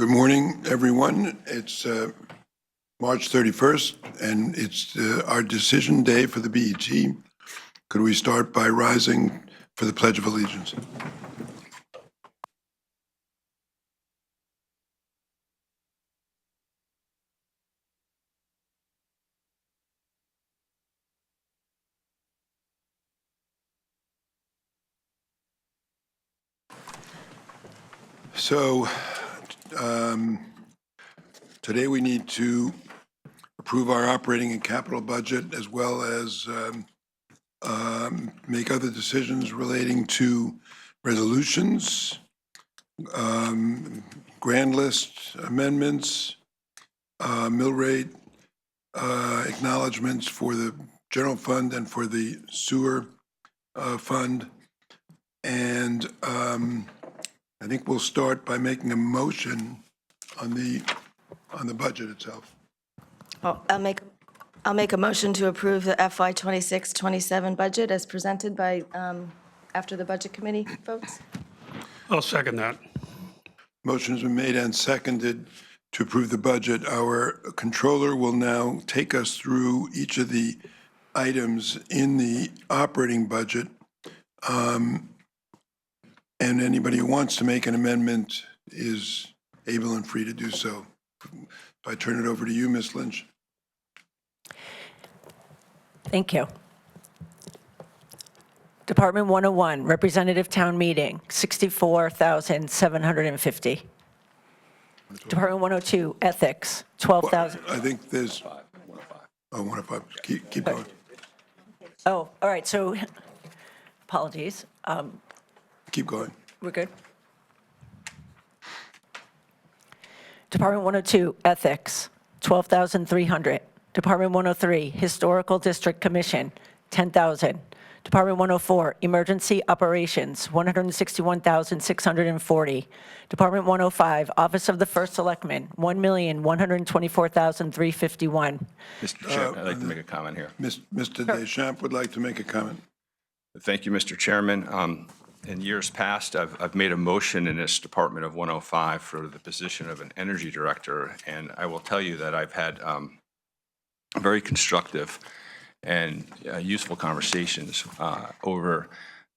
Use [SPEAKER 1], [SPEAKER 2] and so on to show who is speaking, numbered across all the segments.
[SPEAKER 1] Good morning, everyone. It's March 31st, and it's our decision day for the BET. Could we start by rising for the Pledge of Allegiance? So today we need to approve our operating and capital budget, as well as make other decisions relating to resolutions, grand list amendments, mill rate acknowledgements for the general fund and for the sewer fund. And I think we'll start by making a motion on the budget itself.
[SPEAKER 2] I'll make a motion to approve the FY 26-27 budget as presented by, after the Budget Committee votes.
[SPEAKER 3] I'll second that.
[SPEAKER 1] Motion has been made and seconded to approve the budget. Our controller will now take us through each of the items in the operating budget. And anybody who wants to make an amendment is able and free to do so. I turn it over to you, Ms. Lynch.
[SPEAKER 4] Thank you. Department 101, Representative Town Meeting, $64,750. Department 102, Ethics, $12,000.
[SPEAKER 1] I think there's, 105. Keep going.
[SPEAKER 4] Oh, all right, so, apologies.
[SPEAKER 1] Keep going.
[SPEAKER 4] We're good? Department 102, Ethics, $12,300. Department 103, Historical District Commission, $10,000. Department 104, Emergency Operations, $161,640. Department 105, Office of the First Selectman, $1,124,351.
[SPEAKER 5] Mr. Chairman, I'd like to make a comment here.
[SPEAKER 1] Mr. Deschamps would like to make a comment.
[SPEAKER 5] Thank you, Mr. Chairman. In years past, I've made a motion in this Department of 105 for the position of an energy director, and I will tell you that I've had very constructive and useful conversations over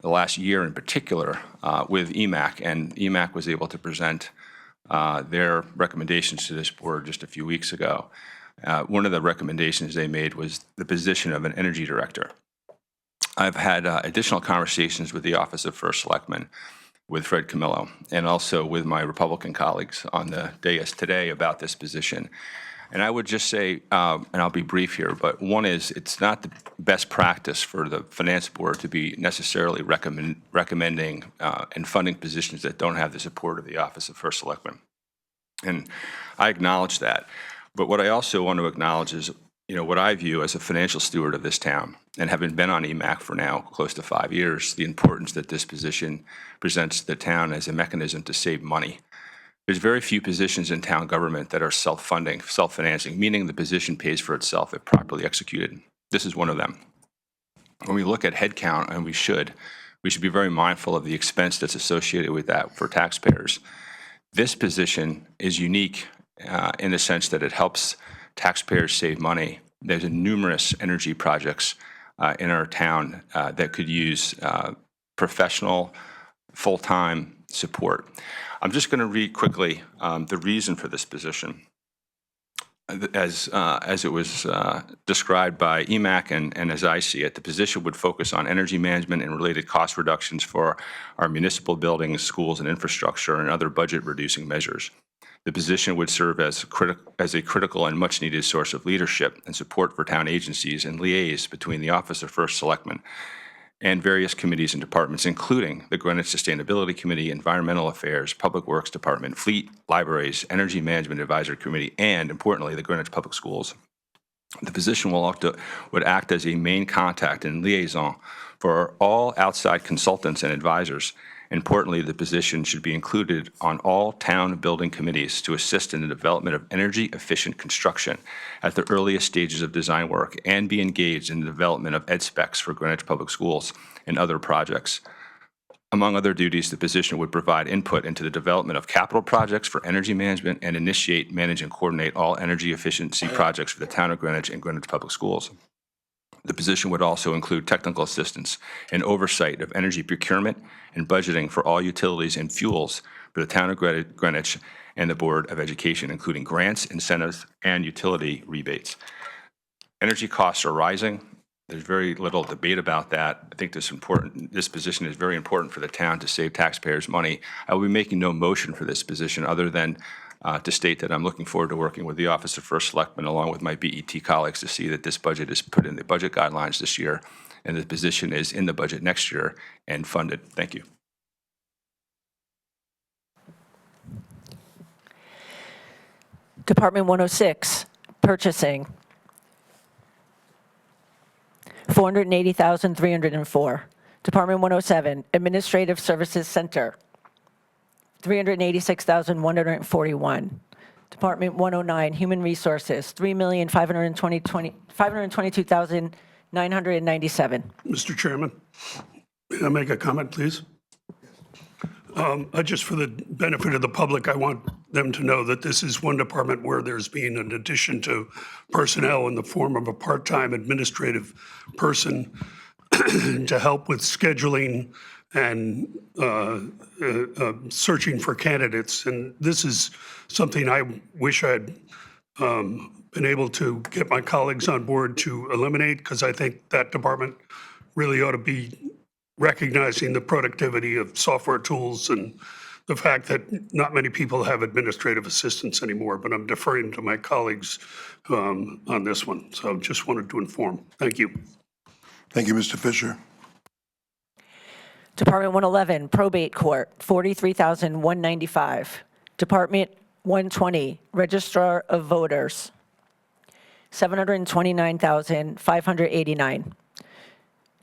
[SPEAKER 5] the last year in particular with EMAC, and EMAC was able to present their recommendations to this board just a few weeks ago. One of the recommendations they made was the position of an energy director. I've had additional conversations with the Office of First Selectman, with Fred Camillo, and also with my Republican colleagues on the dais today about this position. And I would just say, and I'll be brief here, but one is it's not the best practice for the Finance Board to be necessarily recommending and funding positions that don't have the support of the Office of First Selectman. And I acknowledge that. But what I also want to acknowledge is, what I view as a financial steward of this town, and having been on EMAC for now close to 5 years, the importance that this position presents to the town as a mechanism to save money. There's very few positions in town government that are self-funding, self-financing, meaning the position pays for itself if properly executed. This is one of them. When we look at headcount, and we should be very mindful of the expense that's associated with that for taxpayers. This position is unique in the sense that it helps taxpayers save money. There's numerous energy projects in our town that could use professional, full-time support. I'm just going to read quickly the reason for this position as it was described by EMAC and as I see it. The position would focus on energy management and related cost reductions for our municipal buildings, schools, and infrastructure, and other budget-reducing measures. The position would serve as a critical and much-needed source of leadership and support for town agencies and liaise between the Office of First Selectman and various committees and departments, including the Greenwich Sustainability Committee, Environmental Affairs, Public Works Department, Fleet, Libraries, Energy Management Advisory Committee, and, importantly, the Greenwich Public Schools. The position would act as a main contact and liaison for all outside consultants and advisors. Importantly, the position should be included on all town building committees to assist in the development of energy-efficient construction at the earliest stages of design work and be engaged in the development of ed specs for Greenwich Public Schools and other projects. Among other duties, the position would provide input into the development of capital projects for energy management and initiate, manage, and coordinate all energy efficiency projects for the town of Greenwich and Greenwich Public Schools. The position would also include technical assistance and oversight of energy procurement and budgeting for all utilities and fuels for the town of Greenwich and the Board of Education, including grants, incentives, and utility rebates. Energy costs are rising. There's very little debate about that. I think this position is very important for the town to save taxpayers money. I will be making no motion for this position other than to state that I'm looking forward to working with the Office of First Selectman along with my BET colleagues to see that this budget is put in the budget guidelines this year and the position is in the budget next year and funded. Thank you.
[SPEAKER 4] Department 106, Purchasing, $480,304. Department 107, Administrative Services Center, $386,141. Department 109, Human Resources, $522,997.
[SPEAKER 3] Mr. Chairman, may I make a comment, please? Just for the benefit of the public, I want them to know that this is one department where there's been an addition to personnel in the form of a part-time administrative person to help with scheduling and searching for candidates. And this is something I wish I'd been able to get my colleagues on board to eliminate, because I think that department really ought to be recognizing the productivity of software tools and the fact that not many people have administrative assistants anymore, but I'm deferring to my colleagues on this one. So just wanted to inform. Thank you.
[SPEAKER 1] Thank you, Mr. Fisher.
[SPEAKER 4] Department 111, Probate Court, $43,195. Department 120, Registrar of Voters, $729,589.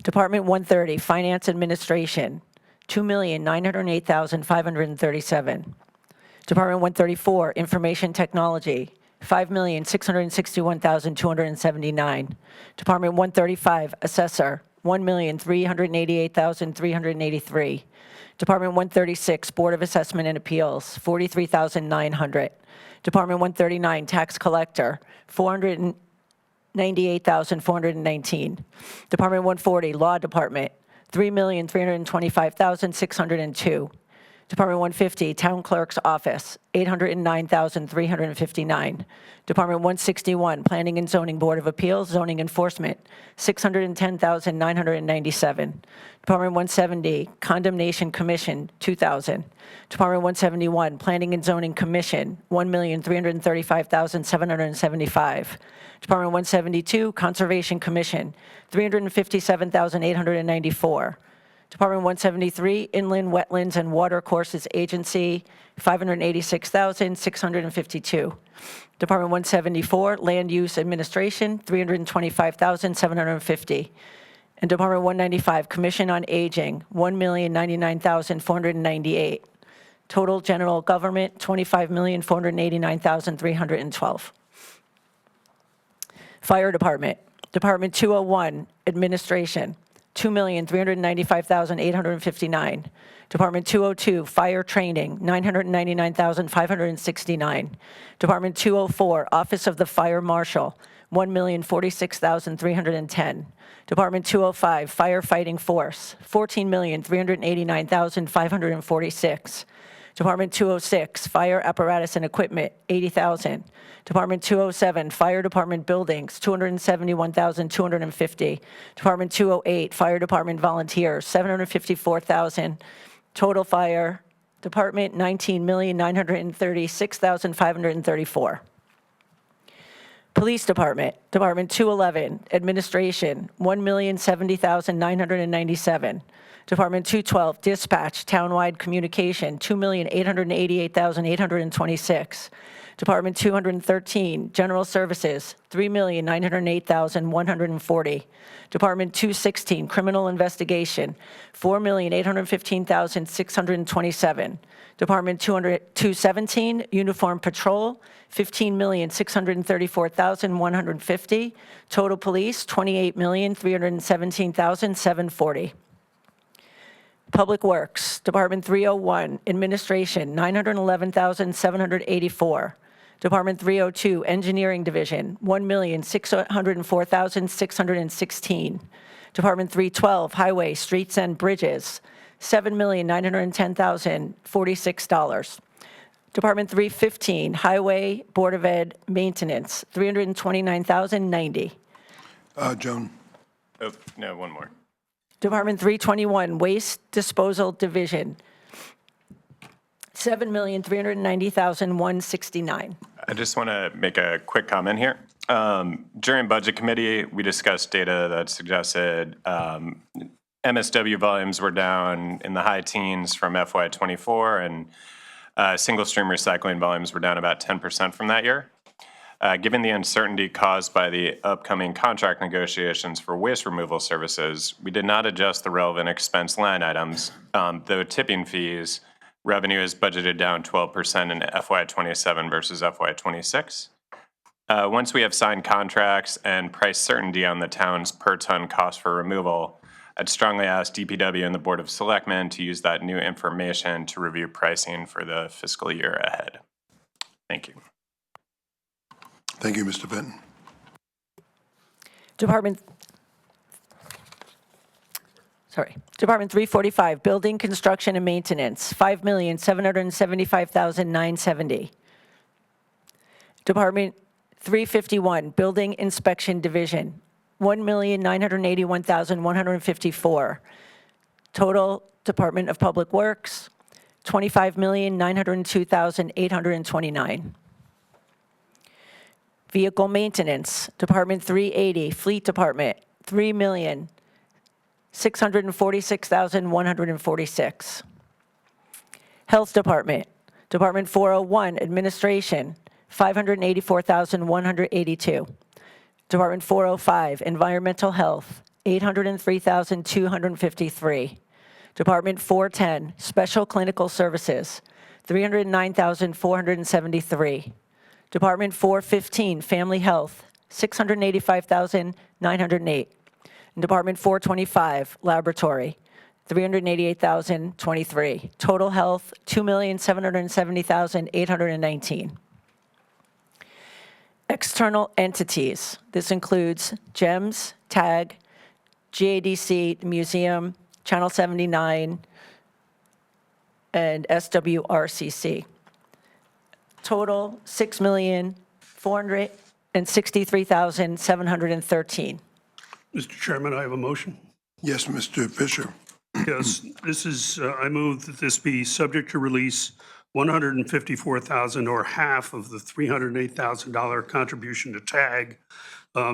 [SPEAKER 4] Department 130, Finance Administration, $2,908,537. Department 134, Information Technology, $5,661,279. Department 135, Assessor, $1,388,383. Department 136, Board of Assessment and Appeals, $43,900. Department 139, Tax Collector, $498,419. Department 140, Law Department, $3,325,602. Department 150, Town Clerk's Office, $809,359. Department 161, Planning and Zoning Board of Appeals, Zoning Enforcement, $610,997. Department 170, Condemnation Commission, $2,000. Department 171, Planning and Zoning Commission, $1,335,775. Department 172, Conservation Commission, $357,894. Department 173, Inland Wetlands and Watercourses Agency, $586,652. Department 174, Land Use Administration, $325,750. And Department 195, Commission on Aging, $1,099,498. Total General Government, $25,489,312. Fire Department, Department 201, Administration, $2,395,859. Department 202, Fire Training, $999,569. Department 204, Office of the Fire Marshal, $1,046,310. Department 205, Firefighting Force, $14,389,546. Department 206, Fire Apparatus and Equipment, $80,000. Department 207, Fire Department Buildings, $271,250. Department 208, Fire Department Volunteers, $754,000. Total Fire Department, $19,936,534. Police Department, Department 211, Administration, $1,070,997. Department 212, Dispatch, Townwide Communication, $2,888,826. Department 213, General Services, $3,908,140. Department 216, Criminal Investigation, $4,815,627. Department 217, Uniform Patrol, $15,634,150. Total Police, $28,317,740. Public Works, Department 301, Administration, $911,784. Department 302, Engineering Division, $1,604,616. Department 312, Highway, Streets and Bridges, $7,910,046. Department 315, Highway, Board of Ed, Maintenance, $329,090.
[SPEAKER 1] Joan?
[SPEAKER 6] Oh, no, one more.
[SPEAKER 4] Department 321, Waste Disposal Division, $7,390,169.
[SPEAKER 6] I just want to make a quick comment here. During Budget Committee, we discussed data that suggested MSW volumes were down in the high teens from FY24, and single-stream recycling volumes were down about 10% from that year. Given the uncertainty caused by the upcoming contract negotiations for waste removal services, we did not adjust the relevant expense line items, though tipping fees revenue is budgeted down 12% in FY27 versus FY26. Once we have signed contracts and price certainty on the town's per-ton cost for removal, I'd strongly ask DPW and the Board of Selectmen to use that new information to review pricing for the fiscal year ahead. Thank you.
[SPEAKER 1] Thank you, Mr. Fenton.
[SPEAKER 4] Department 345, Building, Construction, and Maintenance, $5,775,970. Department 351, Building Inspection Division, $1,981,154. Total Department of Public Works, $25,902,829. Vehicle Maintenance, Department 380, Fleet Department, $3,646,146. Health Department, Department 401, Administration, $584,182. Department 405, Environmental Health, $803,253. Department 410, Special Clinical Services, $309,473. Department 415, Family Health, $685,908. And Department 425, Laboratory, $388,023. Total Health, $2,770,819. External entities, this includes GEMS, TAG, GADC, the Museum, Channel 79, and SWRCC. Total, $6,463,713.
[SPEAKER 3] Mr. Chairman, I have a motion.
[SPEAKER 1] Yes, Mr. Fisher.
[SPEAKER 3] Yes, this is, I move that this be subject to release $154,000 or half of the $308,000 contribution to TAG,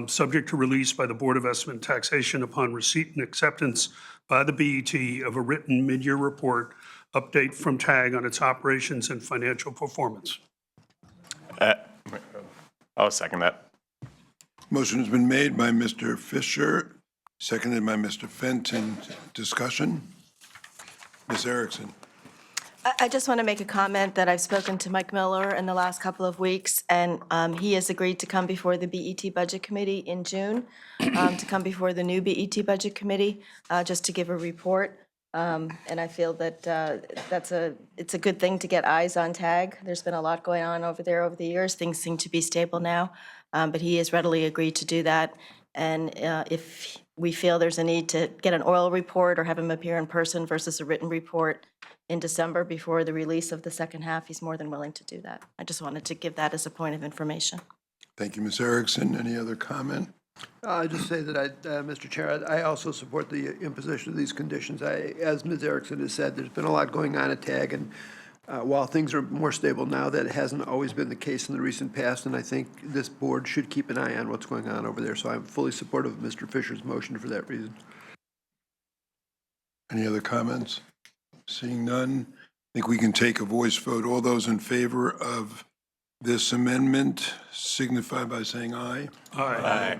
[SPEAKER 3] subject to release by the Board of Estimate and Taxation upon receipt and acceptance by the BET of a written mid-year report update from TAG on its operations and financial performance.
[SPEAKER 6] I'll second that.
[SPEAKER 1] Motion has been made by Mr. Fisher, seconded by Mr. Fenton. Discussion? Ms. Erickson.
[SPEAKER 2] I just want to make a comment that I've spoken to Mike Miller in the last couple of weeks, and he has agreed to come before the BET Budget Committee in June, to come before the new BET Budget Committee, just to give a report. And I feel that it's a good thing to get eyes on TAG. There's been a lot going on over there over the years. Things seem to be stable now, but he has readily agreed to do that. And if we feel there's a need to get an oral report or have him appear in person versus a written report in December before the release of the second half, he's more than willing to do that. I just wanted to give that as a point of information.
[SPEAKER 1] Thank you, Ms. Erickson. Any other comment?
[SPEAKER 7] I'll just say that Mr. Chair, I also support the imposition of these conditions. As Ms. Erickson has said, there's been a lot going on at TAG, and while things are more stable now, that hasn't always been the case in the recent past, and I think this board should keep an eye on what's going on over there. So I'm fully supportive of Mr. Fisher's motion for that reason.
[SPEAKER 1] Any other comments? Seeing none, I think we can take a voice vote. All those in favor of this amendment signify by saying aye.
[SPEAKER 3] Aye.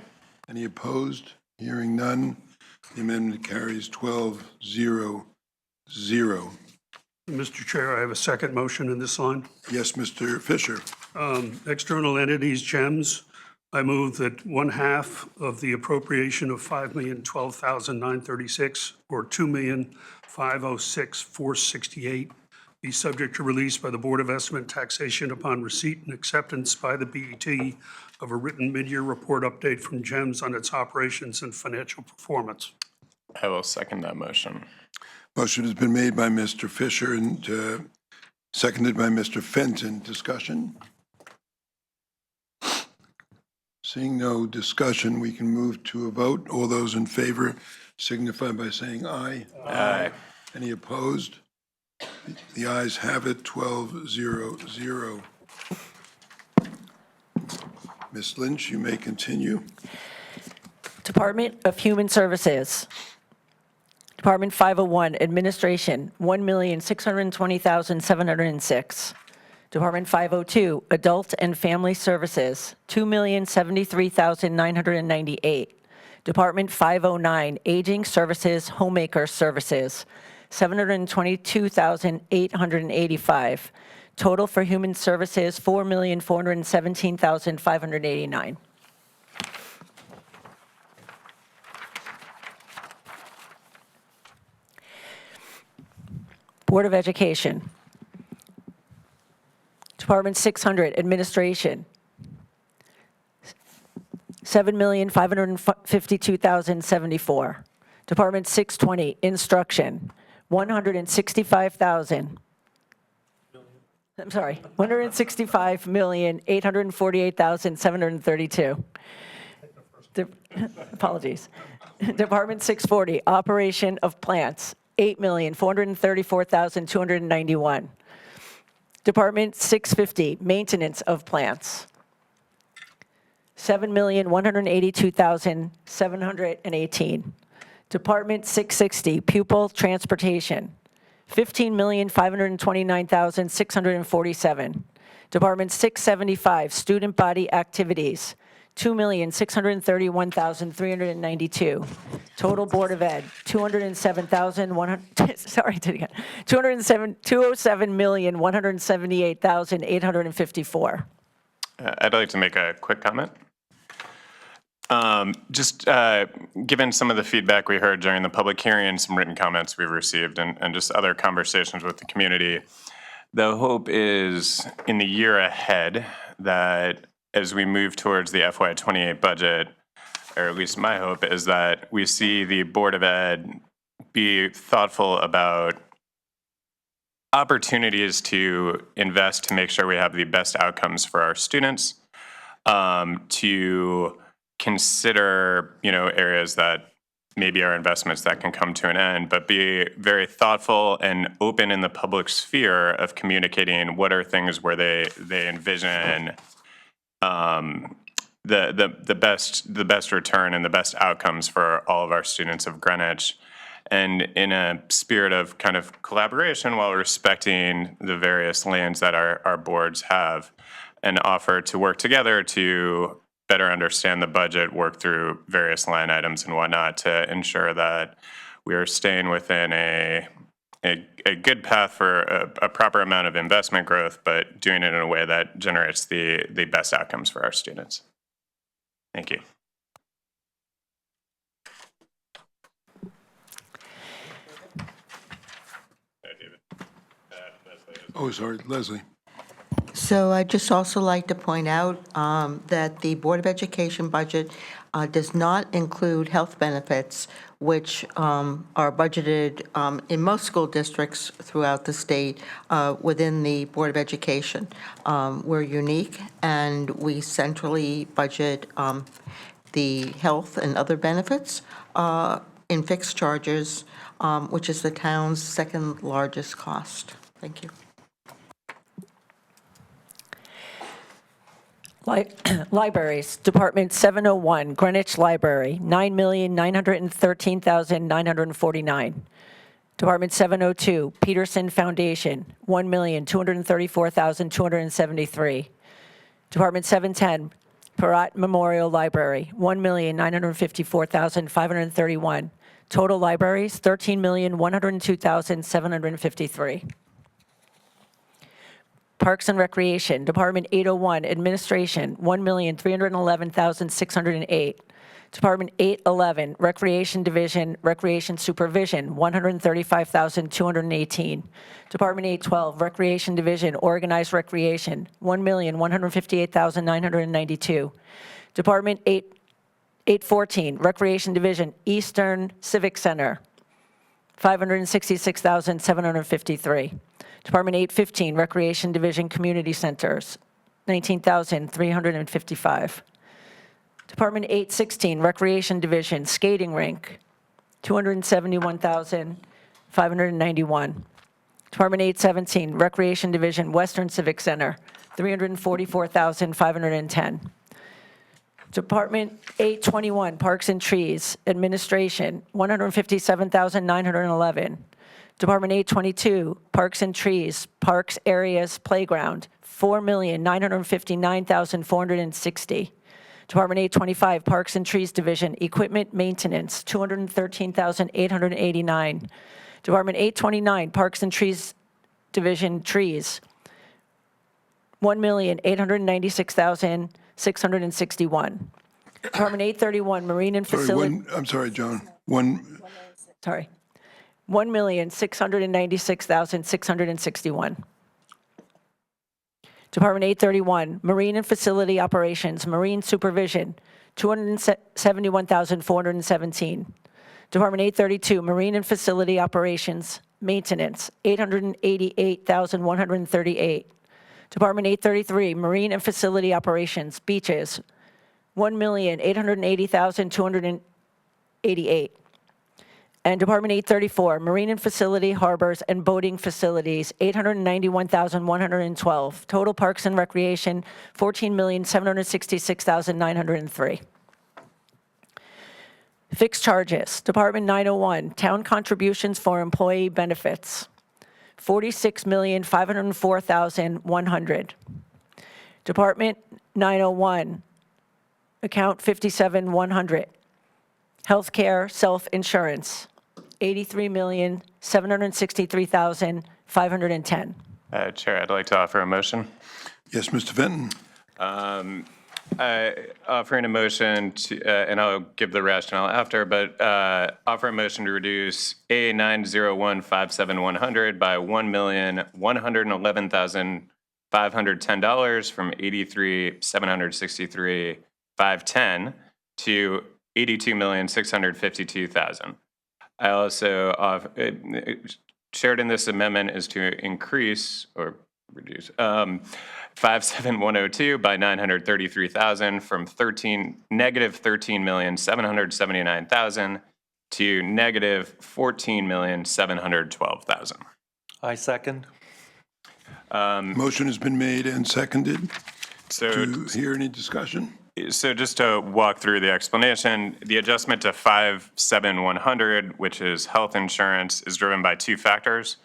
[SPEAKER 1] Any opposed? Hearing none, the amendment carries 12-0-0.
[SPEAKER 3] Mr. Chair, I have a second motion in this line.
[SPEAKER 1] Yes, Mr. Fisher.
[SPEAKER 3] External entities, GEMS, I move that 1/2 of the appropriation of $5,012,936 or $2,506,468 be subject to release by the Board of Estimate and Taxation upon receipt and acceptance by the BET of a written mid-year report update from GEMS on its operations and financial performance.
[SPEAKER 6] I will second that motion.
[SPEAKER 1] Motion has been made by Mr. Fisher and seconded by Mr. Fenton. Discussion? Seeing no discussion, we can move to a vote. All those in favor signify by saying aye.
[SPEAKER 6] Aye.
[SPEAKER 1] Any opposed? The ayes have it, 12-0-0. Ms. Lynch, you may continue.
[SPEAKER 4] Department of Human Services. Department 501, Administration, $1,620,706. Department 502, Adult and Family Services, $2,073,998. Department 509, Aging Services, Homemaker Services, $722,885. Total for Human Services, $4,417,589. Board of Education. Department 600, Administration, $7,552,074. Department 620, Instruction, $165,848,732. Apologies. Department 640, Operation of Plants, $8,434,291. Department 650, Maintenance of Plants, $7,182,718. Department 660, Pupil Transportation, $15,529,647. Department 675, Student Body Activities, $2,631,392. Total Board of Ed, $207,178,854.
[SPEAKER 6] I'd like to make a quick comment. Just given some of the feedback we heard during the public hearing, some written comments we've received, and just other conversations with the community, the hope is in the year ahead that as we move towards the FY28 budget, or at least my hope is that we see the Board of Ed be thoughtful about opportunities to invest to make sure we have the best outcomes for our students, to consider, areas that maybe are investments that can come to an end, but be very thoughtful and open in the public sphere of communicating what are things where they envision the best return and the best outcomes for all of our students of Greenwich, and in a spirit of kind of collaboration while respecting the various lanes that our boards have, and offer to work together to better understand the budget, work through various line items and whatnot to ensure that we are staying within a good path for a proper amount of investment growth, but doing it in a way that generates the best outcomes for our students. Thank you.
[SPEAKER 1] Oh, sorry, Leslie.
[SPEAKER 8] So I'd just also like to point out that the Board of Education budget does not include health benefits, which are budgeted in most school districts throughout the state within the Board of Education. We're unique, and we centrally budget the health and other benefits in fixed charges, which is the town's second largest cost. Thank you.
[SPEAKER 4] Libraries, Department 701, Greenwich Library, $9,913,949. Department 702, Peterson Foundation, $1,234,273. Department 710, Parat Memorial Library, $1,954,531. Total libraries, $13,102,753. Parks and Recreation, Department 801, Administration, $1,311,608. Department 811, Recreation Division, Recreation Supervision, $135,218. Department 812, Recreation Division, Organized Recreation, $1,158,992. Department 814, Recreation Division, Eastern Civic Center, $566,753. Department 815, Recreation Division, Community Centers, $19,355. Department 816, Recreation Division, Skating Rink, $271,591. Department 817, Recreation Division, Western Civic Center, $344,510. Department 821, Parks and Trees, Administration, $157,911. Department 822, Parks and Trees, Parks Areas Playground, $4,959,460. Department 825, Parks and Trees Division, Equipment Maintenance, $213,889. Department 829, Parks and Trees Division, Trees, $1,896,661. Department 831, Marine and
[SPEAKER 1] Sorry,
[SPEAKER 4] Facility,
[SPEAKER 1] I'm sorry, Joan.
[SPEAKER 4] sorry, $1,696,661. Department 831, Marine and Facility Operations, Marine Supervision, $271,417. Department 832, Marine and Facility Operations, Maintenance, $888,138. Department 833, Marine and Facility Operations, Beaches, $1,880,288. And Department 834, Marine and Facility, Harbors, and Boating Facilities, $891,112. Total Parks and Recreation, $14,766,903. Fixed charges, Department 901, Town Contributions for Employee Benefits, $46,504,100. Department 901, Account 57,100, Healthcare Self-Insurance, $83,763,510.
[SPEAKER 6] Chair, I'd like to offer a motion.
[SPEAKER 1] Yes, Mr. Fenton?
[SPEAKER 6] Offering a motion to, and I'll give the rationale after, but offer a motion to reduce A90157100 by $1,111,510 from $83,763,510 to $82,652,000. I also shared in this amendment is to increase or reduce 57102 by $933,000 from negative $13,779,000 to negative $14,712,000.
[SPEAKER 9] I second.
[SPEAKER 1] Motion has been made and seconded.
[SPEAKER 6] So
[SPEAKER 1] To hear any discussion?
[SPEAKER 6] So just to walk through the explanation, the adjustment to 57100, which is health insurance, is driven by two factors.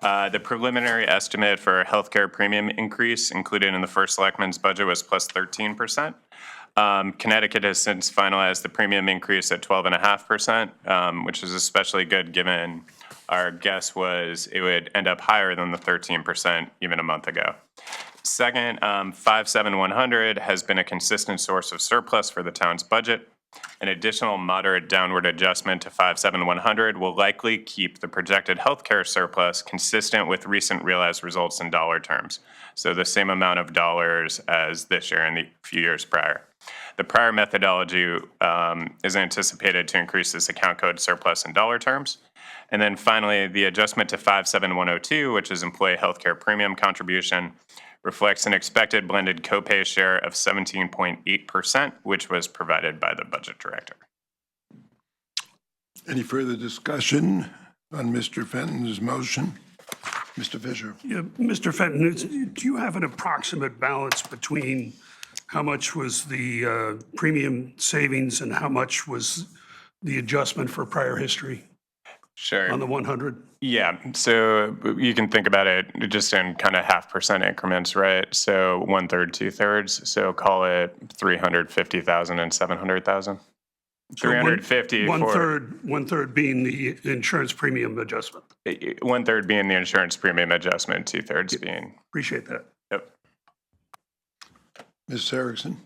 [SPEAKER 6] The preliminary estimate for healthcare premium increase included in the first selectman's budget was plus 13%. Connecticut has since finalized the premium increase at 12.5%, which is especially good given our guess was it would end up higher than the 13% even a month ago. Second, 57100 has been a consistent source of surplus for the town's budget. An additional moderate downward adjustment to 57100 will likely keep the projected healthcare surplus consistent with recent realized results in dollar terms. So the same amount of dollars as this year and the few years prior. The prior methodology is anticipated to increase this account code surplus in dollar terms. And then finally, the adjustment to 57102, which is employee healthcare premium contribution, reflects an expected blended copay share of 17.8%, which was provided by the budget director.
[SPEAKER 1] Any further discussion on Mr. Fenton's motion? Mr. Fisher?
[SPEAKER 3] Yeah, Mr. Fenton, do you have an approximate balance between how much was the premium savings and how much was the adjustment for prior history
[SPEAKER 6] Sure.
[SPEAKER 3] on the 100?
[SPEAKER 6] Yeah, so you can think about it just in kind of 0.5% increments, right? So 1/3, 2/3, so call it 350,000 and 700,000. 350 for,
[SPEAKER 3] One-third being the insurance premium adjustment.
[SPEAKER 6] 1/3 being the insurance premium adjustment, 2/3 being,
[SPEAKER 3] Appreciate that.
[SPEAKER 6] yep.
[SPEAKER 1] Ms. Erickson?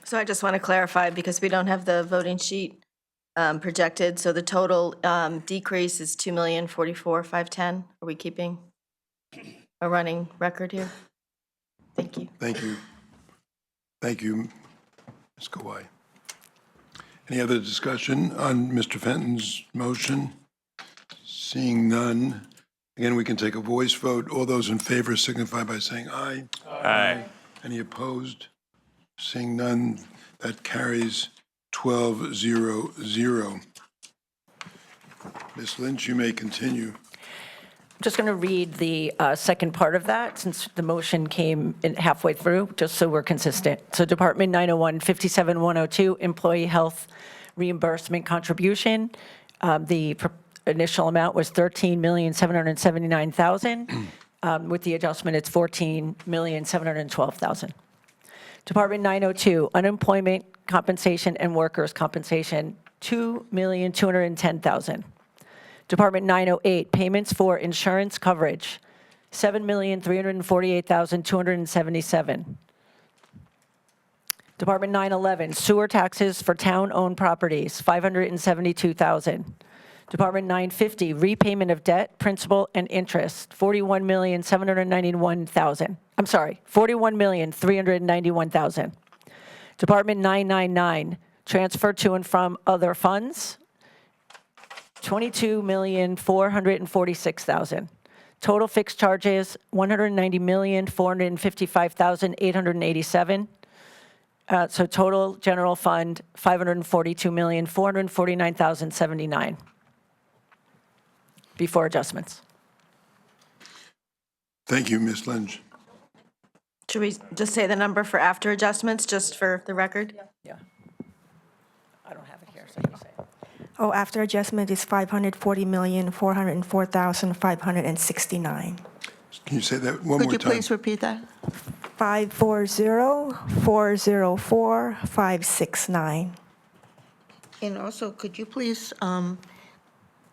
[SPEAKER 2] So I just want to clarify, because we don't have the voting sheet projected, so the total decrease is 2,044,510. Are we keeping a running record here? Thank you.
[SPEAKER 1] Thank you. Thank you, Ms. Kawai. Any other discussion on Mr. Fenton's motion? Seeing none, again, we can take a voice vote. All those in favor signify by saying aye.
[SPEAKER 6] Aye.
[SPEAKER 1] Any opposed? Seeing none, that carries 12-0-0. Ms. Lynch, you may continue.
[SPEAKER 4] I'm just going to read the second part of that, since the motion came in halfway through, just so we're consistent. So Department 901, 57102, Employee Health Reimbursement Contribution. The initial amount was $13,779,000. With the adjustment, it's $14,712,000. Department 902, Unemployment Compensation and Workers' Compensation, $2,210,000. Department 908, Payments for Insurance Coverage, $7,348,277. Department 911, Sewer Taxes for Town-Owned Properties, $572,000. Department 950, Repayment of Debt, Principal, and Interest, $41,791,000. I'm sorry, $41,391,000. Department 999, Transfer to and from Other Funds, $22,446,000. Total fixed charges, $190,455,887. So total general fund, $542,449,079 before adjustments.
[SPEAKER 1] Thank you, Ms. Lynch.
[SPEAKER 2] Should we just say the number for after adjustments, just for the record?
[SPEAKER 4] Yeah. I don't have it here, so you say it.
[SPEAKER 9] Oh, after adjustment is 540,404,569.
[SPEAKER 1] Can you say that one
[SPEAKER 8] Could
[SPEAKER 1] more
[SPEAKER 8] you
[SPEAKER 1] time?
[SPEAKER 8] please repeat that?
[SPEAKER 9] 540,404,569.
[SPEAKER 8] And also, could you please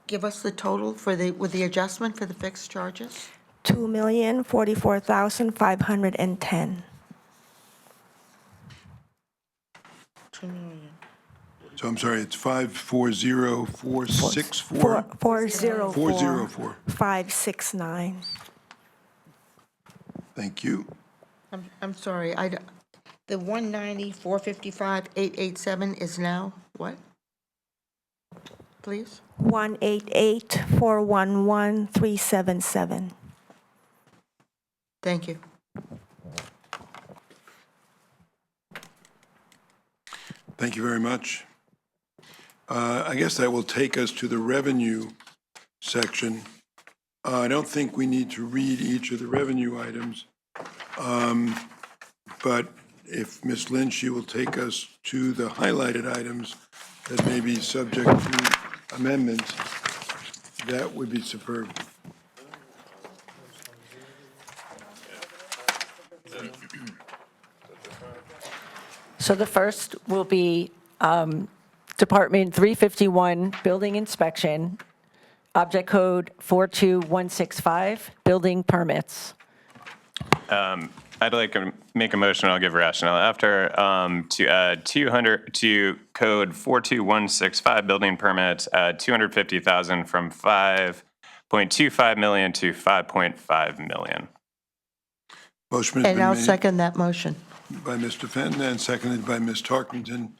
[SPEAKER 8] give us the total for with the adjustment for the fixed charges?
[SPEAKER 9] 2,044,510.
[SPEAKER 8] 2 million.
[SPEAKER 1] So I'm sorry, it's 540,464? 404.
[SPEAKER 9] 569.
[SPEAKER 1] Thank you.
[SPEAKER 8] I'm sorry, the 190,455, 887 is now what? Please?
[SPEAKER 9] 188,411,377.
[SPEAKER 8] Thank you.
[SPEAKER 1] Thank you very much. I guess that will take us to the revenue section. I don't think we need to read each of the revenue items, but if Ms. Lynch, you will take us to the highlighted items that may be subject to amendment, that would be superb.
[SPEAKER 4] So the first will be Department 351, Building Inspection, Object Code 42165, Building Permits.
[SPEAKER 6] I'd like to make a motion, I'll give rationale after, to add 200, to code 42165 building permits, add 250,000 from 5.25 million to 5.5 million.
[SPEAKER 1] Motion has
[SPEAKER 8] And
[SPEAKER 1] been
[SPEAKER 8] I'll
[SPEAKER 1] made
[SPEAKER 8] second that motion.
[SPEAKER 1] by Mr. Fenton and seconded by Ms. Tarkington.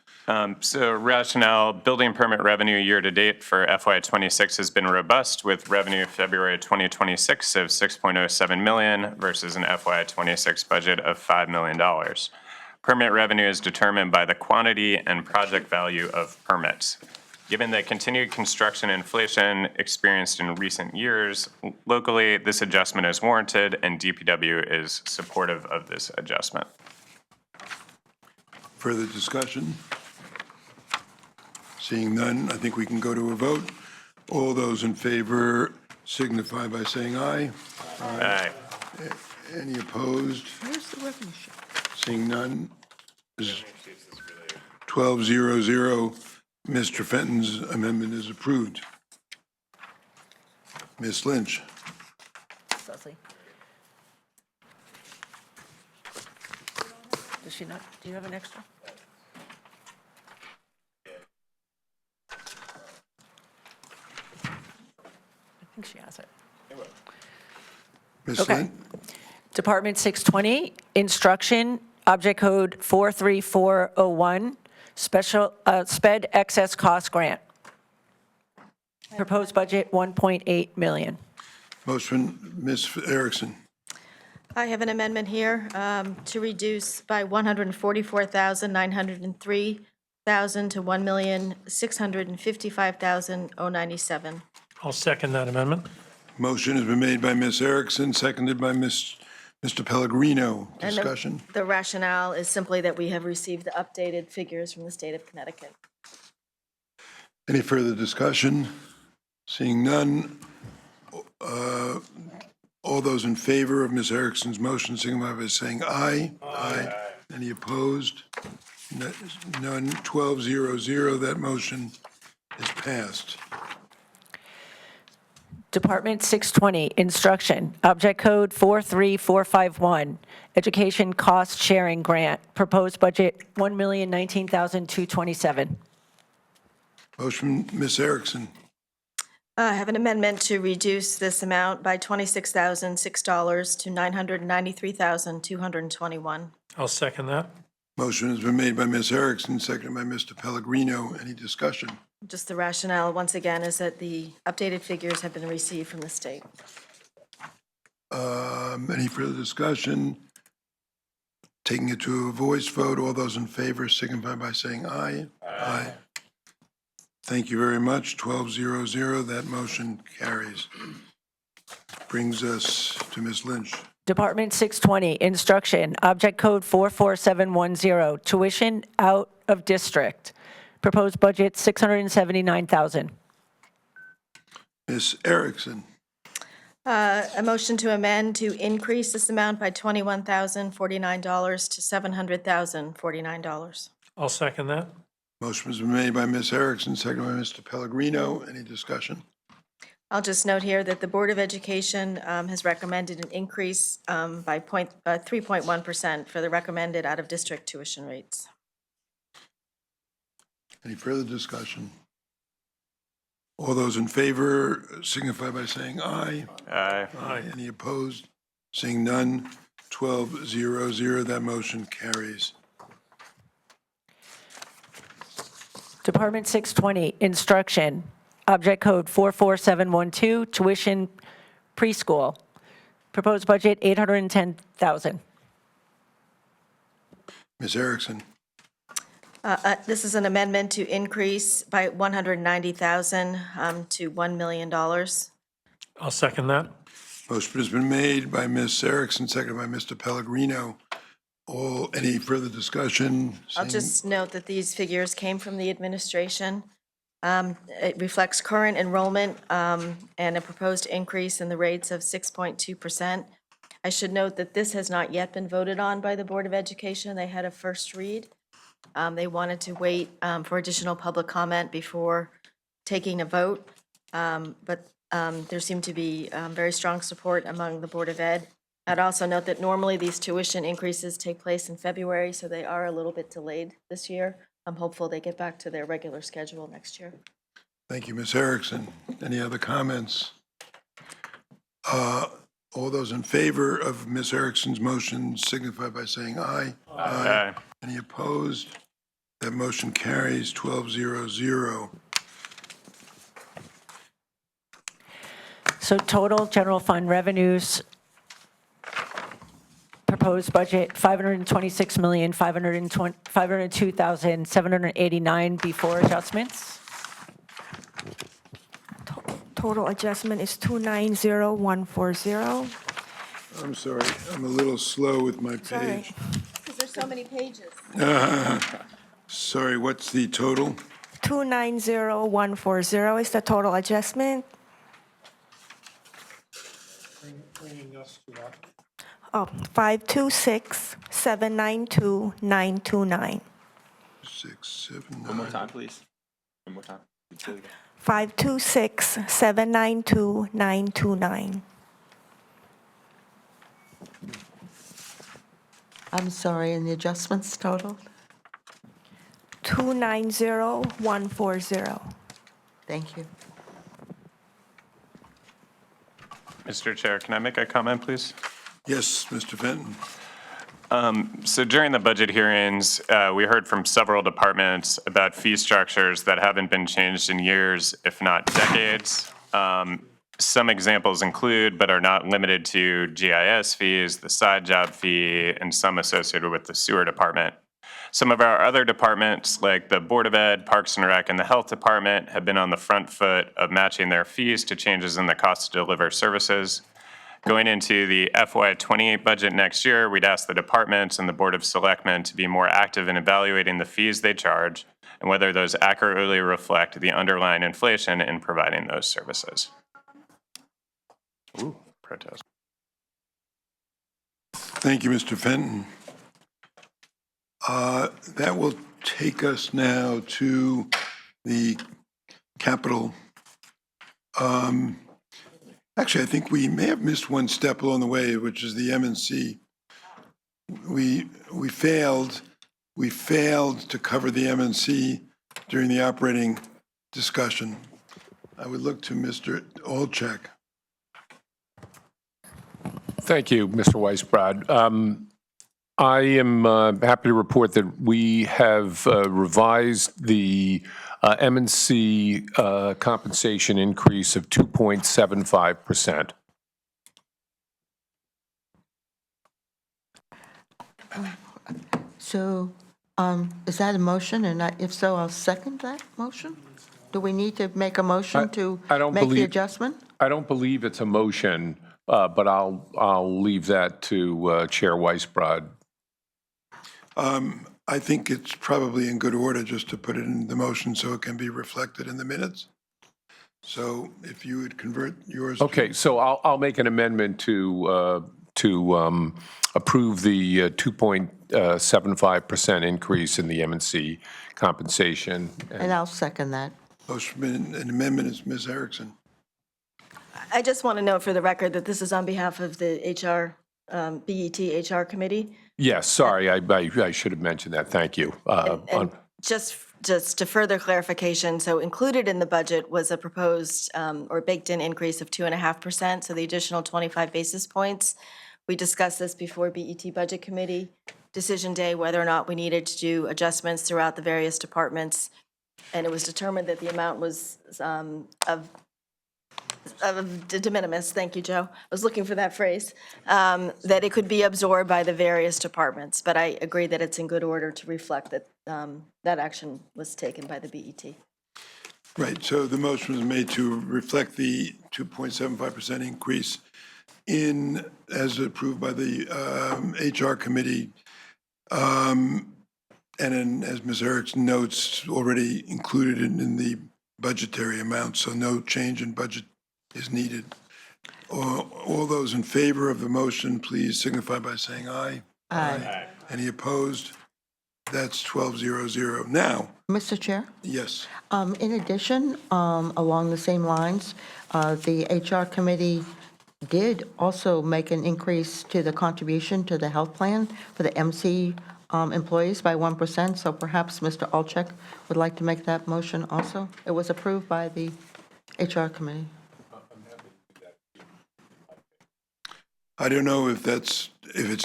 [SPEAKER 6] So rationale, building permit revenue year-to-date for FY26 has been robust, with revenue February 2026 of $6.07 million versus an FY26 budget of $5 million. Permit revenue is determined by the quantity and project value of permits. Given the continued construction inflation experienced in recent years locally, this adjustment is warranted, and DPW is supportive of this adjustment.
[SPEAKER 1] Further discussion? Seeing none, I think we can go to a vote. All those in favor signify by saying aye.
[SPEAKER 6] Aye.
[SPEAKER 1] Any opposed?
[SPEAKER 8] Where's the revenue sheet?
[SPEAKER 1] Seeing none, this is 12-0-0. Mr. Fenton's amendment is approved. Ms. Lynch?
[SPEAKER 4] Leslie? Does she not, do you have an extra? I think she has it.
[SPEAKER 1] Ms.
[SPEAKER 4] Okay.
[SPEAKER 1] Lynch?
[SPEAKER 4] Department 620, Instruction, Object Code 43401, Special, SPED Excess Cost Grant. Proposed budget, 1.8 million.
[SPEAKER 1] Motion, Ms. Erickson.
[SPEAKER 2] I have an amendment here to reduce by $144,903,000 to $1,655,097.
[SPEAKER 10] I'll second that amendment.
[SPEAKER 1] Motion has been made by Ms. Erickson, seconded by Mr. Pellegrino.
[SPEAKER 2] And
[SPEAKER 1] Discussion?
[SPEAKER 2] the rationale is simply that we have received the updated figures from the state of Connecticut.
[SPEAKER 1] Any further discussion? Seeing none, all those in favor of Ms. Erickson's motion signify by saying aye. Aye. Any opposed? None. 12-0-0, that motion is passed.
[SPEAKER 4] Department 620, Instruction, Object Code 43451, Education Cost Sharing Grant. Proposed budget, $1,019,227.
[SPEAKER 1] Motion, Ms. Erickson.
[SPEAKER 2] I have an amendment to reduce this amount by $26,006 to $993,221.
[SPEAKER 10] I'll second that.
[SPEAKER 1] Motion has been made by Ms. Erickson, seconded by Mr. Pellegrino. Any discussion?
[SPEAKER 2] Just the rationale, once again, is that the updated figures have been received from the state.
[SPEAKER 1] Any further discussion? Taking it to a voice vote, all those in favor signify by saying aye. Aye. Thank you very much. 12-0-0, that motion carries. Brings us to Ms. Lynch.
[SPEAKER 4] Department 620, Instruction, Object Code 44710, Tuition Out of District. Proposed budget, $679,000.
[SPEAKER 1] Ms. Erickson.
[SPEAKER 2] A motion to amend to increase this amount by $21,049 to $700,049.
[SPEAKER 10] I'll second that.
[SPEAKER 1] Motion has been made by Ms. Erickson, seconded by Mr. Pellegrino. Any discussion?
[SPEAKER 2] I'll just note here that the Board of Education has recommended an increase by 3.1% for the recommended out-of-district tuition rates.
[SPEAKER 1] Any further discussion? All those in favor signify by saying aye.
[SPEAKER 6] Aye.
[SPEAKER 1] Aye. Any opposed? Seeing none, 12-0-0, that motion carries.
[SPEAKER 4] Department 620, Instruction, Object Code 44712, Tuition Preschool. Proposed budget, $810,000.
[SPEAKER 1] Ms. Erickson.
[SPEAKER 2] This is an amendment to increase by $190,000 to $1 million.
[SPEAKER 10] I'll second that.
[SPEAKER 1] Motion has been made by Ms. Erickson, seconded by Mr. Pellegrino. Any further discussion?
[SPEAKER 2] I'll just note that these figures came from the administration. It reflects current enrollment and a proposed increase in the rates of 6.2%. I should note that this has not yet been voted on by the Board of Education. They had a first read. They wanted to wait for additional public comment before taking a vote, but there seemed to be very strong support among the Board of Ed. I'd also note that normally these tuition increases take place in February, so they are a little bit delayed this year. I'm hopeful they get back to their regular schedule next year.
[SPEAKER 1] Thank you, Ms. Erickson. Any other comments? All those in favor of Ms. Erickson's motion signify by saying aye.
[SPEAKER 6] Aye.
[SPEAKER 1] Any opposed? That motion carries 12-0-0.
[SPEAKER 4] So total general fund revenues, proposed budget, $502,789 before adjustments.
[SPEAKER 9] Total adjustment is 290,140.
[SPEAKER 1] I'm sorry, I'm a little slow with my
[SPEAKER 9] Sorry.
[SPEAKER 1] page.
[SPEAKER 2] Because there's so many pages.
[SPEAKER 1] Sorry, what's the total?
[SPEAKER 9] 290,140 is the total adjustment. Oh, 526,792,929.
[SPEAKER 1] 6, 7, 9.
[SPEAKER 5] One more time, please.
[SPEAKER 6] One more time.
[SPEAKER 9] 526-792-929.
[SPEAKER 8] I'm sorry, and the adjustments total?
[SPEAKER 9] 290-140.
[SPEAKER 8] Thank you.
[SPEAKER 6] Mr. Chair, can I make a comment, please?
[SPEAKER 1] Yes, Mr. Fenton.
[SPEAKER 6] So during the budget hearings, we heard from several departments about fee structures that haven't been changed in years, if not decades. Some examples include, but are not limited to, GIS fees, the side job fee, and some associated with the sewer department. Some of our other departments, like the Board of Ed, Parks and Rec, and the Health Department, have been on the front foot of matching their fees to changes in the cost to deliver services. Going into the FY28 budget next year, we'd ask the departments and the Board of Selectmen to be more active in evaluating the fees they charge and whether those accurately reflect the underlying inflation in providing those services. Ooh, protest.
[SPEAKER 1] Thank you, Mr. Fenton. That will take us now to the capital. Actually, I think we may have missed one step along the way, which is the M&C. We failed to cover the M&C during the operating discussion. I would look to Mr. Olczak.
[SPEAKER 11] Thank you, Mr. Weisbrod. I am happy to report that we have revised the M&C compensation increase of 2.75%.
[SPEAKER 8] So is that a motion? And if so, I'll second that motion. Do we need to make a motion to
[SPEAKER 11] I don't
[SPEAKER 8] make the
[SPEAKER 11] believe-
[SPEAKER 8] adjustment?
[SPEAKER 11] I don't believe it's a motion, but I'll leave that to Chair Weisbrod.
[SPEAKER 1] I think it's probably in good order just to put it in the motion so it can be reflected in the minutes. So if you would convert yours.
[SPEAKER 11] Okay, so I'll make an amendment to approve the 2.75% increase in the M&C compensation.
[SPEAKER 8] And I'll second that.
[SPEAKER 1] Motion been, an amendment is Ms. Erickson.
[SPEAKER 2] I just want to note for the record that this is on behalf of the BET HR committee.
[SPEAKER 11] Yes, sorry, I should have mentioned that. Thank you.
[SPEAKER 2] And just to further clarification, so included in the budget was a proposed or baked-in increase of 2.5%, so the additional 25 basis points. We discussed this before BET Budget Committee decision day, whether or not we needed to do adjustments throughout the various departments, and it was determined that the amount was of de minimis, thank you, Joe, I was looking for that phrase, that it could be absorbed by the various departments, but I agree that it's in good order to reflect that that action was taken by the BET.
[SPEAKER 1] Right, so the motion was made to reflect the 2.75% increase in, as approved by the HR committee. And then, as Ms. Erickson notes, already included in the budgetary amount, so no change in budget is needed. All those in favor of the motion, please signify by saying aye.
[SPEAKER 8] Aye.
[SPEAKER 1] Any opposed? That's 12-0-0. Now,
[SPEAKER 8] Mr. Chair?
[SPEAKER 1] yes,
[SPEAKER 8] In addition, along the same lines, the HR committee did also make an increase to the contribution to the health plan for the MC employees by 1%, so perhaps Mr. Olczak would like to make that motion also. It was approved by the HR committee.
[SPEAKER 1] I don't know if it's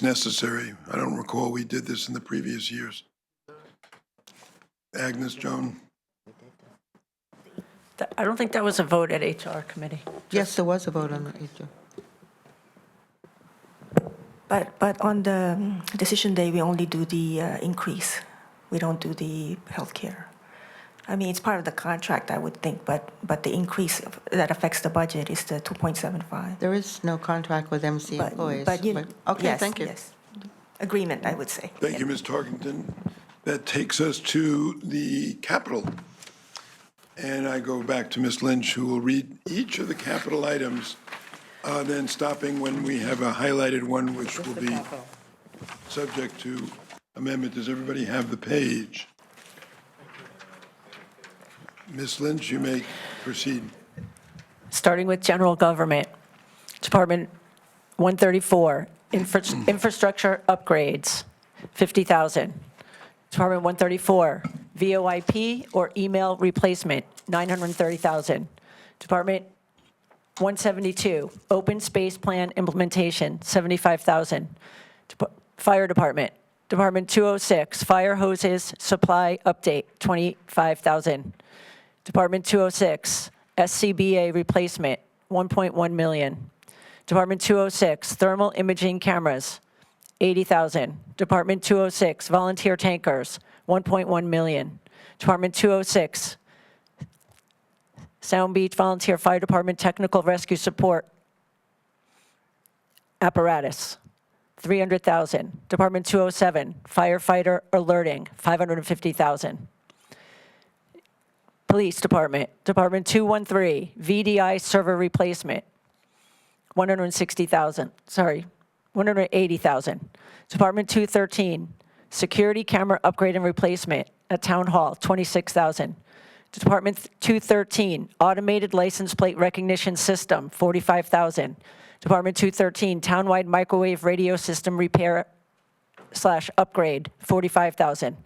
[SPEAKER 1] necessary. I don't recall we did this in the previous years. Agnes, Joan?
[SPEAKER 4] I don't think that was a vote at HR committee.
[SPEAKER 8] Yes, there was a vote on the HR.
[SPEAKER 9] But on the decision day, we only do the increase. We don't do the healthcare. I mean, it's part of the contract, I would think, but the increase that affects the budget is the 2.75.
[SPEAKER 8] There is no contract with MC employees.
[SPEAKER 9] But you,
[SPEAKER 8] Okay,
[SPEAKER 9] yes,
[SPEAKER 8] thank you.
[SPEAKER 9] yes. Agreement, I would say.
[SPEAKER 1] Thank you, Ms. Tarkington. That takes us to the capital. And I go back to Ms. Lynch, who will read each of the capital items, then stopping when we have a highlighted one, which will be subject to amendment. Does everybody have the page? Ms. Lynch, you may proceed.
[SPEAKER 4] Starting with general government, Department 134, infrastructure upgrades, 50,000. Department 134, VoIP or email replacement, 930,000. Department 172, open space plan implementation, 75,000. Fire department, Department 206, fire hoses supply update, 25,000. Department 206, SCBA replacement, 1.1 million. Department 206, thermal imaging cameras, 80,000. Department 206, volunteer tankers, 1.1 million. Department 206, Sound Beach Volunteer Fire Department Technical Rescue Support apparatus, 300,000. Department 207, firefighter alerting, 550,000. Police Department, Department 213, VDI server replacement, 160,000, sorry, 180,000. Department 213, security camera upgrade and replacement at Town Hall, 26,000. Department 213, automated license plate recognition system, 45,000. Department 213, townwide microwave radio system repair / upgrade, 45,000.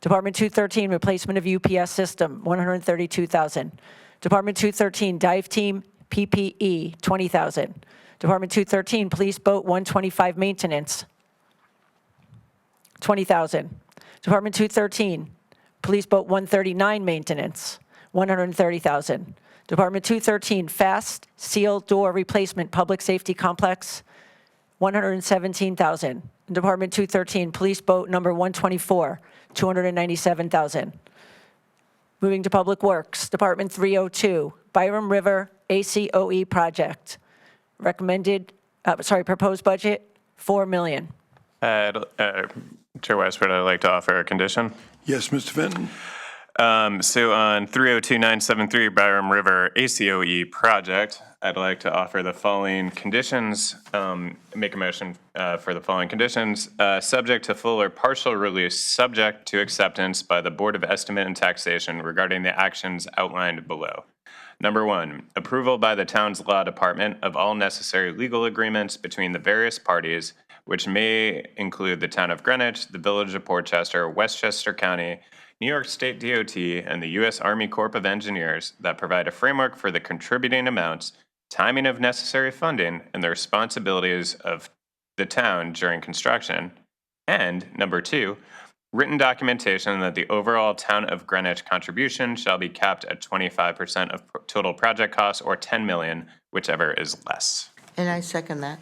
[SPEAKER 4] Department 213, replacement of UPS system, 132,000. Department 213, dive team PPE, 20,000. Department 213, police boat 125 maintenance, 20,000. Department 213, police boat 139 maintenance, 130,000. Department 213, fast seal door replacement public safety complex, 117,000. Department 213, police boat number 124, 297,000. Moving to Public Works, Department 302, Byram River ACOE project. Proposed budget, $4 million.
[SPEAKER 6] Chair West, would I like to offer a condition?
[SPEAKER 1] Yes, Mr. Fenton?
[SPEAKER 6] So on 302973 Byram River ACOE project, I'd like to offer the following conditions, make a motion for the following conditions, subject to full or partial release, subject to acceptance by the Board of Estimate and Taxation regarding the actions outlined below. Number 1, approval by the town's law department of all necessary legal agreements between the various parties, which may include the town of Greenwich, the village of Portchester, Westchester County, New York State DOT, and the U.S. Army Corps of Engineers that provide a framework for the contributing amounts, timing of necessary funding, and the responsibilities of the town during construction. And number 2, written documentation that the overall town of Greenwich contribution shall be capped at 25% of total project costs or $10 million, whichever is less.
[SPEAKER 8] And I second that.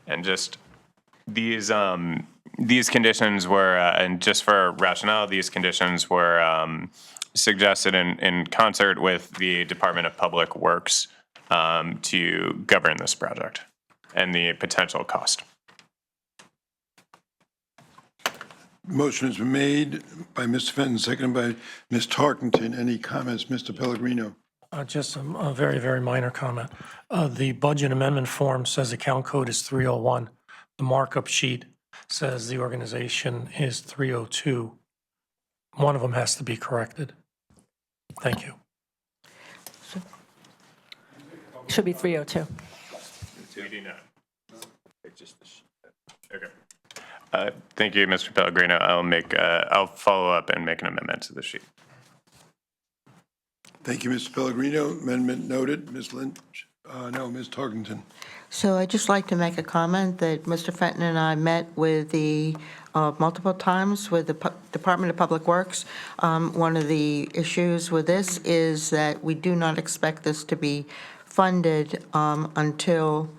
[SPEAKER 6] And just these conditions were, and just for rationale, these conditions were suggested in concert with the Department of Public Works to govern this project and the potential cost.
[SPEAKER 1] Motion has been made by Mr. Fenton, seconded by Ms. Tarkington. Any comments, Mr. Pellegrino?
[SPEAKER 10] Just a very, very minor comment. The budget amendment form says account code is 301. The markup sheet says the organization is 302. One of them has to be corrected. Thank you.
[SPEAKER 4] Should be 302.
[SPEAKER 6] Okay. Thank you, Mr. Pellegrino. I'll follow up and make an amendment to the sheet.
[SPEAKER 1] Thank you, Mr. Pellegrino. Amendment noted. Ms. Lynch? Ms. Tarkington.
[SPEAKER 8] So I'd just like to make a comment that Mr. Fenton and I met with the multiple times with the Department of Public Works. One of the issues with this is that we do not expect this to be funded until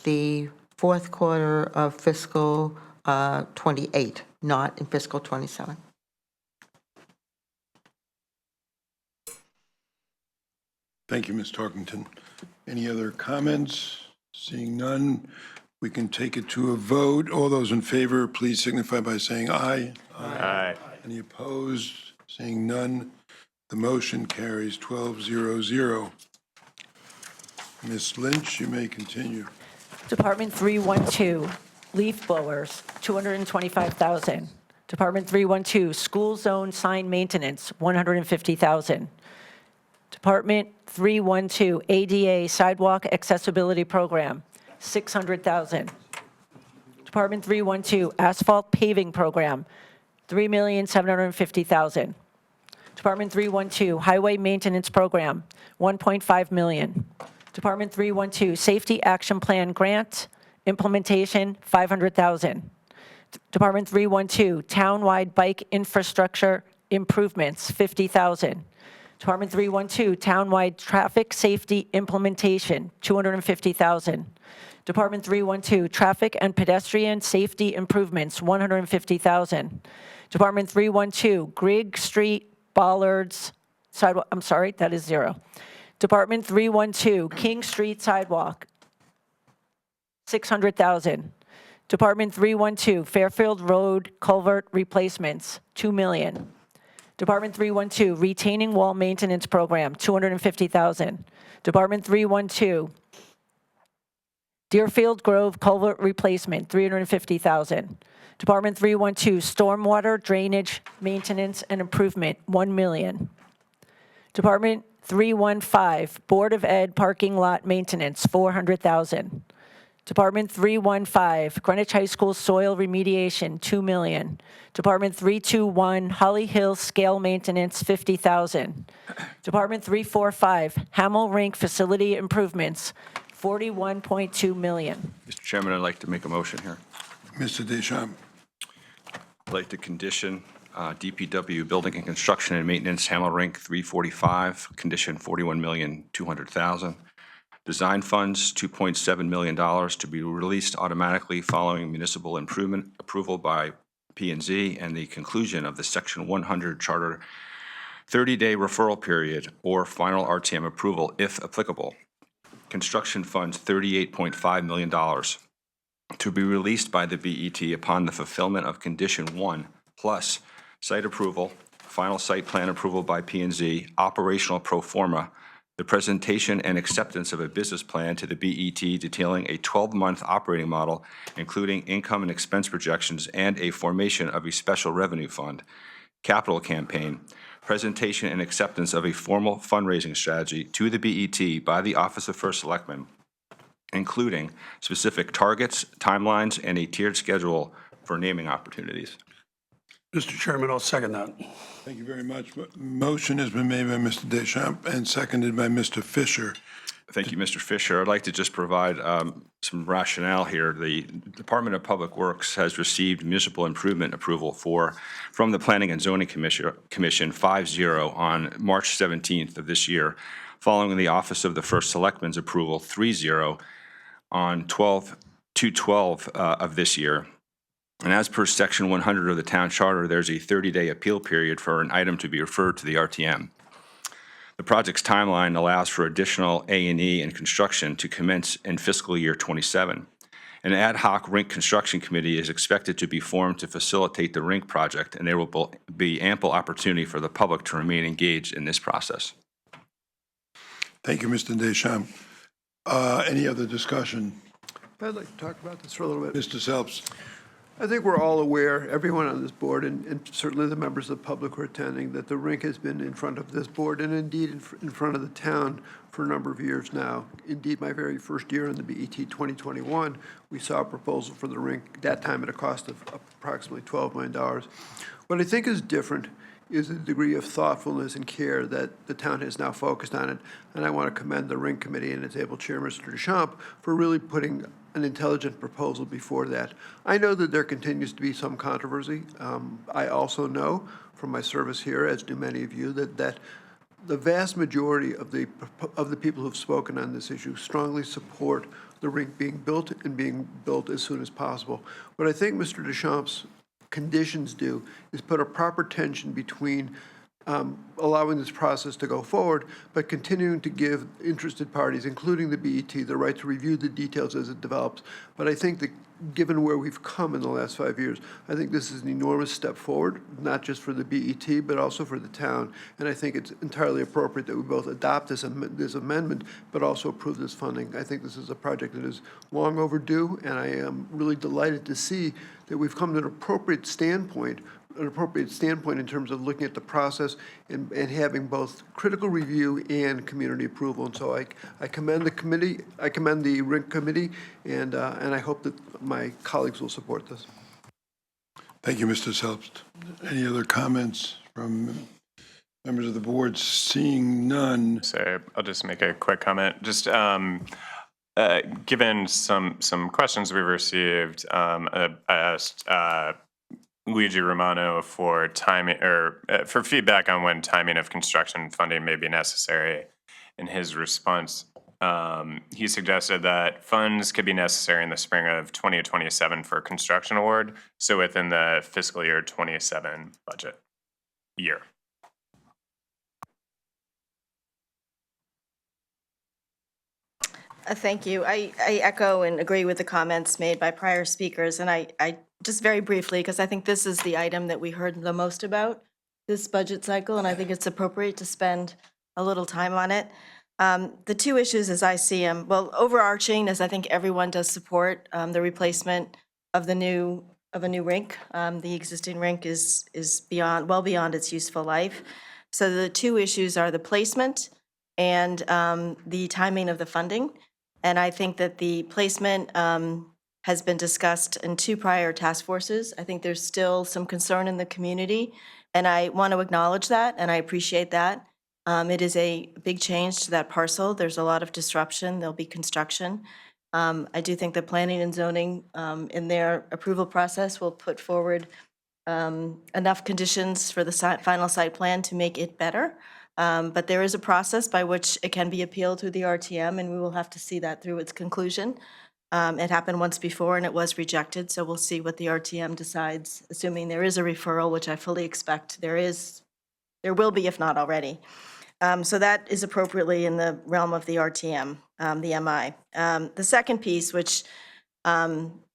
[SPEAKER 8] the fourth quarter of fiscal 28, not in fiscal 27.
[SPEAKER 1] Thank you, Ms. Tarkington. Any other comments? Seeing none, we can take it to a vote. All those in favor, please signify by saying aye.
[SPEAKER 6] Aye.
[SPEAKER 1] Any opposed? Seeing none, the motion carries 12-0-0. Ms. Lynch, you may continue.
[SPEAKER 4] Department 312, leaf blowers, 225,000. Department 312, school zone sign maintenance, 150,000. Department 312, ADA Sidewalk Accessibility Program, $600,000. Department 312, Asphalt Paving Program, $3,750,000. Department 312, Highway Maintenance Program, $1.5 million. Department 312, Safety Action Plan Grant, Implementation, $500,000. Department 312, Townwide Bike Infrastructure Improvements, $50,000. Department 312, Townwide Traffic Safety Implementation, $250,000. Department 312, Traffic and Pedestrian Safety Improvements, $150,000. Department 312, Grigg Street Bollards Sidewalk, I'm sorry, that is zero. Department 312, King Street Sidewalk, $600,000. Department 312, Fairfield Road Culvert Replacements, $2 million. Department 312, Retaining Wall Maintenance Program, $250,000. Department 312, Deerfield Grove Culvert Replacement, $350,000. Department 312, Stormwater Drainage Maintenance and Improvement, $1 million. Department 315, Board of Ed Parking Lot Maintenance, $400,000. Department 315, Greenwich High School Soil Remediation, $2 million. Department 321, Holly Hill Scale Maintenance, $50,000. Department 345, Hamel Rink Facility Improvements, $41.2 million.
[SPEAKER 5] Mr. Chairman, I'd like to make a motion here.
[SPEAKER 1] Mr. Deschamps.
[SPEAKER 5] I'd like to condition DPW Building and Construction and Maintenance, Hamel Rink 345, condition $41,200,000. Design funds, $2.7 million to be released automatically following municipal improvement approval by P&Z and the conclusion of the Section 100 Charter 30-day referral period or final RTM approval if applicable. Construction funds, $38.5 million to be released by the BET upon the fulfillment of Condition 1, plus site approval, final site plan approval by P&Z, operational pro forma, the presentation and acceptance of a business plan to the BET detailing a 12-month operating model, including income and expense projections, and a formation of a special revenue fund, capital campaign, presentation and acceptance of a formal fundraising strategy to the BET by the Office of First Selectman, including specific targets, timelines, and a tiered schedule for naming opportunities.
[SPEAKER 3] Mr. Chairman, I'll second that.
[SPEAKER 1] Thank you very much. Motion has been made by Mr. Deschamps and seconded by Mr. Fisher.
[SPEAKER 5] Thank you, Mr. Fisher. I'd like to just provide some rationale here. The Department of Public Works has received municipal improvement approval from the Planning and Zoning Commission 5-0 on March 17th of this year, following the Office of the First Selectman's approval 3-0 on 12/2/12 of this year. And as per Section 100 of the Town Charter, there's a 30-day appeal period for an item to be referred to the RTM. The project's timeline allows for additional A&E and construction to commence in fiscal year 27. An ad hoc rink construction committee is expected to be formed to facilitate the rink project, and there will be ample opportunity for the public to remain engaged in this process.
[SPEAKER 1] Thank you, Mr. Deschamps. Any other discussion?
[SPEAKER 7] I'd like to talk about this for a little bit.
[SPEAKER 1] Mr. Selps.
[SPEAKER 7] I think we're all aware, everyone on this board, and certainly the members of the public who are attending, that the rink has been in front of this board and indeed in front of the town for a number of years now. Indeed, my very first year in the BET 2021, we saw a proposal for the rink, that time at a cost of approximately $12 million. What I think is different is the degree of thoughtfulness and care that the town has now focused on it. And I want to commend the rink committee and its able chair, Mr. Deschamps, for really putting an intelligent proposal before that. I know that there continues to be some controversy. I also know from my service here, as do many of you, that the vast majority of the people who have spoken on this issue strongly support the rink being built and being built as soon as possible. What I think Mr. Deschamps' conditions do is put a proper tension between allowing this process to go forward, but continuing to give interested parties, including the BET, the right to review the details as it develops. But I think that given where we've come in the last 5 years, I think this is an enormous step forward, not just for the BET, but also for the town. And I think it's entirely appropriate that we both adopt this amendment, but also approve this funding. I think this is a project that is long overdue, and I am really delighted to see that we've come to an appropriate standpoint an appropriate standpoint in terms of looking at the process and having both critical review and community approval. And so I commend the committee, I commend the RINC committee, and I hope that my colleagues will support this.
[SPEAKER 1] Thank you, Mr. Selbst. Any other comments from members of the board? Seeing none.
[SPEAKER 6] So I'll just make a quick comment. Just given some questions we've received, I asked Luigi Romano for timing or for feedback on when timing of construction funding may be necessary. In his response, he suggested that funds could be necessary in the spring of 2027 for construction award, so within the fiscal year 27 budget year.
[SPEAKER 2] Thank you. I echo and agree with the comments made by prior speakers, and I just very briefly, because I think this is the item that we heard the most about this budget cycle, and I think it's appropriate to spend a little time on it. The two issues as I see them, well, overarching is I think everyone does support the replacement of a new rink. The existing rink is well beyond its useful life. So the two issues are the placement and the timing of the funding. And I think that the placement has been discussed in two prior task forces. I think there's still some concern in the community, and I want to acknowledge that, and I appreciate that. It is a big change to that parcel. There's a lot of disruption. There'll be construction. I do think that planning and zoning in their approval process will put forward enough conditions for the final site plan to make it better. But there is a process by which it can be appealed through the RTM, and we will have to see that through its conclusion. It happened once before, and it was rejected, so we'll see what the RTM decides, assuming there is a referral, which I fully expect there will be, if not already. So that is appropriately in the realm of the RTM, the MI. The second piece, which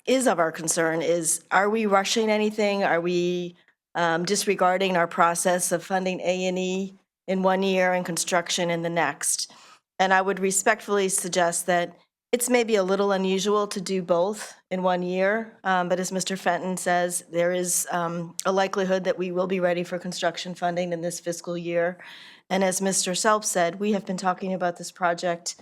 [SPEAKER 2] is of our concern, is are we rushing anything? Are we disregarding our process of funding A&E in 1 year and construction in the next? And I would respectfully suggest that it's maybe a little unusual to do both in 1 year, but as Mr. Fenton says, there is a likelihood that we will be ready for construction funding in this fiscal year. And as Mr. Selp said, we have been talking about this project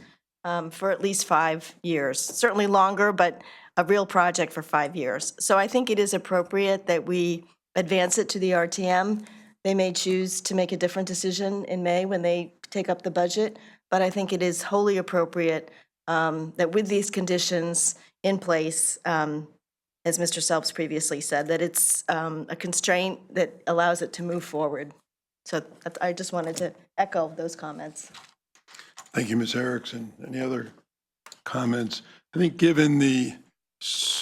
[SPEAKER 2] for at least 5 years, certainly longer, but a real project for 5 years. So I think it is appropriate that we advance it to the RTM. They may choose to make a different decision in May when they take up the budget, but I think it is wholly appropriate that with these conditions in place, as Mr. Selps previously said, that it's a constraint that allows it to move forward. So I just wanted to echo those comments.
[SPEAKER 1] Thank you, Ms. Erickson. Any other comments? I think given the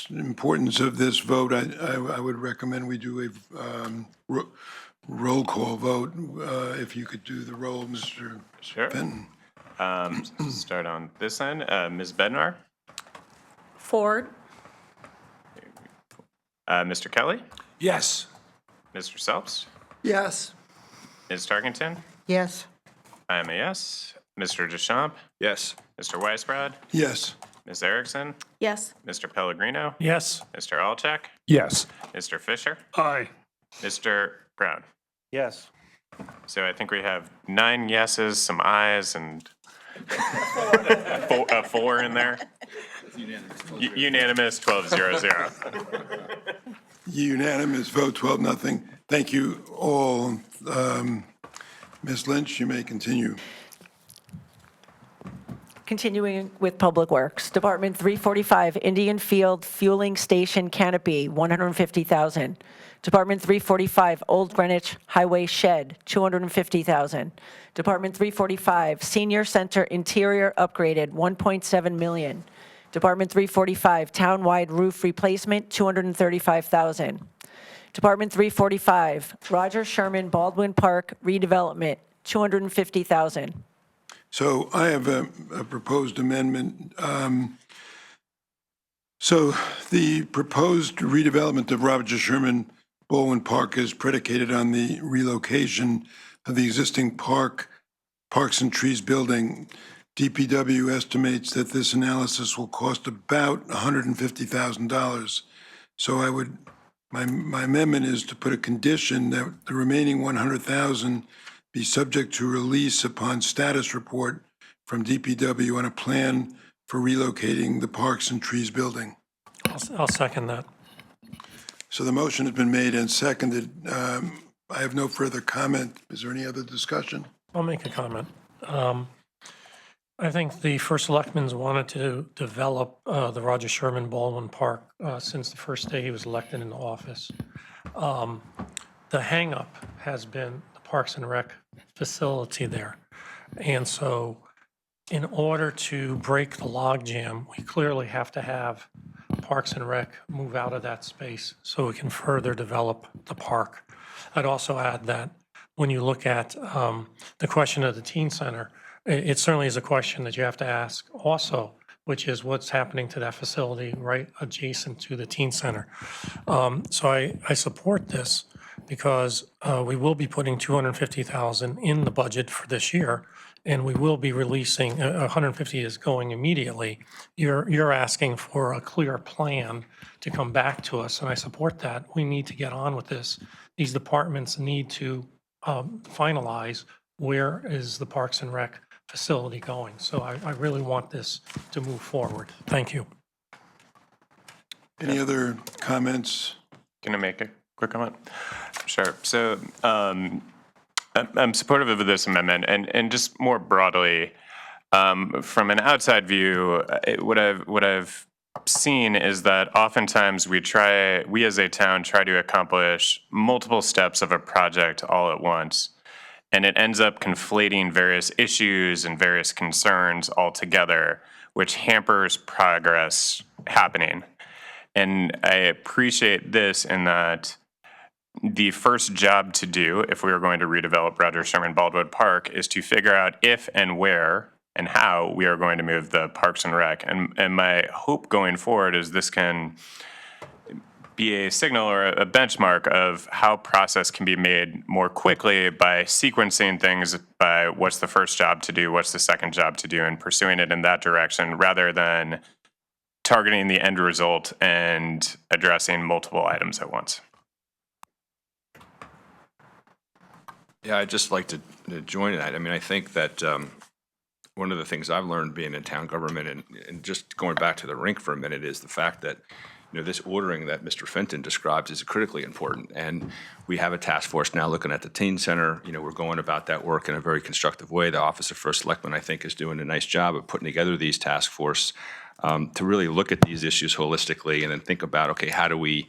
[SPEAKER 1] importance of this vote, I would recommend we do a roll call vote. If you could do the roll, Mr.
[SPEAKER 6] Sure.
[SPEAKER 1] Fenton.
[SPEAKER 6] Start on this end. Ms. Bednar?
[SPEAKER 4] Ford?
[SPEAKER 6] Mr. Kelly?
[SPEAKER 11] Yes.
[SPEAKER 6] Mr. Selps?
[SPEAKER 7] Yes.
[SPEAKER 6] Ms. Tarkington?
[SPEAKER 8] Yes.
[SPEAKER 6] I am a yes. Mr. Deschamps?
[SPEAKER 5] Yes.
[SPEAKER 6] Mr. Weisbrod?
[SPEAKER 1] Yes.
[SPEAKER 6] Ms. Erickson?
[SPEAKER 2] Yes.
[SPEAKER 6] Mr. Pellegrino?
[SPEAKER 10] Yes.
[SPEAKER 6] Mr. Alchek?
[SPEAKER 11] Yes.
[SPEAKER 6] Mr. Fisher?
[SPEAKER 3] Aye.
[SPEAKER 6] Mr. Brown?
[SPEAKER 10] Yes.
[SPEAKER 6] So I think we have 9 yeses, some ayes, and a 4 in there. Unanimous, 12-0-0.
[SPEAKER 1] Unanimous vote, 12-0. Thank you all. Ms. Lynch, you may continue.
[SPEAKER 4] Continuing with Public Works, Department 345, Indian Field Fueling Station Canopy, $150,000. Department 345, Old Greenwich Highway Shed, $250,000. Department 345, Senior Center Interior Upgraded, $1.7 million. Department 345, Townwide Roof Replacement, $235,000. Department 345, Roger Sherman Baldwin Park Redevelopment, $250,000.
[SPEAKER 1] So I have a proposed amendment. So the proposed redevelopment of Roger Sherman Baldwin Park is predicated on the relocation of the existing Parks and Trees building. DPW estimates that this analysis will cost about $150,000. So I would my amendment is to put a condition that the remaining 100,000 be subject to release upon status report from DPW on a plan for relocating the Parks and Trees building.
[SPEAKER 10] I'll second that.
[SPEAKER 1] So the motion has been made and seconded. I have no further comment. Is there any other discussion?
[SPEAKER 10] I'll make a comment. I think the first selectman's wanted to develop the Roger Sherman Baldwin Park since the first day he was elected into office. The hangup has been the Parks and Rec facility there. And so in order to break the logjam, we clearly have to have Parks and Rec move out of that space so we can further develop the park. I'd also add that when you look at the question of the teen center, it certainly is a question that you have to ask also, which is what's happening to that facility right adjacent to the teen center. So I support this because we will be putting $250,000 in the budget for this year, and we will be releasing, 150 is going immediately. You're asking for a clear plan to come back to us, and I support that. We need to get on with this. These departments need to finalize where is the Parks and Rec facility going. So I really want this to move forward. Thank you.
[SPEAKER 1] Any other comments?
[SPEAKER 6] Can I make a quick comment? Sure. So I'm supportive of this amendment, and just more broadly, from an outside view, what I've seen is that oftentimes we as a town try to accomplish multiple steps of a project all at once, and it ends up conflating various issues and various concerns all together, which hampers progress happening. And I appreciate this in that the first job to do, if we were going to redevelop Roger Sherman Baldwin Park, is to figure out if and where and how we are going to move the Parks and Rec. And my hope going forward is this can be a signal or a benchmark of how process can be made more quickly by sequencing things by what's the first job to do, what's the second job to do, and pursuing it in that direction rather than targeting the end result and addressing multiple items at once.
[SPEAKER 5] Yeah, I'd just like to join that. I mean, I think that one of the things I've learned being in town government and just going back to the rink for a minute is the fact that, you know, this ordering that Mr. Fenton describes is critically important. And we have a task force now looking at the teen center. You know, we're going about that work in a very constructive way. The Office of First Selectman, I think, is doing a nice job of putting together these task force to really look at these issues holistically and then think about, okay, how do we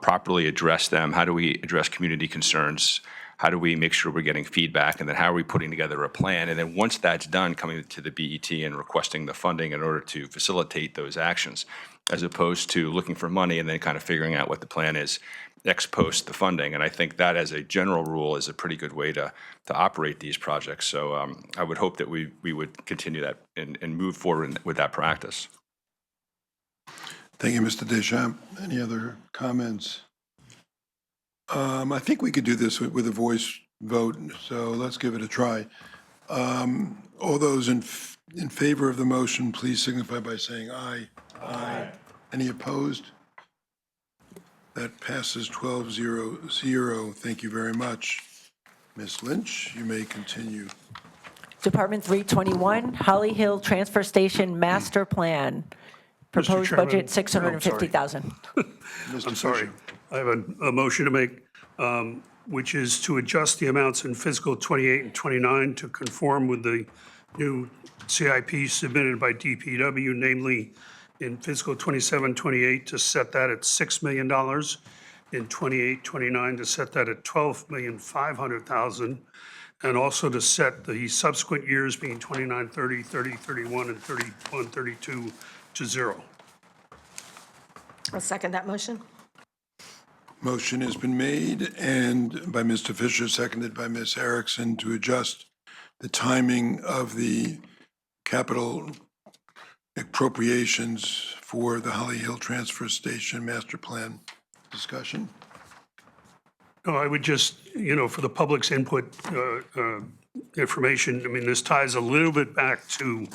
[SPEAKER 5] properly address them? How do we address community concerns? How do we make sure we're getting feedback? And then how are we putting together a plan? And then once that's done, coming to the BET and requesting the funding in order to facilitate those actions, as opposed to looking for money and then kind of figuring out what the plan is ex post the funding. And I think that as a general rule is a pretty good way to operate these projects. So I would hope that we would continue that and move forward with that practice.
[SPEAKER 1] Thank you, Mr. Deschamps. Any other comments? I think we could do this with a voice vote, so let's give it a try. All those in favor of the motion, please signify by saying aye. Aye. Any opposed? That passes 12-0-0. Thank you very much. Ms. Lynch, you may continue.
[SPEAKER 4] Department 321, Holly Hill Transfer Station Master Plan. Proposed
[SPEAKER 3] Chairman,
[SPEAKER 4] budget,
[SPEAKER 3] I'm sorry.
[SPEAKER 4] $650,000.
[SPEAKER 1] Mr.
[SPEAKER 3] I'm sorry.
[SPEAKER 1] Fisher.
[SPEAKER 3] I have a motion to make, which is to adjust the amounts in fiscal 28 and 29 to conform with the new CIP submitted by DPW, namely in fiscal 27, 28 to set that at $6 million, in 28, 29 to set that at $12,500,000, and also to set the subsequent years being 29, 30, 30, 31, and 31, 32 to 0.
[SPEAKER 2] I'll second that motion.
[SPEAKER 1] Motion has been made and by Mr. Fisher, seconded by Ms. Erickson to adjust the timing of the capital appropriations for the Holly Hill Transfer Station Master Plan. Discussion?
[SPEAKER 3] No, I would just, for the public's input, information, I mean, this ties a little bit back to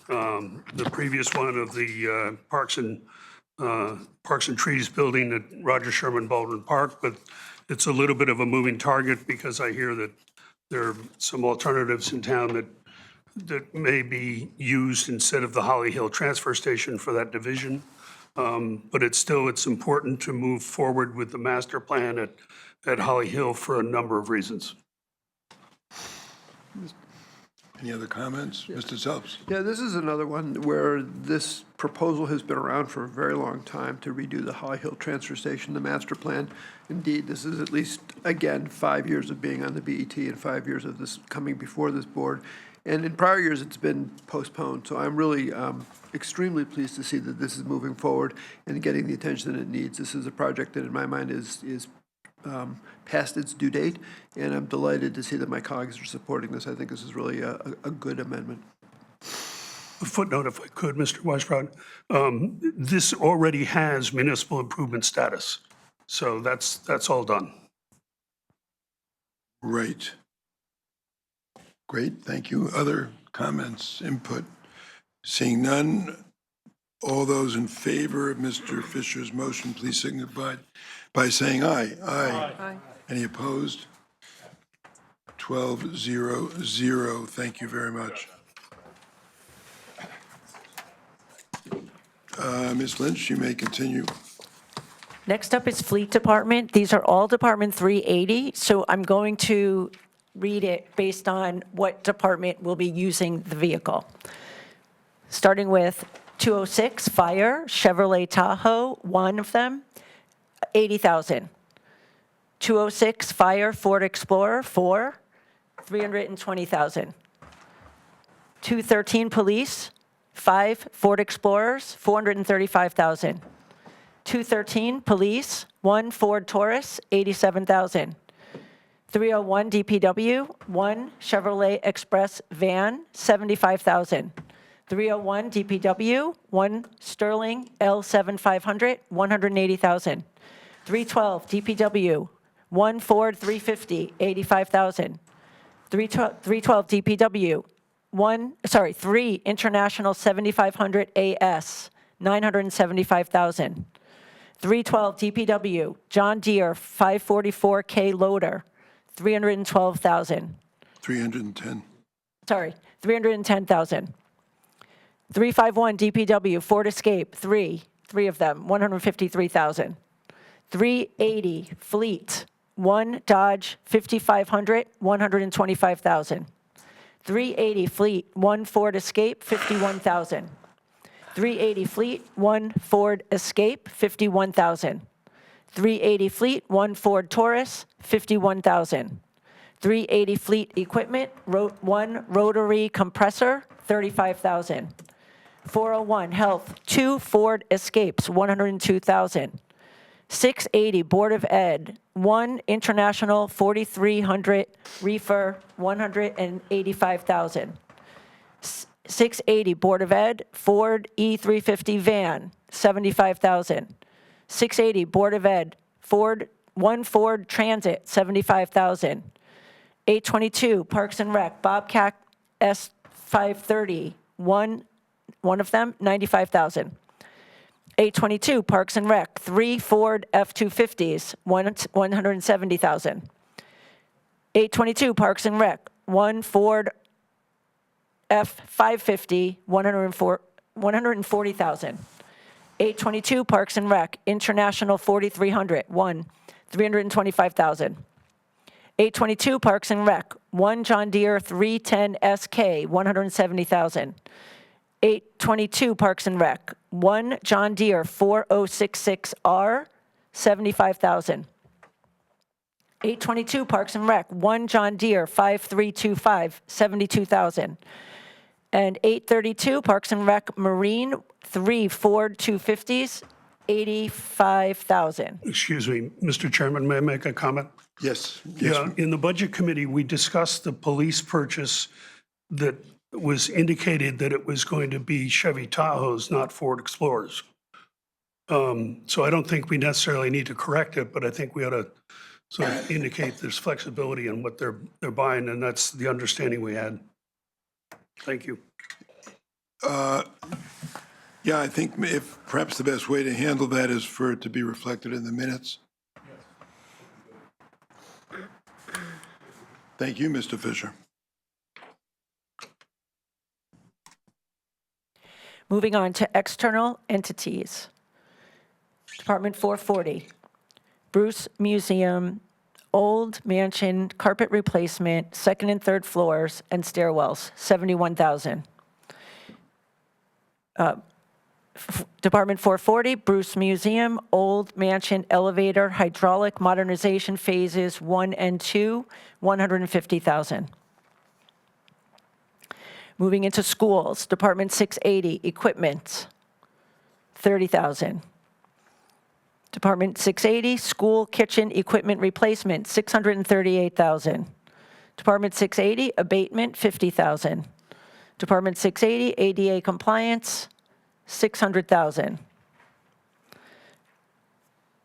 [SPEAKER 3] the previous one of the Parks and Parks and Trees building at Roger Sherman Baldwin Park, but it's a little bit of a moving target because I hear that there are some alternatives in town that may be used instead of the Holly Hill Transfer Station for that division. But it's important to move forward with the master plan at Holly Hill for a number of reasons.
[SPEAKER 1] Any other comments? Mr. Zelps?
[SPEAKER 7] Yeah, this is another one where this proposal has been around for a very long time to redo the Holly Hill Transfer Station, the master plan. Indeed, this is at least, again, 5 years of being on the BET and 5 years of this coming before this board. And in prior years, it's been postponed. So I'm really extremely pleased to see that this is moving forward and getting the attention that it needs. This is a project that, in my mind, is past its due date, and I'm delighted to see that my colleagues are supporting this. I think this is really a good amendment.
[SPEAKER 3] A footnote, if I could, Mr. Weisbrod. This already has municipal improvement status, so that's all done.
[SPEAKER 1] Right. Great, thank you. Other comments, input? Seeing none, all those in favor of Mr. Fisher's motion, please signify by saying aye. Aye. Any opposed? 12-0-0. Thank you very much. Ms. Lynch, you may continue.
[SPEAKER 4] Next up is Fleet Department. These are all Department 380, so I'm going to read it based on what department will be using the vehicle. Starting with 206, Fire, Chevrolet Tahoe, one of them, $80,000. 206, Fire, Ford Explorer, 4, $320,000. 213, Police, 5 Ford Explorers, $435,000. 213, Police, 1 Ford Taurus, $87,000. 301 DPW, 1 Chevrolet Express van, $75,000. 301 DPW, 1 Sterling L7500, $180,000. 312 DPW, 1 Ford 350, $85,000. 312 DPW, 3 International 7500 AS, $975,000. 312 DPW, John Deere 544K loader, $312,000.
[SPEAKER 1] 310.
[SPEAKER 4] Sorry, $310,000. 351 DPW, Ford Escape, 3 of them, $153,000. 380 Fleet, 1 Dodge 5500, $125,000. 380 Fleet, 1 Ford Escape, $51,000. 380 Fleet, 1 Ford Escape, $51,000. 380 Fleet, 1 Ford Taurus, $51,000. 380 Fleet Equipment, 1 rotary compressor, $35,000. 401 Health, 2 Ford Escapes, $102,000. 680 Board of Ed, 1 International 4300 reefer, $185,000. 680 Board of Ed, Ford E350 van, $75,000. 680 Board of Ed, 1 Ford Transit, $75,000. 822 Parks and Rec, Bobcat S530, one of them, $95,000. 822 Parks and Rec, 3 Ford F250s, $170,000. 822 Parks and Rec, 1 Ford F550, $140,000. 822 Parks and Rec, International 4300, 1, $325,000. 822 Parks and Rec, 1 John Deere 310 SK, $170,000. 822 Parks and Rec, 1 John Deere 4066R, $75,000. 822 Parks and Rec, 1 John Deere 5325, $72,000. And 832 Parks and Rec Marine, 3 Ford 250s, $85,000.
[SPEAKER 3] Excuse me, Mr. Chairman, may I make a comment?
[SPEAKER 1] Yes.
[SPEAKER 3] Yeah, in the Budget Committee, we discussed the police purchase that was indicated that it was going to be Chevy Tahoes, not Ford Explorers. So I don't think we necessarily need to correct it, but I think we ought to sort of indicate there's flexibility in what they're buying, and that's the understanding we had. Thank you.
[SPEAKER 1] Yeah, I think if, perhaps the best way to handle that is for it to be reflected in the minutes. Thank you, Mr. Fisher.
[SPEAKER 4] Moving on to external entities. Department 440, Bruce Museum, old mansion, carpet replacement, second and third floors, and stairwells, $71,000. Department 440, Bruce Museum, old mansion, elevator, hydraulic modernization phases 1 and 2, $150,000. Moving into schools, Department 680, equipment, $30,000. Department 680, school kitchen equipment replacement, $638,000. Department 680, abatement, $50,000. Department 680, ADA compliance, $600,000.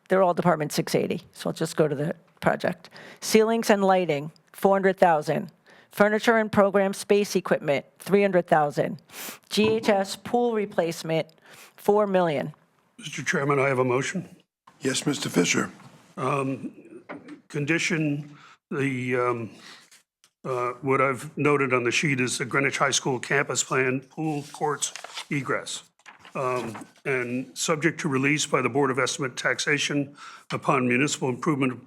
[SPEAKER 4] They're all Department 680, so I'll just go to the project. Ceilings and lighting, $400,000. Furniture and program space equipment, $300,000. GHS pool replacement, $4 million.
[SPEAKER 3] Mr. Chairman, I have a motion.
[SPEAKER 1] Yes, Mr. Fisher.
[SPEAKER 3] Condition the, what I've noted on the sheet is the Greenwich High School campus plan, pool, courts, egress. And subject to release by the Board of Estimate Taxation upon municipal improvement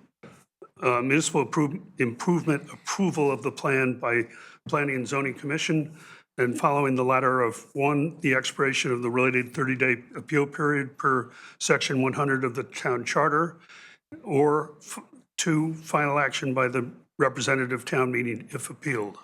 [SPEAKER 3] approval of the plan by Planning and Zoning Commission, and following the latter of 1, the expiration of the related 30-day appeal period per section 100 of the town charter, or 2, final action by the representative town meeting if appealed.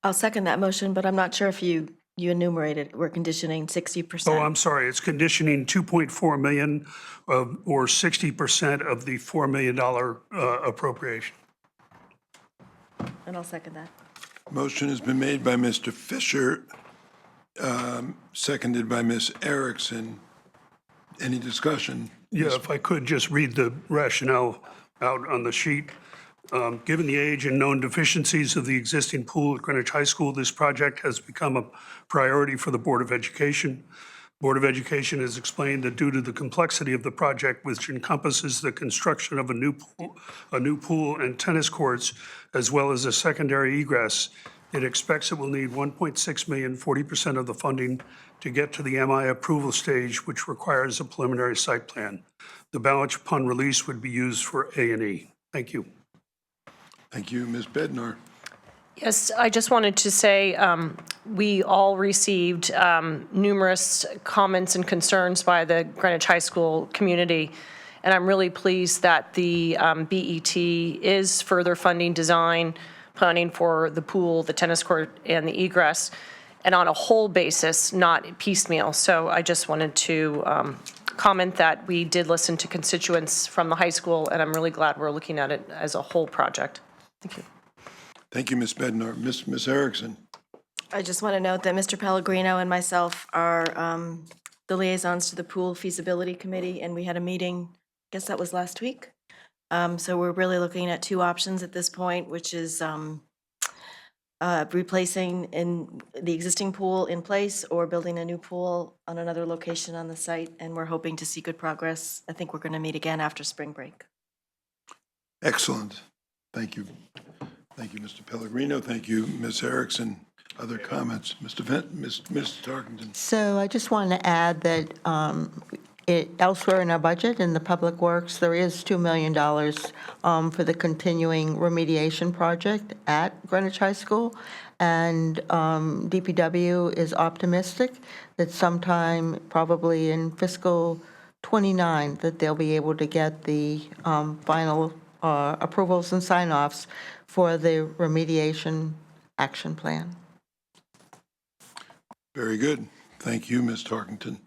[SPEAKER 2] I'll second that motion, but I'm not sure if you enumerated, we're conditioning 60%.
[SPEAKER 3] Oh, I'm sorry, it's conditioning 2.4 million or 60% of the $4 million appropriation.
[SPEAKER 2] And I'll second that.
[SPEAKER 1] Motion has been made by Mr. Fisher, seconded by Ms. Erickson. Any discussion?
[SPEAKER 3] Yeah, if I could just read the rationale out on the sheet. Given the age and known deficiencies of the existing pool at Greenwich High School, this project has become a priority for the Board of Education. Board of Education has explained that due to the complexity of the project, which encompasses the construction of a new pool and tennis courts, as well as a secondary egress, it expects it will need 1.6 million, 40% of the funding to get to the MI approval stage, which requires a preliminary site plan. The balance upon release would be used for A&E. Thank you.
[SPEAKER 1] Thank you, Ms. Bednar.
[SPEAKER 12] Yes, I just wanted to say, we all received numerous comments and concerns by the Greenwich High School community, and I'm really pleased that the BET is further funding design, planning for the pool, the tennis court, and the egress, and on a whole basis, not piecemeal. So I just wanted to comment that we did listen to constituents from the high school, and I'm really glad we're looking at it as a whole project. Thank you.
[SPEAKER 1] Thank you, Ms. Bednar. Ms. Erickson.
[SPEAKER 2] I just want to note that Mr. Pellegrino and myself are the liaisons to the Pool Feasibility Committee, and we had a meeting, I guess that was last week. So we're really looking at 2 options at this point, which is replacing in the existing pool in place or building a new pool on another location on the site, and we're hoping to see good progress. I think we're going to meet again after spring break.
[SPEAKER 1] Excellent. Thank you. Thank you, Mr. Pellegrino. Thank you, Ms. Erickson. Other comments? Mr. Tarkington.
[SPEAKER 8] So I just want to add that elsewhere in our budget, in the Public Works, there is $2 million for the continuing remediation project at Greenwich High School. And DPW is optimistic that sometime, probably in fiscal '29, that they'll be able to get the final approvals and sign-offs for the remediation action plan.
[SPEAKER 1] Very good. Thank you, Ms. Tarkington.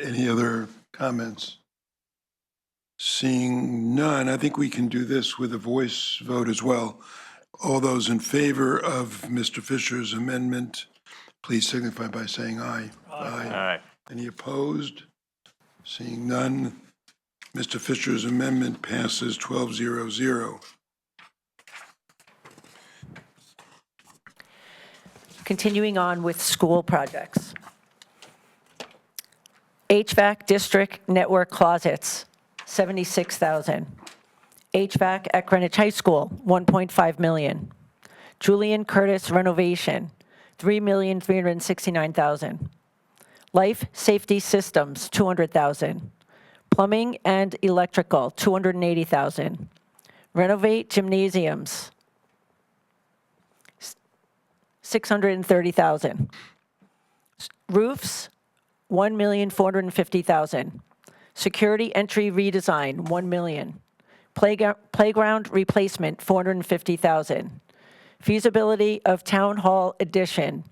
[SPEAKER 1] Any other comments? Seeing none, I think we can do this with a voice vote as well. All those in favor of Mr. Fisher's amendment, please signify by saying aye.
[SPEAKER 6] Aye.
[SPEAKER 1] Any opposed? Seeing none, Mr. Fisher's amendment passes 12-0-0.
[SPEAKER 4] Continuing on with school projects. HVAC district network closets, $76,000. HVAC at Greenwich High School, $1.5 million. Julian Curtis renovation, $3,369,000. Life safety systems, $200,000. Plumbing and electrical, $280,000. Renovate gymnasiums, $630,000. Roofs, $1,450,000. Security entry redesign, $1 million. Playground replacement, $450,000. Feasibility of town hall addition,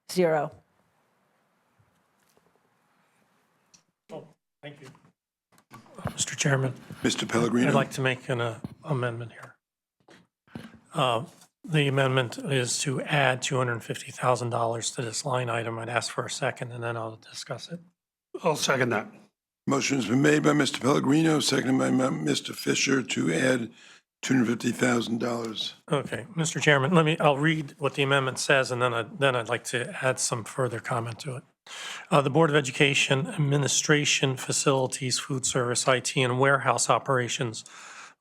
[SPEAKER 4] $0.
[SPEAKER 10] Thank you. Mr. Chairman,
[SPEAKER 1] Mr. Pellegrino?
[SPEAKER 10] I'd like to make an amendment here. The amendment is to add $250,000 to this line item. I'd ask for a second, and then I'll discuss it.
[SPEAKER 3] I'll second that.
[SPEAKER 1] Motion's been made by Mr. Pellegrino, seconded by Mr. Fisher to add $250,000.
[SPEAKER 10] Okay, Mr. Chairman, I'll read what the amendment says, and then I'd like to add some further comment to it. The Board of Education, Administration, Facilities, Food Service, IT, and Warehouse Operations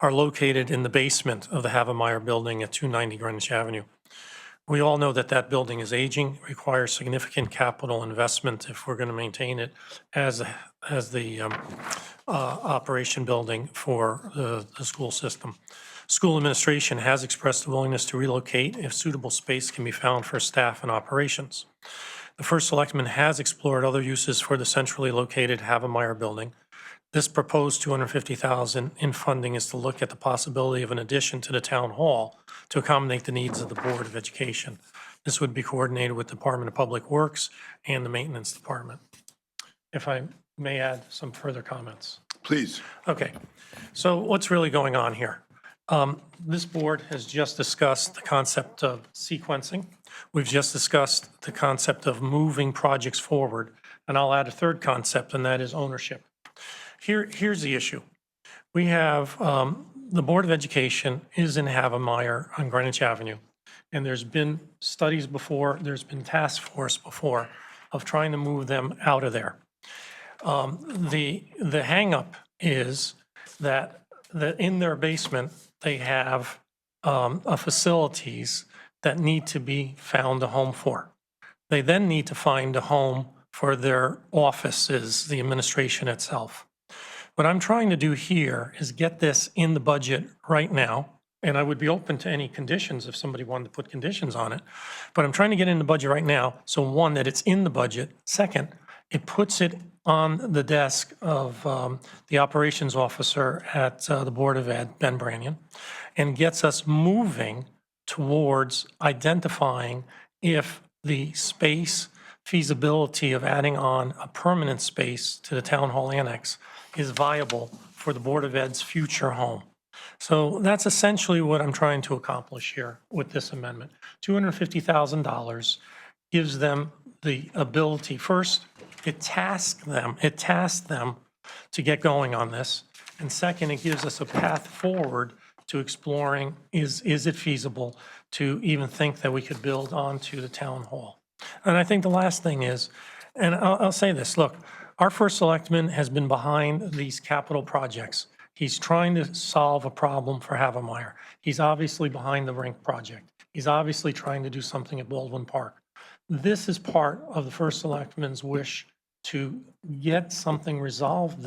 [SPEAKER 10] are located in the basement of the Havemeyer Building at 290 Greenwich Avenue. We all know that that building is aging, requires significant capital investment if we're going to maintain it as the operation building for the school system. School administration has expressed a willingness to relocate if suitable space can be found for staff and operations. The First Selectman has explored other uses for the centrally located Havemeyer Building. This proposed $250,000 in funding is to look at the possibility of an addition to the town hall to accommodate the needs of the Board of Education. This would be coordinated with the Department of Public Works and the Maintenance Department. If I may add some further comments.
[SPEAKER 1] Please.
[SPEAKER 10] Okay, so what's really going on here? This board has just discussed the concept of sequencing. We've just discussed the concept of moving projects forward, and I'll add a third concept, and that is ownership. Here's the issue. We have, the Board of Education is in Havemeyer on Greenwich Avenue, and there's been studies before, there's been task force before of trying to move them out of there. The hangup is that in their basement, they have facilities that need to be found a home for. They then need to find a home for their offices, the administration itself. What I'm trying to do here is get this in the budget right now, and I would be open to any conditions if somebody wanted to put conditions on it, but I'm trying to get in the budget right now, so one, that it's in the budget. Second, it puts it on the desk of the operations officer at the Board of Ed, Ben Brannion, and gets us moving towards identifying if the space feasibility of adding on a permanent space to the town hall annex is viable for the Board of Ed's future home. So that's essentially what I'm trying to accomplish here with this amendment. $250,000 gives them the ability, first, it tasks them to get going on this. And second, it gives us a path forward to exploring, is it feasible to even think that we could build onto the town hall? And I think the last thing is, and I'll say this, look, our first selectman has been behind these capital projects. He's trying to solve a problem for Havemeyer. He's obviously behind the rink project. He's obviously trying to do something at Baldwin Park. This is part of the first selectman's wish to get something resolved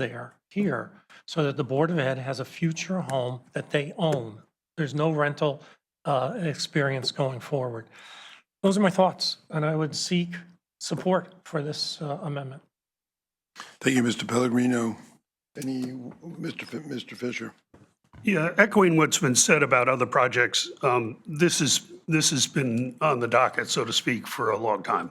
[SPEAKER 10] here, so that the Board of Ed has a future home that they own. There's no rental experience going forward. Those are my thoughts, and I would seek support for this amendment.
[SPEAKER 1] Thank you, Mr. Pellegrino. Mr. Fisher?
[SPEAKER 3] Yeah, echoing what's been said about other projects, this has been on the docket, so to speak, for a long time.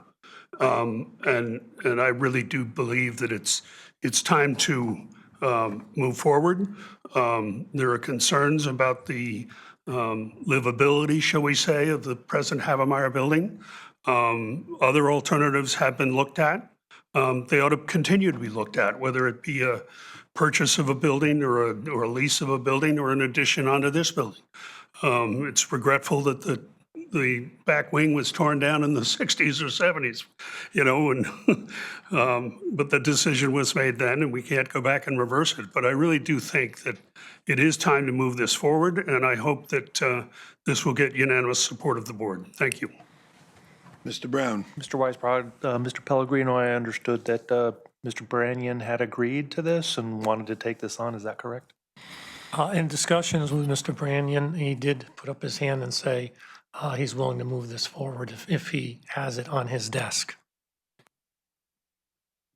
[SPEAKER 3] And I really do believe that it's time to move forward. There are concerns about the livability, shall we say, of the present Havemeyer building. Other alternatives have been looked at. They ought to continue to be looked at, whether it be a purchase of a building or a lease of a building or an addition onto this building. It's regretful that the back wing was torn down in the 60s or 70s, you know, and, but the decision was made then, and we can't go back and reverse it. But I really do think that it is time to move this forward, and I hope that this will get unanimous support of the board. Thank you.
[SPEAKER 1] Mr. Brown?
[SPEAKER 13] Mr. Weisbrod, Mr. Pellegrino, I understood that Mr. Branyan had agreed to this and wanted to take this on. Is that correct?
[SPEAKER 10] In discussions with Mr. Branyan, he did put up his hand and say he's willing to move this forward if he has it on his desk.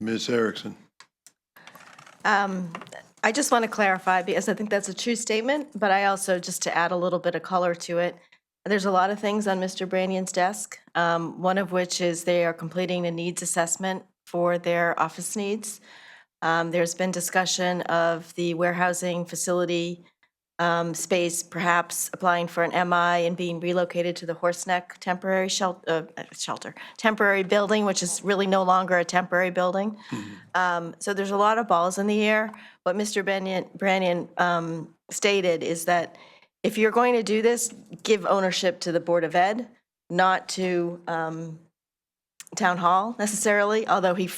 [SPEAKER 1] Ms. Erickson?
[SPEAKER 2] I just want to clarify, because I think that's a true statement, but I also, just to add a little bit of color to it, there's a lot of things on Mr. Branyan's desk, one of which is they are completing a needs assessment for their office needs. There's been discussion of the warehousing facility space, perhaps applying for an MI and being relocated to the Horseneck temporary temporary building, which is really no longer a temporary building. So there's a lot of balls in the air. What Mr. Branyan stated is that if you're going to do this, give ownership to the Board of Ed, not to Town Hall necessarily, although he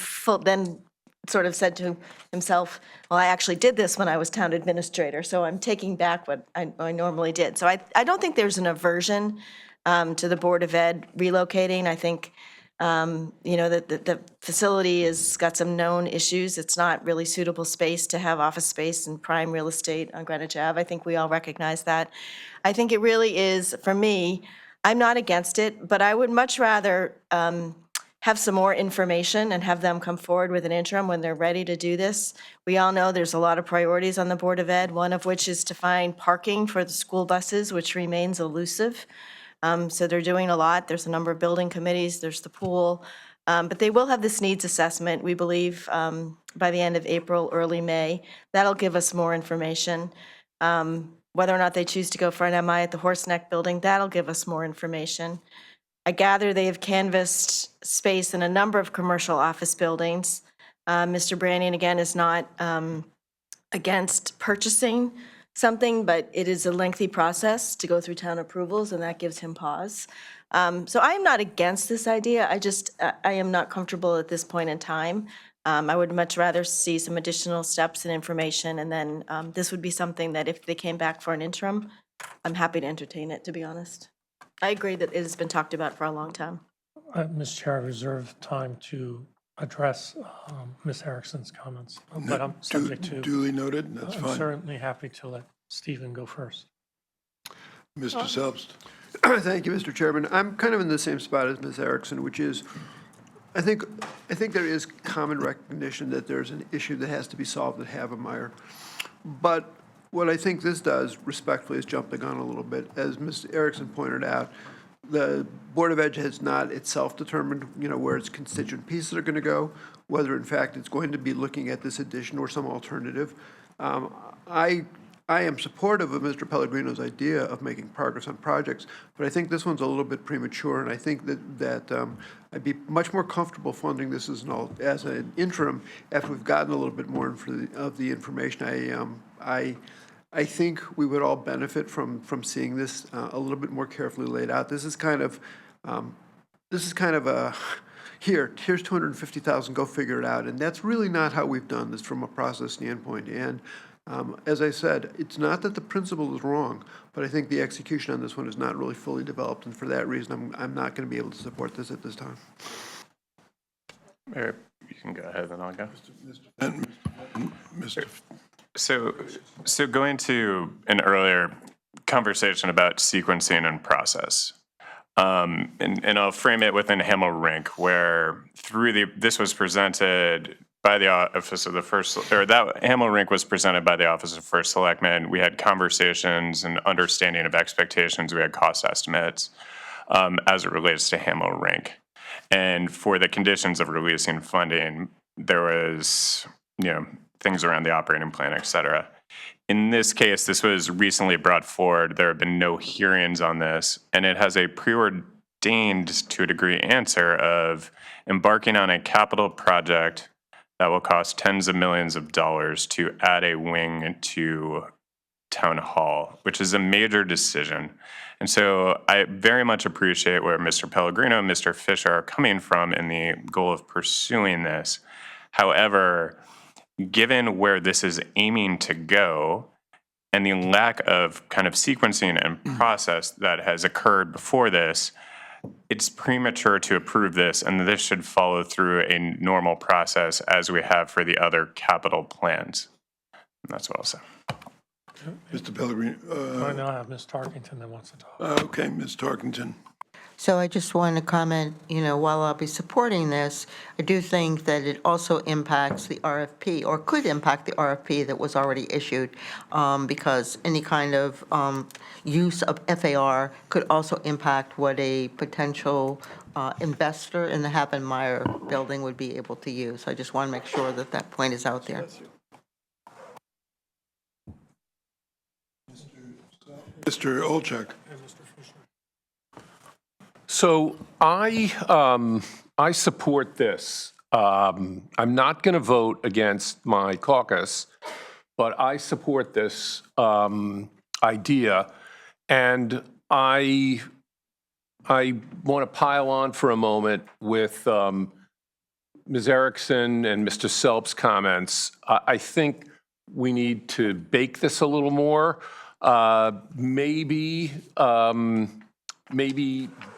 [SPEAKER 2] then sort of said to himself, well, I actually did this when I was town administrator, so I'm taking back what I normally did. So I don't think there's an aversion to the Board of Ed relocating. I think, you know, that the facility has got some known issues. It's not really suitable space to have office space and prime real estate on Greenwich Ave. I think we all recognize that. I think it really is, for me, I'm not against it, but I would much rather have some more information and have them come forward with an interim when they're ready to do this. We all know there's a lot of priorities on the Board of Ed, one of which is to find parking for the school buses, which remains elusive. So they're doing a lot. There's a number of building committees, there's the pool. But they will have this needs assessment, we believe, by the end of April, early May. That'll give us more information. Whether or not they choose to go for an MI at the Horseneck building, that'll give us more information. I gather they have canvassed space in a number of commercial office buildings. Mr. Branyan, again, is not against purchasing something, but it is a lengthy process to go through town approvals, and that gives him pause. So I am not against this idea. I am not comfortable at this point in time. I would much rather see some additional steps and information, and then this would be something that if they came back for an interim, I'm happy to entertain it, to be honest. I agree that it has been talked about for a long time.
[SPEAKER 10] Mr. Chair, I reserve time to address Ms. Erickson's comments, but I'm subject to.
[SPEAKER 1] Duly noted, that's
[SPEAKER 10] I'm
[SPEAKER 1] fine.
[SPEAKER 10] certainly happy to let Stephen go first.
[SPEAKER 1] Mr. Selbst?
[SPEAKER 7] Thank you, Mr. Chairman. I'm kind of in the same spot as Ms. Erickson, which is, I think there is common recognition that there's an issue that has to be solved at Havemeyer. But what I think this does, respectfully, is jump the gun a little bit. As Ms. Erickson pointed out, the Board of Ed has not itself determined, you know, where its constituent pieces are going to go, whether in fact it's going to be looking at this addition or some alternative. I am supportive of Mr. Pellegrino's idea of making progress on projects, but I think this one's a little bit premature, and I think that I'd be much more comfortable funding this as an interim after we've gotten a little bit more of the information. I think we would all benefit from seeing this a little bit more carefully laid out. This is kind of a, here's 250,000, go figure it out. And that's really not how we've done this from a process standpoint. And as I said, it's not that the principle is wrong, but I think the execution on this one is not really fully developed. And for that reason, I'm not going to be able to support this at this time.
[SPEAKER 6] Mayor, you can go ahead, then I'll go.
[SPEAKER 1] Mr.
[SPEAKER 6] So going to an earlier conversation about sequencing and process, and I'll frame it within Hamel-Rink, where this was presented by the office of the first, or that Hamel-Rink was presented by the office of first selectman. We had conversations and understanding of expectations. We had cost estimates as it relates to Hamel-Rink. And for the conditions of releasing funding, there was, things around the operating plan, et cetera. In this case, this was recently brought forward. There have been no hearings on this, and it has a preordained, to a degree, answer of embarking on a capital project that will cost tens of millions of dollars to add a wing to town hall, which is a major decision. And so I very much appreciate where Mr. Pellegrino and Mr. Fisher are coming from in the goal of pursuing this. However, given where this is aiming to go and the lack of kind of sequencing and process that has occurred before this, it's premature to approve this, and this should follow through a normal process as we have for the other capital plans. And that's what I'll say.
[SPEAKER 1] Mr. Pellegrini.
[SPEAKER 10] I now have Ms. Tarkington that wants to talk.
[SPEAKER 1] Okay, Ms. Tarkington.
[SPEAKER 8] So I just want to comment, while I'll be supporting this, I do think that it also impacts the RFP, or could impact the RFP that was already issued, because any kind of use of FAR could also impact what a potential investor in the Happen-Meyer building would be able to use. I just want to make sure that that point is out there.
[SPEAKER 1] Mr. Olchak.
[SPEAKER 11] So I support this. I'm not going to vote against my caucus, but I support this idea. And I want to pile on for a moment with Ms. Erickson and Mr. Selp's comments. I think we need to bake this a little more. Maybe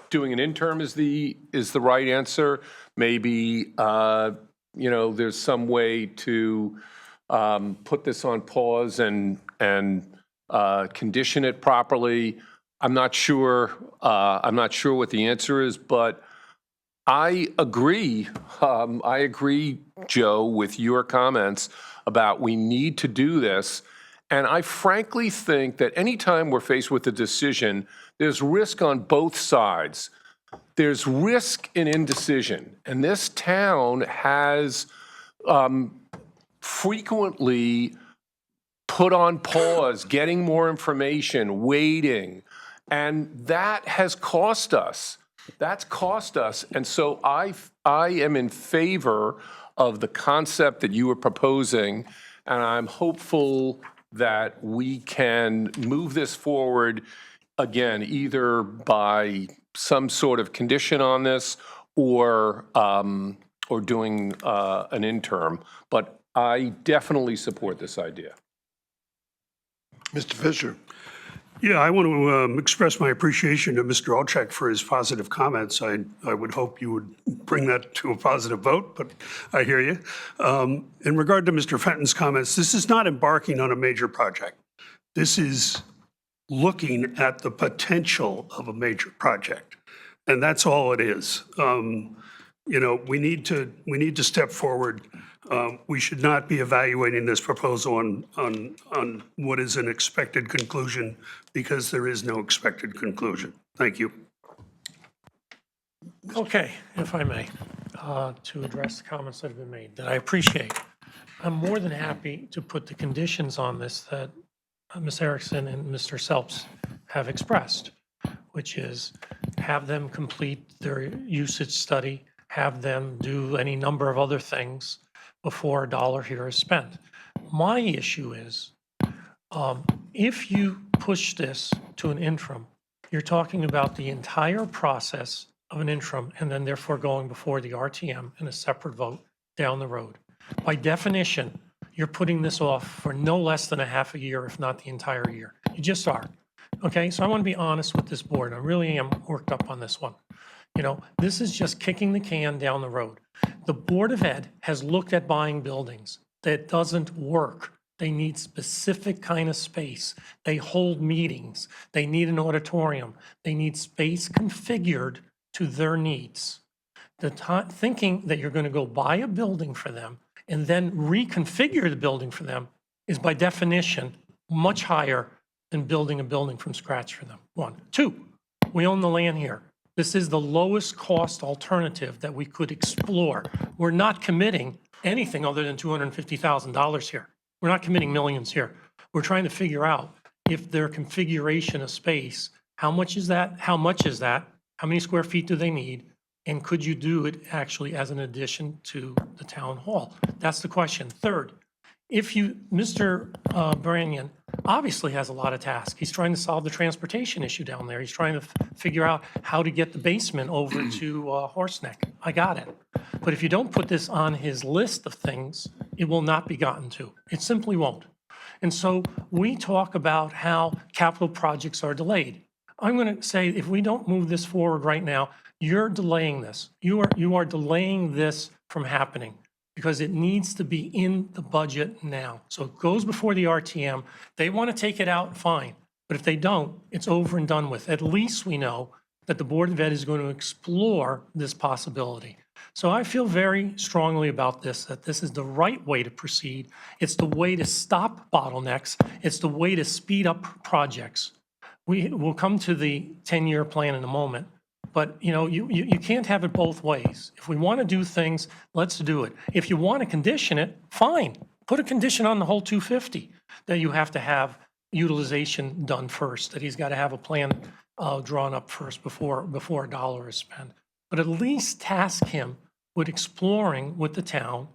[SPEAKER 11] doing an interim is the right answer. Maybe there's some way to put this on pause and condition it properly. I'm not sure. I'm not sure what the answer is, but I agree. I agree, Joe, with your comments about we need to do this. And I frankly think that anytime we're faced with a decision, there's risk on both sides. There's risk in indecision. And this town has frequently put on pause, getting more information, waiting. And that has cost us. That's cost us. And so I am in favor of the concept that you were proposing. And I'm hopeful that we can move this forward, again, either by some sort of condition on this or doing an interim. But I definitely support this idea.
[SPEAKER 1] Mr. Fisher.
[SPEAKER 3] Yeah, I want to express my appreciation to Mr. Olchak for his positive comments. I would hope you would bring that to a positive vote, but I hear you. In regard to Mr. Fenton's comments, this is not embarking on a major project. This is looking at the potential of a major project, and that's all it is. We need to step forward. We should not be evaluating this proposal on what is an expected conclusion, because there is no expected conclusion. Thank you.
[SPEAKER 10] Okay, if I may, to address the comments that have been made, that I appreciate. I'm more than happy to put the conditions on this that Ms. Erickson and Mr. Selps have expressed, which is have them complete their usage study, have them do any number of other things before a dollar here is spent. My issue is, if you push this to an interim, you're talking about the entire process of an interim and then therefore going before the RTM in a separate vote down the road. By definition, you're putting this off for no less than a half a year, if not the entire year. You just are. Okay, so I want to be honest with this board. I really am worked up on this one. This is just kicking the can down the road. The Board of Ed has looked at buying buildings. That doesn't work. They need specific kind of space. They hold meetings. They need an auditorium. They need space configured to their needs. Thinking that you're going to go buy a building for them and then reconfigure the building for them is by definition much higher than building a building from scratch for them. 1. 2, we own the land here. This is the lowest cost alternative that we could explore. We're not committing anything other than $250,000 here. We're not committing millions here. We're trying to figure out if their configuration of space, how much is that? How much is that? How many square feet do they need? And could you do it actually as an addition to the town hall? That's the question. Third, if you, Mr. Branyan, obviously has a lot of tasks. He's trying to solve the transportation issue down there. He's trying to figure out how to get the basement over to Horseneck. I got it. But if you don't put this on his list of things, it will not be gotten to. It simply won't. And so we talk about how capital projects are delayed. I'm going to say, if we don't move this forward right now, you're delaying this. You are delaying this from happening because it needs to be in the budget now. So it goes before the RTM. They want to take it out, fine. But if they don't, it's over and done with. At least we know that the Board of Ed is going to explore this possibility. So I feel very strongly about this, that this is the right way to proceed. It's the way to stop bottlenecks. It's the way to speed up projects. We will come to the 10-year plan in a moment, but you can't have it both ways. If we want to do things, let's do it. If you want to condition it, fine. Put a condition on the whole 250 that you have to have utilization done first, that he's got to have a plan drawn up first before a dollar is spent. But at least task him with exploring with the town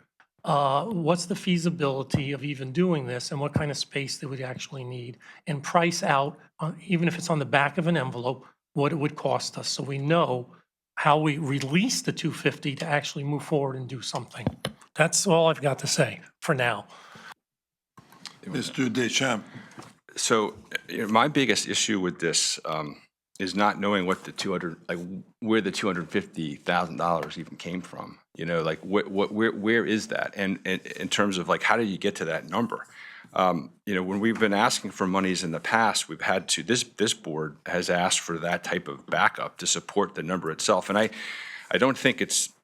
[SPEAKER 10] what's the feasibility of even doing this and what kind of space they would actually need, and price out, even if it's on the back of an envelope, what it would cost us, so we know how we release the 250 to actually move forward and do something. That's all I've got to say for now.
[SPEAKER 1] Mr. Deschamps.
[SPEAKER 5] So my biggest issue with this is not knowing what where the $250,000 even came from. Where is that? And in terms of how did you get to that number? When we've been asking for monies in the past, we've had to, this board has asked for that type of backup to support the number itself. And I don't think it's,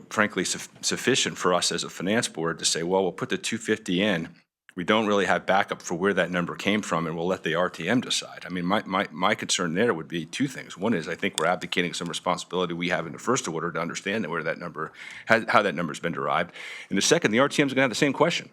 [SPEAKER 5] frankly, sufficient for us as a finance board to say, well, we'll put the 250 in. We don't really have backup for where that number came from, and we'll let the RTM decide. I mean, my concern there would be two things. One is I think we're abdicating some responsibility we have in the first order to understand that where that number, how that number's been derived. And the second, the RTM's going to have the same question.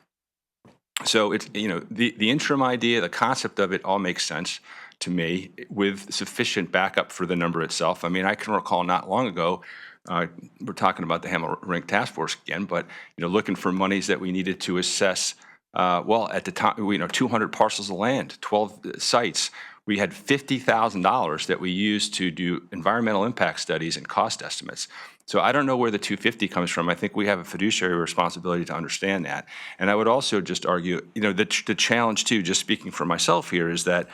[SPEAKER 5] So it's, the interim idea, the concept of it all makes sense to me with sufficient backup for the number itself. I mean, I can recall not long ago, we're talking about the Hamel Rink Task Force again, but, looking for monies that we needed to assess, at the time, 200 parcels of land, 12 sites. We had $50,000 that we used to do environmental impact studies and cost estimates. So I don't know where the 250 comes from. I think we have a fiduciary responsibility to understand that. And I would also just argue, the challenge too, just speaking for myself here, is that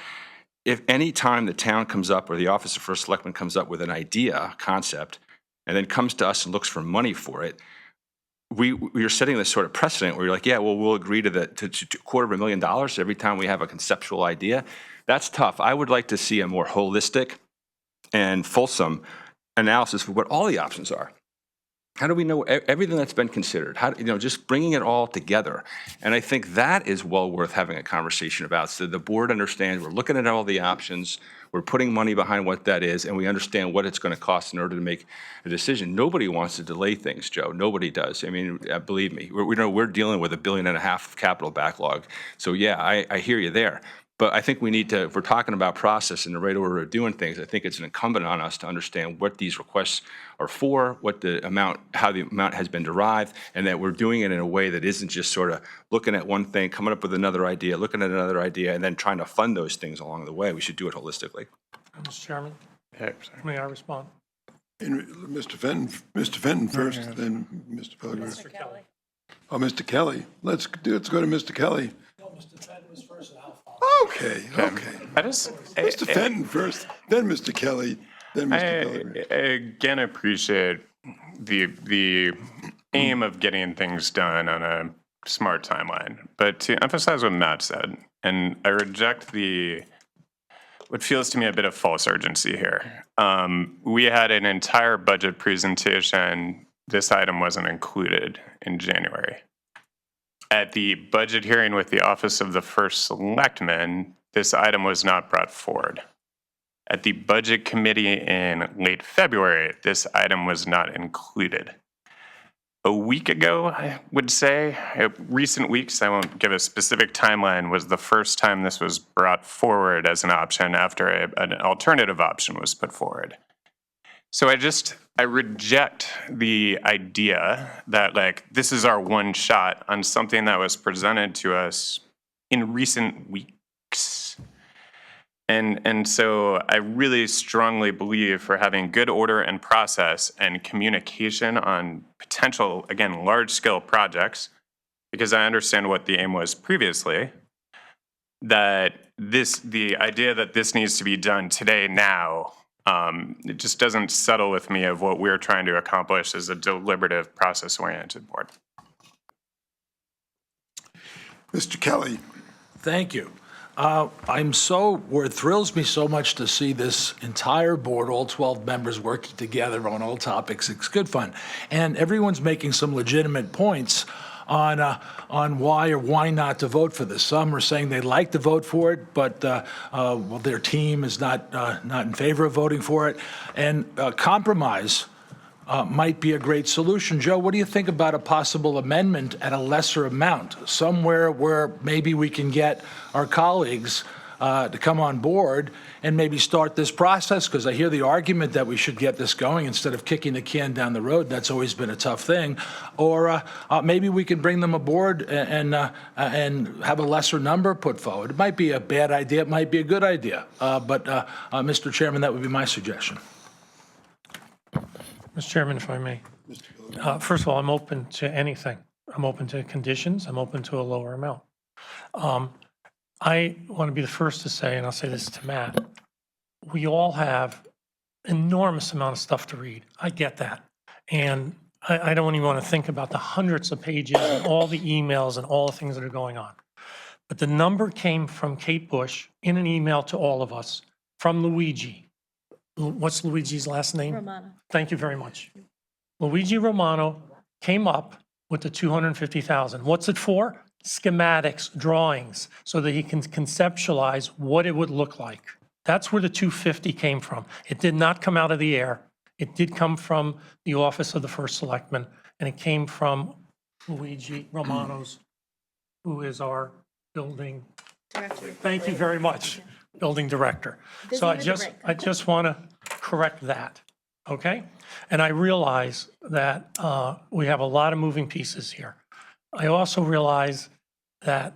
[SPEAKER 5] if any time the town comes up or the Office of First Selectman comes up with an idea, concept, and then comes to us and looks for money for it, we are setting this sort of precedent where you're like, yeah, well, we'll agree to $250,000 every time we have a conceptual idea. That's tough. I would like to see a more holistic and fulsome analysis of what all the options are. How do we know everything that's been considered? How, just bringing it all together. And I think that is well worth having a conversation about, so the board understands we're looking at all the options, we're putting money behind what that is, and we understand what it's going to cost in order to make a decision. Nobody wants to delay things, Joe. Nobody does. I mean, believe me, we're dealing with $1.5 billion of capital backlog. So yeah, I hear you there. But I think we need to, if we're talking about process and the right order of doing things, I think it's incumbent on us to understand what these requests are for, what the amount, how the amount has been derived, and that we're doing it in a way that isn't just sort of looking at one thing, coming up with another idea, looking at another idea, and then trying to fund those things along the way. We should do it holistically.
[SPEAKER 10] Mr. Chairman, may I respond?
[SPEAKER 1] Mr. Fenton first, then Mr. Pellegrini.
[SPEAKER 10] Mr. Kelly.
[SPEAKER 1] Oh, Mr. Kelly. Let's go to Mr. Kelly.
[SPEAKER 10] No, Mr. Fenton was first, and I'll follow.
[SPEAKER 1] Okay.
[SPEAKER 6] Mr.
[SPEAKER 1] Fenton first, then Mr. Kelly, then Mr. Pellegrini.
[SPEAKER 6] I again appreciate the aim of getting things done on a smart timeline. But to emphasize what Matt said, and I reject what feels to me a bit of false urgency here. We had an entire budget presentation. This item wasn't included in January. At the budget hearing with the Office of the First Selectman, this item was not brought forward. At the Budget Committee in late February, this item was not included. A week ago, I would say, recent weeks, I won't give a specific timeline, was the first time this was brought forward as an option after an alternative option was put forward. So I reject the idea that this is our one shot on something that was presented to us in recent weeks And so I really strongly believe for having good order and process and communication on potential, again, large-scale projects, because I understand what the aim was previously, that the idea that this needs to be done today, now, it just doesn't settle with me of what we're trying to accomplish as a deliberative, process-oriented board.
[SPEAKER 1] Mr. Kelly.
[SPEAKER 14] Thank you. It thrills me so much to see this entire board, all 12 members working together on all topics. It's good fun. And everyone's making some legitimate points on why or why not to vote for this. Some are saying they'd like to vote for it, but their team is not in favor of voting for it. And compromise might be a great solution. Joe, what do you think about a possible amendment at a lesser amount, somewhere where maybe we can get our colleagues to come on board and maybe start this process? Because I hear the argument that we should get this going instead of kicking the can down the road. That's always been a tough thing. Or maybe we can bring them aboard and have a lesser number put forward. It might be a bad idea. It might be a good idea. But Mr. Chairman, that would be my suggestion.
[SPEAKER 10] Mr. Chairman, if I may. First of all, I'm open to anything. I'm open to conditions. I'm open to a lower amount. I want to be the first to say, and I'll say this to Matt, we all have enormous amount of stuff to read. I get that. And I don't even want to think about the hundreds of pages and all the emails and all the things that are going on. But the number came from Kate Bush in an email to all of us from Luigi. What's Luigi's last name?
[SPEAKER 2] Romano.
[SPEAKER 10] Thank you very much. Luigi Romano came up with the 250,000. What's it for? Schematics, drawings, so that he can conceptualize what it would look like. That's where the 250 came from. It did not come out of the air. It did come from the office of the first selectman, and it came from Luigi Romano's, who is our building.
[SPEAKER 2] Director.
[SPEAKER 10] Thank you very much, building director. So I just want to correct that, okay? And I realize that we have a lot of moving pieces here. I also realize that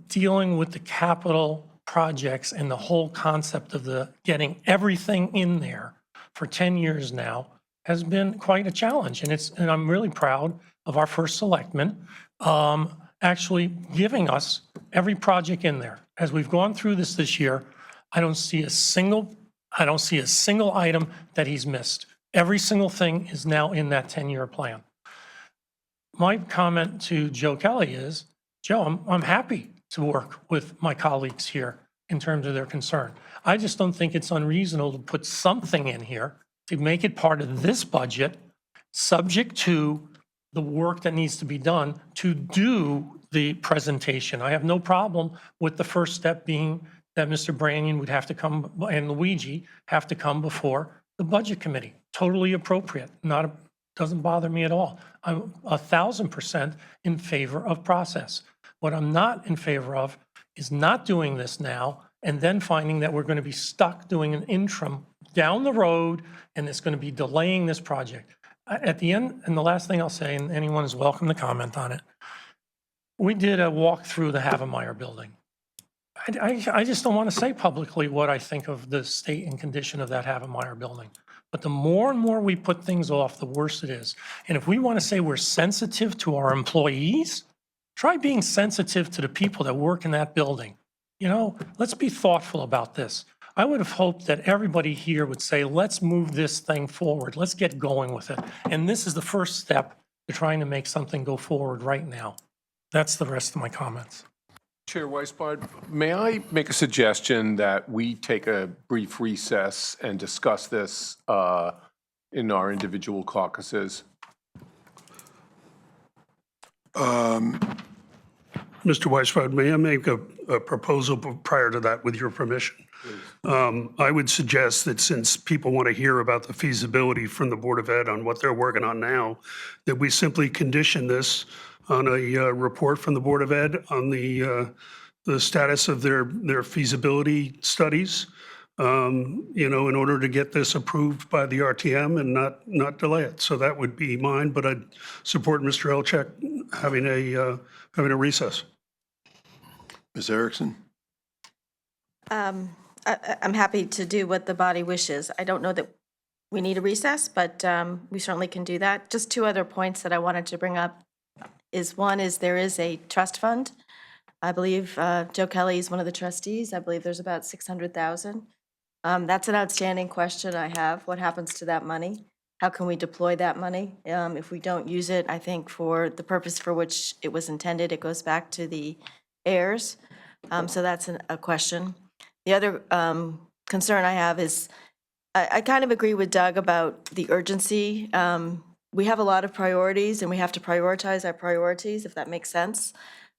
[SPEAKER 10] dealing with the capital projects and the whole concept of getting everything in there for 10 years now has been quite a challenge. And I'm really proud of our first selectman actually giving us every project in there. As we've gone through this year, I don't see a single item that he's missed. Every single thing is now in that 10-year plan. My comment to Joe Kelly is, Joe, I'm happy to work with my colleagues here in terms of their concern. I just don't think it's unreasonable to put something in here to make it part of this budget, subject to the work that needs to be done to do the presentation. I have no problem with the first step being that Mr. Branyan would have to come, and Luigi have to come before the Budget Committee. Totally appropriate. Doesn't bother me at all. I'm 1,000% in favor of process. What I'm not in favor of is not doing this now and then finding that we're going to be stuck doing an interim down the road, and it's going to be delaying this project. At the end, and the last thing I'll say, and anyone is welcome to comment on it, we did a walk through the Havemeyer building. I just don't want to say publicly what I think of the state and condition of that Havemeyer building. But the more and more we put things off, the worse it is. And if we want to say we're sensitive to our employees, try being sensitive to the people that work in that building. You know, let's be thoughtful about this. I would have hoped that everybody here would say, let's move this thing forward. Let's get going with it. And this is the first step to trying to make something go forward right now. That's the rest of my comments.
[SPEAKER 11] Chair Weisbard, may I make a suggestion that we take a brief recess and discuss this in our individual caucuses?
[SPEAKER 3] Mr. Weisfeld, may I make a proposal prior to that with your permission? I would suggest that since people want to hear about the feasibility from the Board of Ed on what they're working on now, that we simply condition this on a report from the Board of Ed on the status of their feasibility studies, you know, in order to get this approved by the RTM and not delay it. So that would be mine, but I'd support Mr. Elchek having a recess.
[SPEAKER 1] Ms. Erickson?
[SPEAKER 2] I'm happy to do what the body wishes. I don't know that we need a recess, but we certainly can do that. Just two other points that I wanted to bring up is, one is there is a trust fund. I believe Joe Kelly is one of the trustees. I believe there's about 600,000. That's an outstanding question I have. What happens to that money? How can we deploy that money? If we don't use it, I think for the purpose for which it was intended, it goes back to the heirs. So that's a question. The other concern I have is, I kind of agree with Doug about the urgency. We have a lot of priorities, and we have to prioritize our priorities, if that makes sense.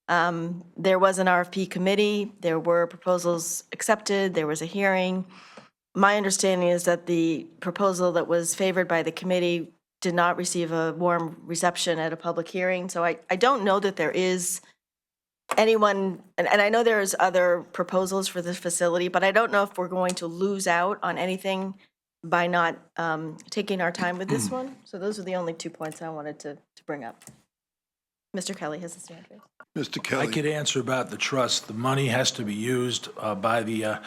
[SPEAKER 2] There was an RFP committee, there were proposals accepted, there was a hearing. My understanding is that the proposal that was favored by the committee did not receive a warm reception at a public hearing, so I don't know that there is anyone, and I know there's other proposals for this facility, but I don't know if we're going to lose out on anything by not taking our time with this one. So those are the only 2 points I wanted to bring up. Mr. Kelly has his hand raised.
[SPEAKER 1] Mr.
[SPEAKER 14] I
[SPEAKER 1] Kelly.
[SPEAKER 14] could answer about the trust. The money has to be used by the,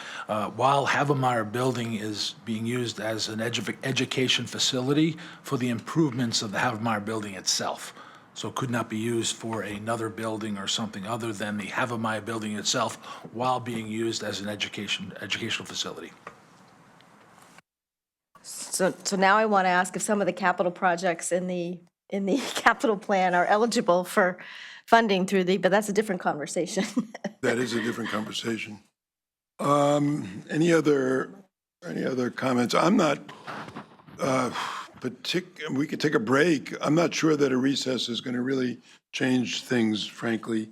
[SPEAKER 14] while Havemeyer Building is being used as an education facility for the improvements of the Havemeyer Building itself. So it could not be used for another building or something other than the Havemeyer Building itself while being used as an educational facility.
[SPEAKER 2] So now I want to ask if some of the capital projects in the capital plan are eligible for funding through but that's a different conversation.
[SPEAKER 1] That is a different conversation. Any other comments? I'm not we could take a break. I'm not sure that a recess is going to really change things, frankly.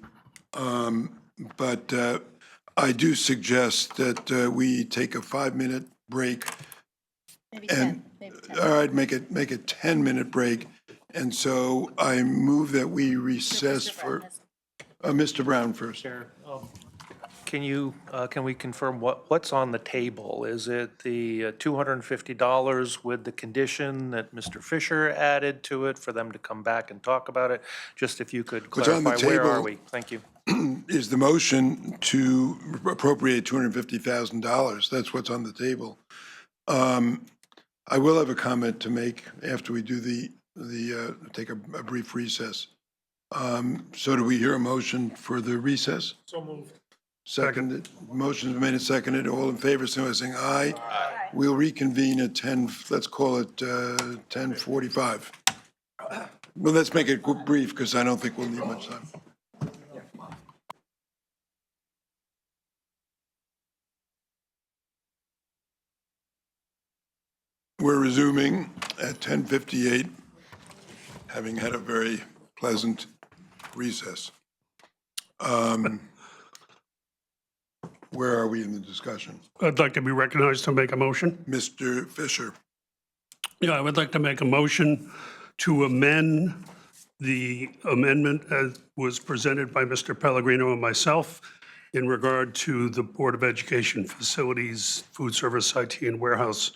[SPEAKER 1] But I do suggest that we take a 5-minute break.
[SPEAKER 2] Maybe
[SPEAKER 1] And,
[SPEAKER 2] 10, maybe 10.
[SPEAKER 1] all right, make it 10-minute break. And so I move that we recess for, Mr. Brown first.
[SPEAKER 13] Can we confirm what's on the table? Is it the $250 with the condition that Mr. Fisher added to it for them to come back and talk about it? Just if you could
[SPEAKER 1] What's on the
[SPEAKER 13] clarify, where are
[SPEAKER 1] table-
[SPEAKER 13] we? Thank you.
[SPEAKER 1] Is the motion to appropriate $250,000. That's what's on the table. I will have a comment to make after we do take a brief recess. So do we hear a motion for the recess?
[SPEAKER 10] So moved.
[SPEAKER 1] Seconded. Motion's made and seconded. All in favor, so saying aye. Aye. We'll reconvene at 10, let's call it 10:45. Well, let's make it brief because I don't think we'll need much time. We're resuming at 10:58, having had a very pleasant recess. Where are we in the discussion?
[SPEAKER 3] I'd like to be recognized to make a motion.
[SPEAKER 1] Mr. Fisher,
[SPEAKER 3] Yeah, I would like to make a motion to amend the amendment as was presented by Mr. Pellegrino and myself in regard to the Board of Education facilities, food service, IT, and warehouse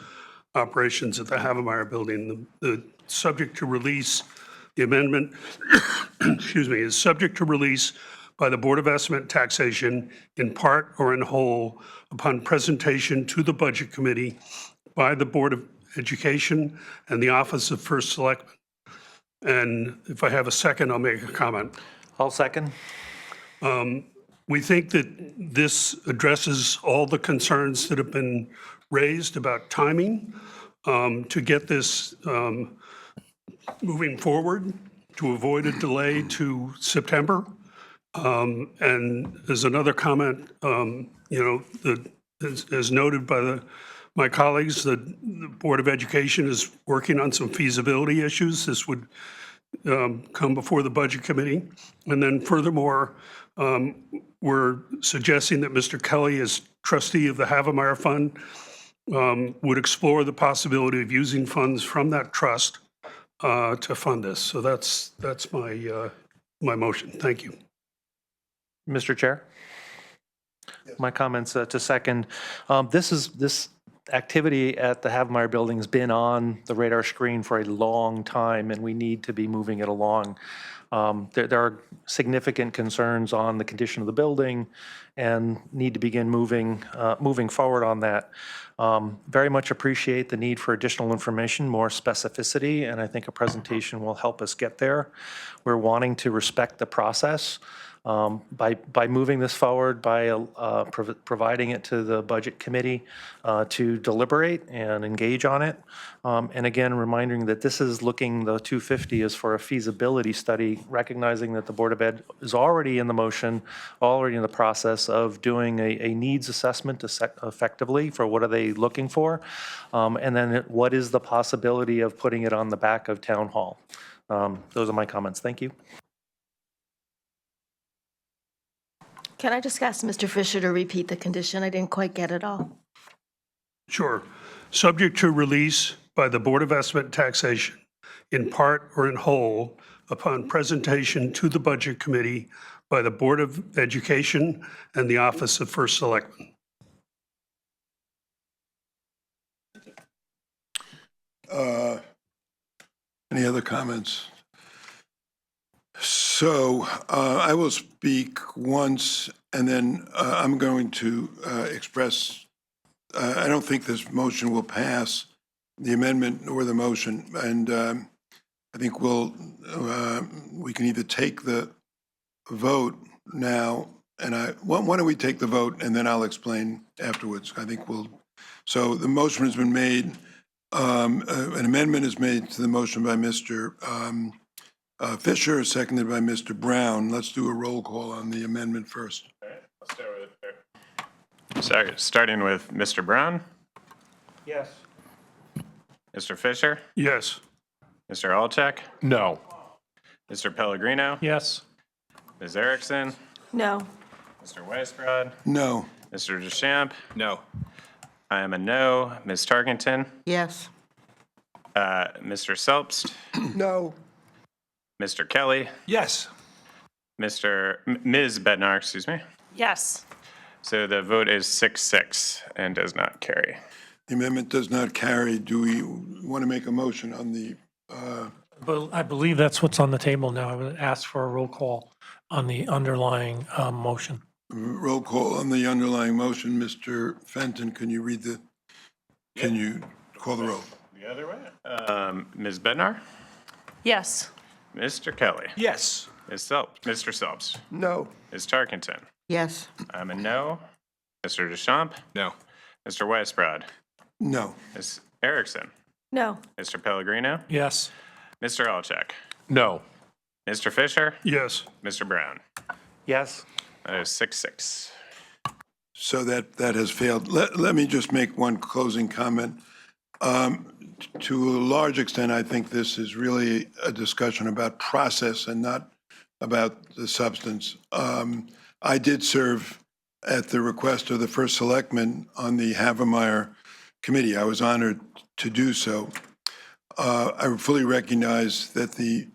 [SPEAKER 3] operations at the Havemeyer Building. The subject to release, the amendment, excuse me, is subject to release by the Board of Estimate Taxation in part or in whole upon presentation to the Budget Committee by the Board of Education and the Office of First Selectman. And if I have a second, I'll make a comment.
[SPEAKER 13] I'll second.
[SPEAKER 3] We think that this addresses all the concerns that have been raised about timing to get this moving forward, to avoid a delay to September. And as another comment, as noted by my colleagues, the Board of Education is working on some feasibility issues. This would come before the Budget Committee. And then furthermore, we're suggesting that Mr. Kelly, as trustee of the Havemeyer Fund, would explore the possibility of using funds from that trust to fund this. So that's my motion. Thank you.
[SPEAKER 13] Mr. Chair? My comments to second. This activity at the Havemeyer Building's been on the radar screen for a long time, and we need to be moving it along. There are significant concerns on the condition of the building and need to begin moving forward on that. Very much appreciate the need for additional information, more specificity, and I think a presentation will help us get there. We're wanting to respect the process. By moving this forward, by providing it to the Budget Committee to deliberate and engage on it. And again, reminding that this is looking, the 250 is for a feasibility study, recognizing that the Board of Ed is already in the motion, already in the process of doing a needs assessment effectively for what are they looking for, and then what is the possibility of putting it on the back of Town Hall. Those are my comments. Thank you.
[SPEAKER 2] Can I just ask Mr. Fisher to repeat the condition? I didn't quite get it all.
[SPEAKER 3] Sure. Subject to release by the Board of Estimate and Taxation in part or in whole upon presentation to the Budget Committee by the Board of Education and the Office of First Selectman.
[SPEAKER 1] Any other comments? So I will speak once, and then I'm going to express, I don't think this motion will pass, the amendment or the motion, and I think we can either take the vote now, and why don't we take the vote, and then I'll explain afterwards. I think so the motion has been made, an amendment is made to the motion by Mr. Fisher, seconded by Mr. Brown. Let's do a roll call on the amendment first.
[SPEAKER 6] Let's start with Sorry, starting with Mr. Brown,
[SPEAKER 13] Yes.
[SPEAKER 6] Mr. Fisher,
[SPEAKER 3] Yes.
[SPEAKER 6] Mr. Alchek,
[SPEAKER 11] No.
[SPEAKER 6] Mr. Pellegrino,
[SPEAKER 10] Yes.
[SPEAKER 6] Ms. Erickson,
[SPEAKER 2] No.
[SPEAKER 6] Mr. Weisbrod,
[SPEAKER 1] No.
[SPEAKER 6] Mr. Deschamps.
[SPEAKER 5] No.
[SPEAKER 6] I am a no. Ms. Tarkington,
[SPEAKER 8] Yes.
[SPEAKER 6] Mr. Selbst,
[SPEAKER 7] No.
[SPEAKER 6] Mr. Kelly,
[SPEAKER 14] Yes.
[SPEAKER 6] Ms. Bednar, excuse me.
[SPEAKER 12] Yes.
[SPEAKER 6] So the vote is 6-6 and does not carry.
[SPEAKER 1] The amendment does not carry. Do we want to make a motion on the,
[SPEAKER 10] But I believe that's what's on the table now. I would ask for a roll call on the underlying motion.
[SPEAKER 1] roll call on the underlying motion? Mr. Fenton, can you call the roll?
[SPEAKER 6] The other way. Ms. Bednar,
[SPEAKER 12] Yes.
[SPEAKER 6] Mr. Kelly,
[SPEAKER 14] Yes.
[SPEAKER 6] Mr. Selbst,
[SPEAKER 7] No.
[SPEAKER 6] Ms. Tarkington.
[SPEAKER 8] Yes.
[SPEAKER 6] I'm a no. Mr. Deschamps,
[SPEAKER 5] No.
[SPEAKER 6] Mr. Weisbrod,
[SPEAKER 1] No.
[SPEAKER 6] Ms. Erickson,
[SPEAKER 2] No.
[SPEAKER 6] Mr. Pellegrino,
[SPEAKER 10] Yes.
[SPEAKER 6] Mr. Alchek,
[SPEAKER 11] No.
[SPEAKER 6] Mr. Fisher,
[SPEAKER 3] Yes.
[SPEAKER 6] Mr. Brown.
[SPEAKER 13] Yes.
[SPEAKER 6] That is 6-6.
[SPEAKER 1] So that has failed. Let me just make one closing comment. To a large extent, I think this is really a discussion about process and not about the substance. I did serve at the request of the first selectman on the Havemeyer committee. I was honored to do so. I fully recognize that the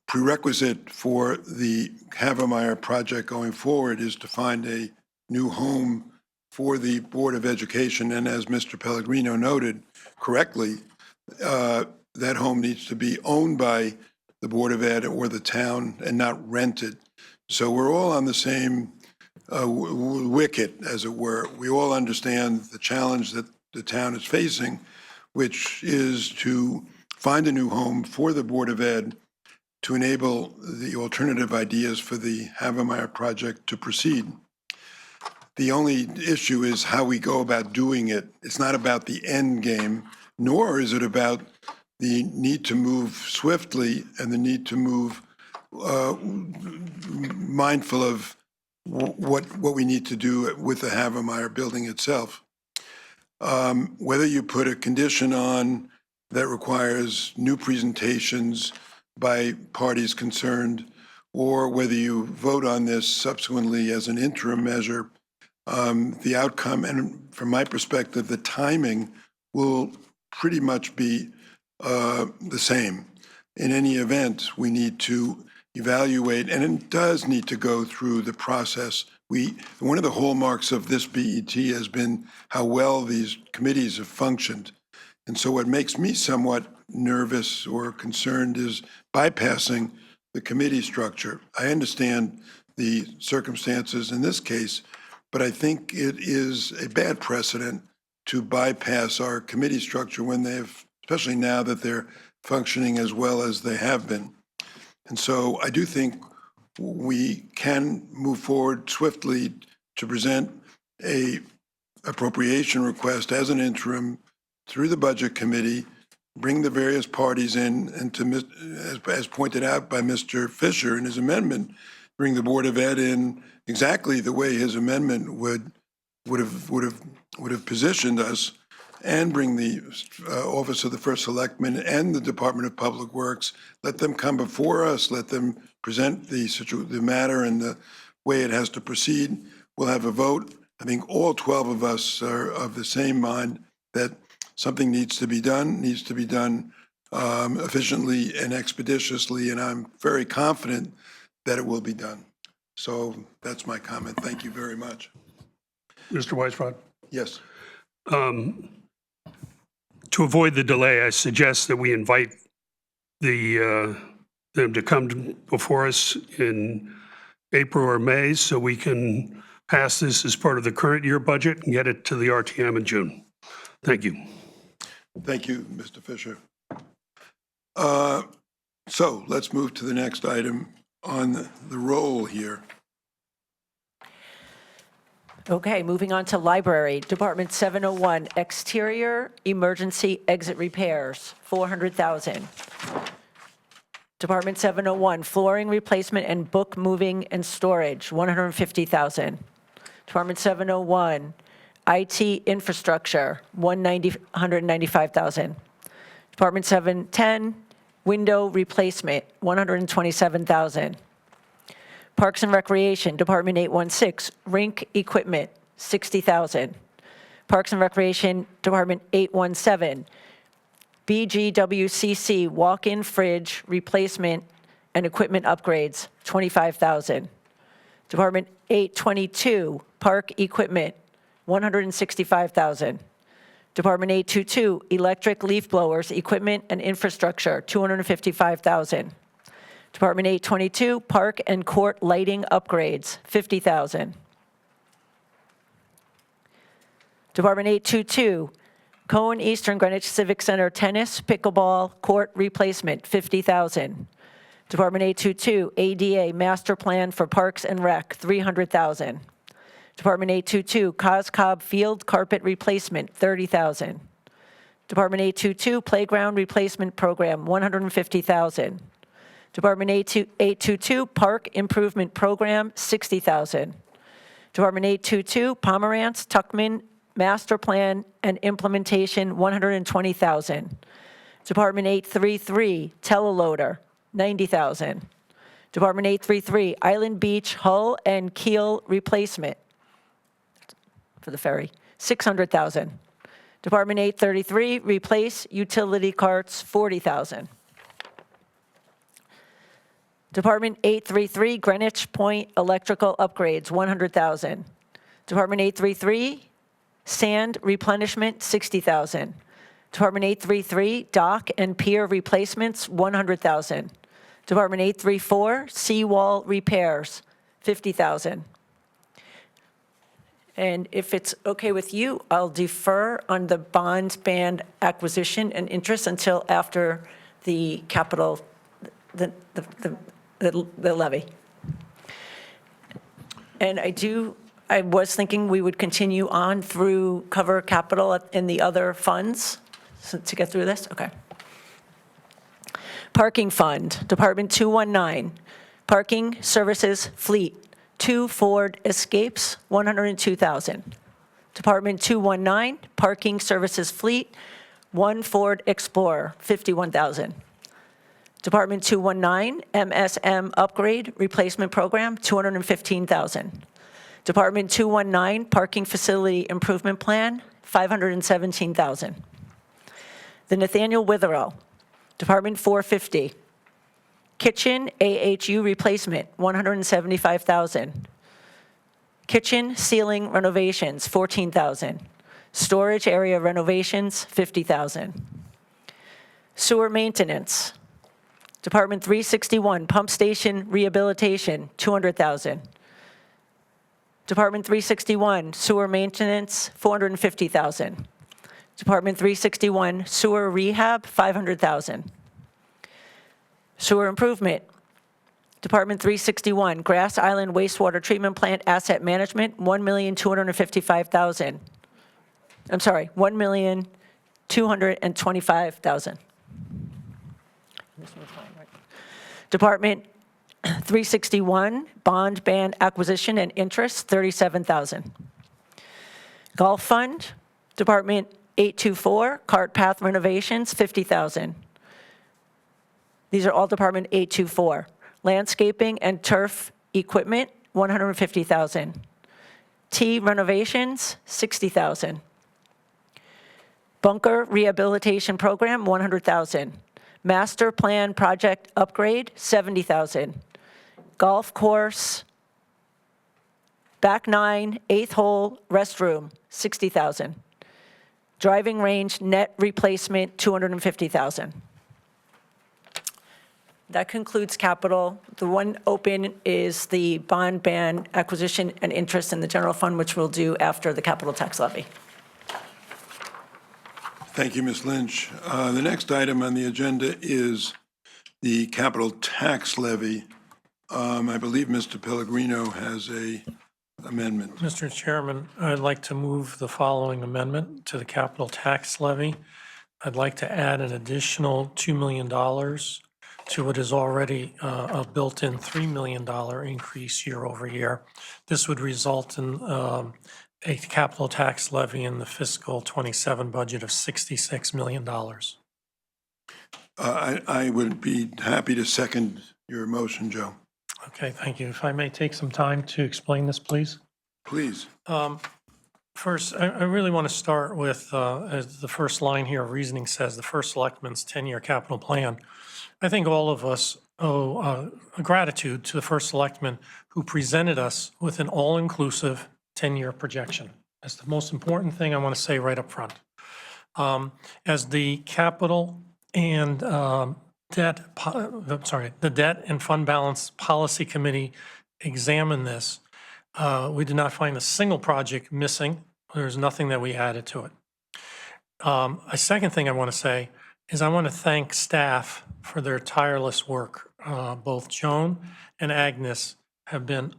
[SPEAKER 1] prerequisite for the Havemeyer project going forward is to find a new home for the Board of Education. And as Mr. Pellegrino noted correctly, that home needs to be owned by the Board of Ed or the town and not rented. So we're all on the same wicket, as it were. We all understand the challenge that the town is facing, which is to find a new home for the Board of Ed to enable the alternative ideas for the Havemeyer project to proceed. The only issue is how we go about doing it. It's not about the end game, nor is it about the need to move swiftly and the need to move mindful of what we need to do with the Havemeyer building itself. Whether you put a condition on that requires new presentations by parties concerned, or whether you vote on this subsequently as an interim measure, the outcome, and from my perspective, the timing will pretty much be the same. In any event, we need to evaluate, and it does need to go through the process one of the hallmarks of this BET has been how well these committees have functioned. And so what makes me somewhat nervous or concerned is bypassing the committee structure. I understand the circumstances in this case, but I think it is a bad precedent to bypass our committee structure when they've, especially now that they're functioning as well as they have been. And so I do think we can move forward swiftly to present a appropriation request as an interim through the Budget Committee, bring the various parties in, and to, as pointed out by Mr. Fisher in his amendment, bring the Board of Ed in exactly the way his amendment would have positioned us, and bring the Office of the First Selectman and the Department of Public Works. Let them come before us. Let them present the matter and the way it has to proceed. We'll have a vote. I think all 12 of us are of the same mind that something needs to be done efficiently and expeditiously, and I'm very confident that it will be done. So that's my comment. Thank you very much.
[SPEAKER 3] Mr. Weisbrod?
[SPEAKER 1] Yes.
[SPEAKER 3] To avoid the delay, I suggest that we invite them to come before us in April or May so we can pass this as part of the current year budget and get it to the RTM in June. Thank you.
[SPEAKER 1] Thank you, Mr. Fisher. So let's move to the next item on the roll here.
[SPEAKER 4] Okay, moving on to library, Department 701, exterior emergency exit repairs, $400,000. Department 701, flooring replacement and book moving and storage, $150,000. Department 701, IT infrastructure, $195,000. Department 710, window replacement, $127,000. Parks and Recreation, Department 816, rink equipment, $60,000. Parks and Recreation, Department 817, BGWCC walk-in fridge replacement and equipment upgrades, $25,000. Department 822, park equipment, $165,000. Department 822, electric leaf blowers, equipment and infrastructure, $255,000. Department 822, park and court lighting upgrades, $50,000. Department 822, Cone Eastern Greenwich Civic Center tennis, pickleball, court replacement, $50,000. Department 822, ADA master plan for parks and rec, $300,000. Department 822, Coscob field carpet replacement, $30,000. Department 822, playground replacement program, $150,000. Department 822, Park Improvement Program, $60,000. Department 822, Pomerantz, Tuckman, Master Plan and Implementation, $120,000. Department 833, Teleloader, $90,000. Department 833, Island Beach Hull and Keel Replacement for the ferry, $600,000. Department 833, Replace Utility Carts, $40,000. Department 833, Greenwich Point Electrical Upgrades, $100,000. Department 833, Sand Replenishment, $60,000. Department 833, Dock and Pier Replacements, $100,000. Department 834, Seawall Repairs, $50,000. And if it's okay with you, I'll defer on the bond band acquisition and interest until after the capital, the levy. And I was thinking we would continue on through cover capital in the other funds to get through this? Okay. Parking Fund, Department 219, Parking Services Fleet, 2 Ford Escapes, $102,000. Department 219, Parking Services Fleet, 1 Ford Explorer, $51,000. Department 219, MSM Upgrade Replacement Program, $215,000. Department 219, Parking Facility Improvement Plan, $517,000. The Nathaniel Witherell, Department 450, Kitchen AHU Replacement, $175,000. Kitchen ceiling renovations, $14,000. Storage area renovations, $50,000. Sewer maintenance, Department 361, pump station rehabilitation, $200,000. Department 361, sewer maintenance, $450,000. Department 361, sewer rehab, $500,000. Sewer improvement, Department 361, Grass Island wastewater treatment plant asset management, $1,255,000. I'm sorry, $1,225,000. Department 361, bond ban acquisition and interest, $37,000. Golf fund, Department 824, cart path renovations, $50,000. These are all Department 824. Landscaping and turf equipment, $150,000. T renovations, $60,000. Bunker rehabilitation program, $100,000. Master plan project upgrade, $70,000. Golf course, back nine, eighth hole restroom, $60,000. Driving range net replacement, $250,000. That concludes capital. The one open is the bond ban acquisition and interest in the general fund, which we'll do after the capital tax levy.
[SPEAKER 1] Thank you, Ms. Lynch. The next item on the agenda is the capital tax levy. I believe Mr. Pellegrino has a amendment.
[SPEAKER 10] Mr. Chairman, I'd like to move the following amendment to the capital tax levy. I'd like to add an additional $2 million to what is already a built-in $3 million increase year over year. This would result in a capital tax levy in the fiscal 27 budget of $66 million.
[SPEAKER 1] I would be happy to second your motion, Joe.
[SPEAKER 10] Okay, thank you. If I may take some time to explain this, please.
[SPEAKER 1] Please.
[SPEAKER 10] First, I really want to start with, as the first line here of reasoning says, the first selectman's 10-year capital plan. I think all of us owe gratitude to the first selectman who presented us with an all-inclusive 10-year projection. That's the most important thing I want to say right up front. As the capital and the Debt and Fund Balance Policy Committee examined this, we did not find a single project missing. There's nothing that we added to it. A second thing I want to say is I want to thank staff for their tireless work. Both Joan and Agnes have been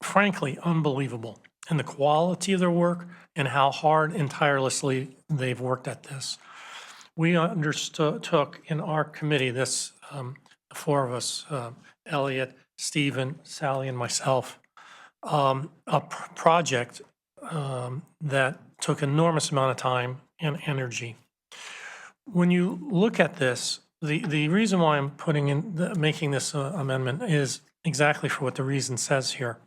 [SPEAKER 10] frankly unbelievable in the quality of their work and how hard and tirelessly they've worked at this. We undertook in our committee, this, the four of us, Elliot, Stephen, Sally, and myself, a project that took enormous amount of time and energy. When you look at this, the reason why I'm making this amendment is exactly for what the reason says here.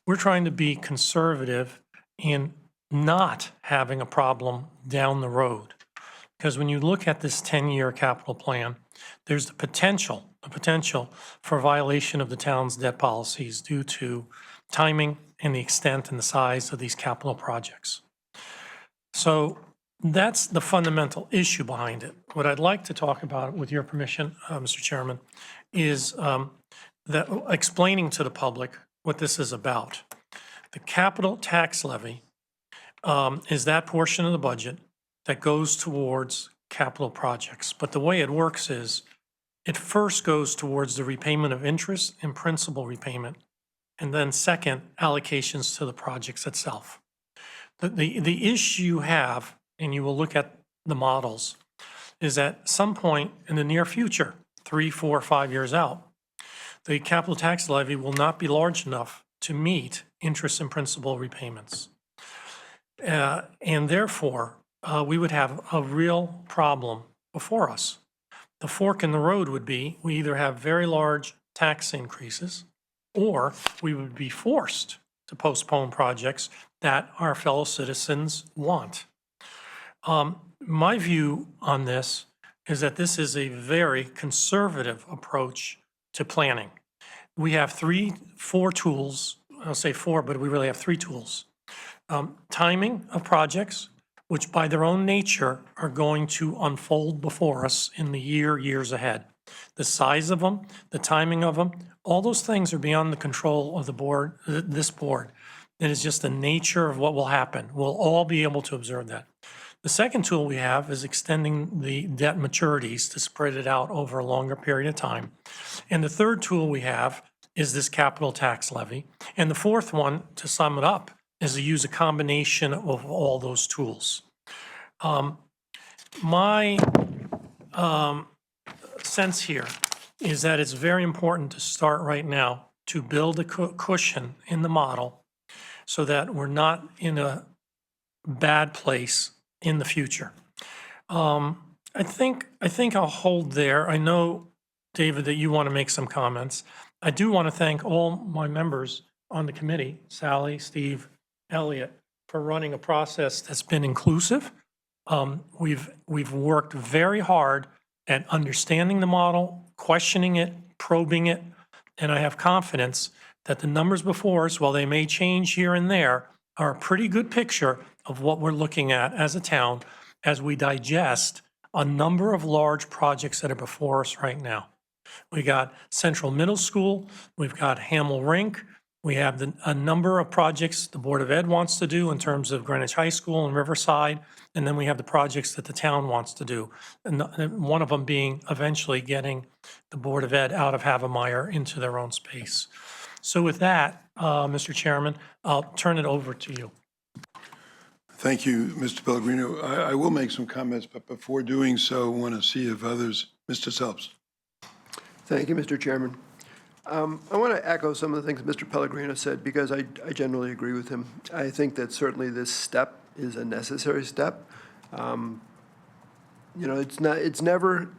[SPEAKER 10] We're trying to be conservative in not having a problem down the road. Because when you look at this 10-year capital plan, there's the potential for violation of the town's debt policies due to timing and the extent and the size of these capital projects. So that's the fundamental issue behind it. What I'd like to talk about, with your permission, Mr. Chairman, is explaining to the public what this is about. The capital tax levy is that portion of the budget that goes towards capital projects. But the way it works is it first goes towards the repayment of interest and principal repayment, and then second, allocations to the projects itself. The issue you have, and you will look at the models, is at some point in the near future, 3, 4, 5 years out, the capital tax levy will not be large enough to meet interest and principal repayments. And therefore, we would have a real problem before us. The fork in the road would be we either have very large tax increases or we would be forced to postpone projects that our fellow citizens want. My view on this is that this is a very conservative approach to planning. We have 4 tools I'll say 4, but we really have 3 tools. Timing of projects, which by their own nature are going to unfold before us in the years ahead. The size of them, the timing of them, all those things are beyond the control of the board, this board. It is just the nature of what will happen. We'll all be able to observe that. The second tool we have is extending the debt maturities to spread it out over a longer period of time. And the third tool we have is this capital tax levy. And the fourth one, to sum it up, is to use a combination of all those tools. My sense here is that it's very important to start right now to build a cushion in the model so that we're not in a bad place in the future. I think I'll hold there. I know, David, that you want to make some comments. I do want to thank all my members on the committee, Sally, Steve, Elliot, for running a process that's been inclusive. We've worked very hard at understanding the model, questioning it, probing it, and I have confidence that the numbers before us, while they may change here and there, are a pretty good picture of what we're looking at as a town as we digest a number of large projects that are before us right now. We got Central Middle School, we've got Hamel Rink, we have a number of projects the Board of Ed wants to do in terms of Greenwich High School and Riverside, and then we have the projects that the town wants to do. And one of them being eventually getting the Board of Ed out of Havemeyer into their own space. So with that, Mr. Chairman, I'll turn it over to you.
[SPEAKER 1] Thank you, Mr. Pellegrino. I will make some comments, but before doing so, I want to see if others, Mr. Selps.
[SPEAKER 7] Thank you, Mr. Chairman. I want to echo some of the things Mr. Pellegrino said because I generally agree with him. I think that certainly this step is a necessary step. You know, it's never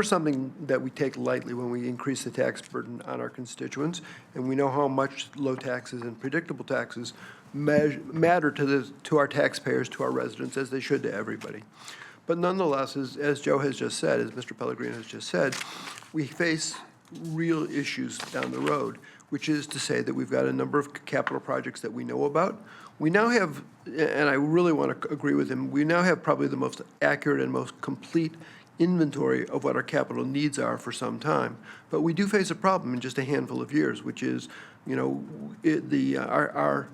[SPEAKER 7] something that we take lightly when we increase the tax burden on our constituents, and we know how much low taxes and predictable taxes matter to our taxpayers, to our residents, as they should to everybody. But nonetheless, as Joe has just said, as Mr. Pellegrino has just said, we face real issues down the road, which is to say that we've got a number of capital projects that we know about. We now have, and I really want to agree with him, we now have probably the most accurate and most complete inventory of what our capital needs are for some time. But we do face a problem in just a handful of years, which is, you know, our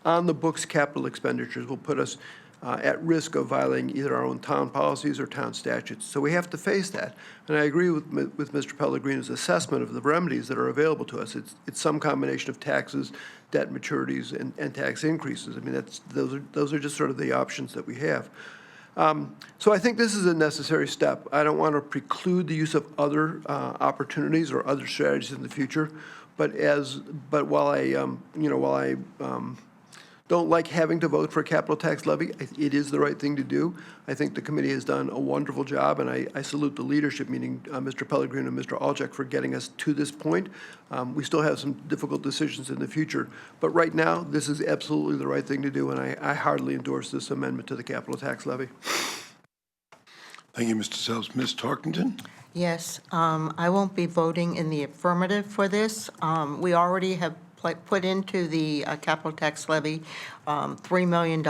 [SPEAKER 7] on-the-books capital expenditures will put us at risk of violating either our own town policies or town statutes. So we have to face that. And I agree with Mr. Pellegrino's assessment of the remedies that are available to us. It's some combination of taxes, debt maturities, and tax increases. I mean, those are just sort of the options that we have. So I think this is a necessary step. I don't want to preclude the use of other opportunities or other strategies in the future. But while I don't like having to vote for a capital tax levy, it is the right thing to do. I think the committee has done a wonderful job, and I salute the leadership, meaning Mr. Pellegrino and Mr. Alczak, for getting us to this point. We still have some difficult decisions in the future, but right now, this is absolutely the right thing to do, and I heartily endorse this amendment to the capital tax levy.
[SPEAKER 1] Thank you, Mr. Selps. Ms. Tarkington?
[SPEAKER 8] Yes, I won't be voting in the affirmative for this. We already have put into the capital tax levy $3 million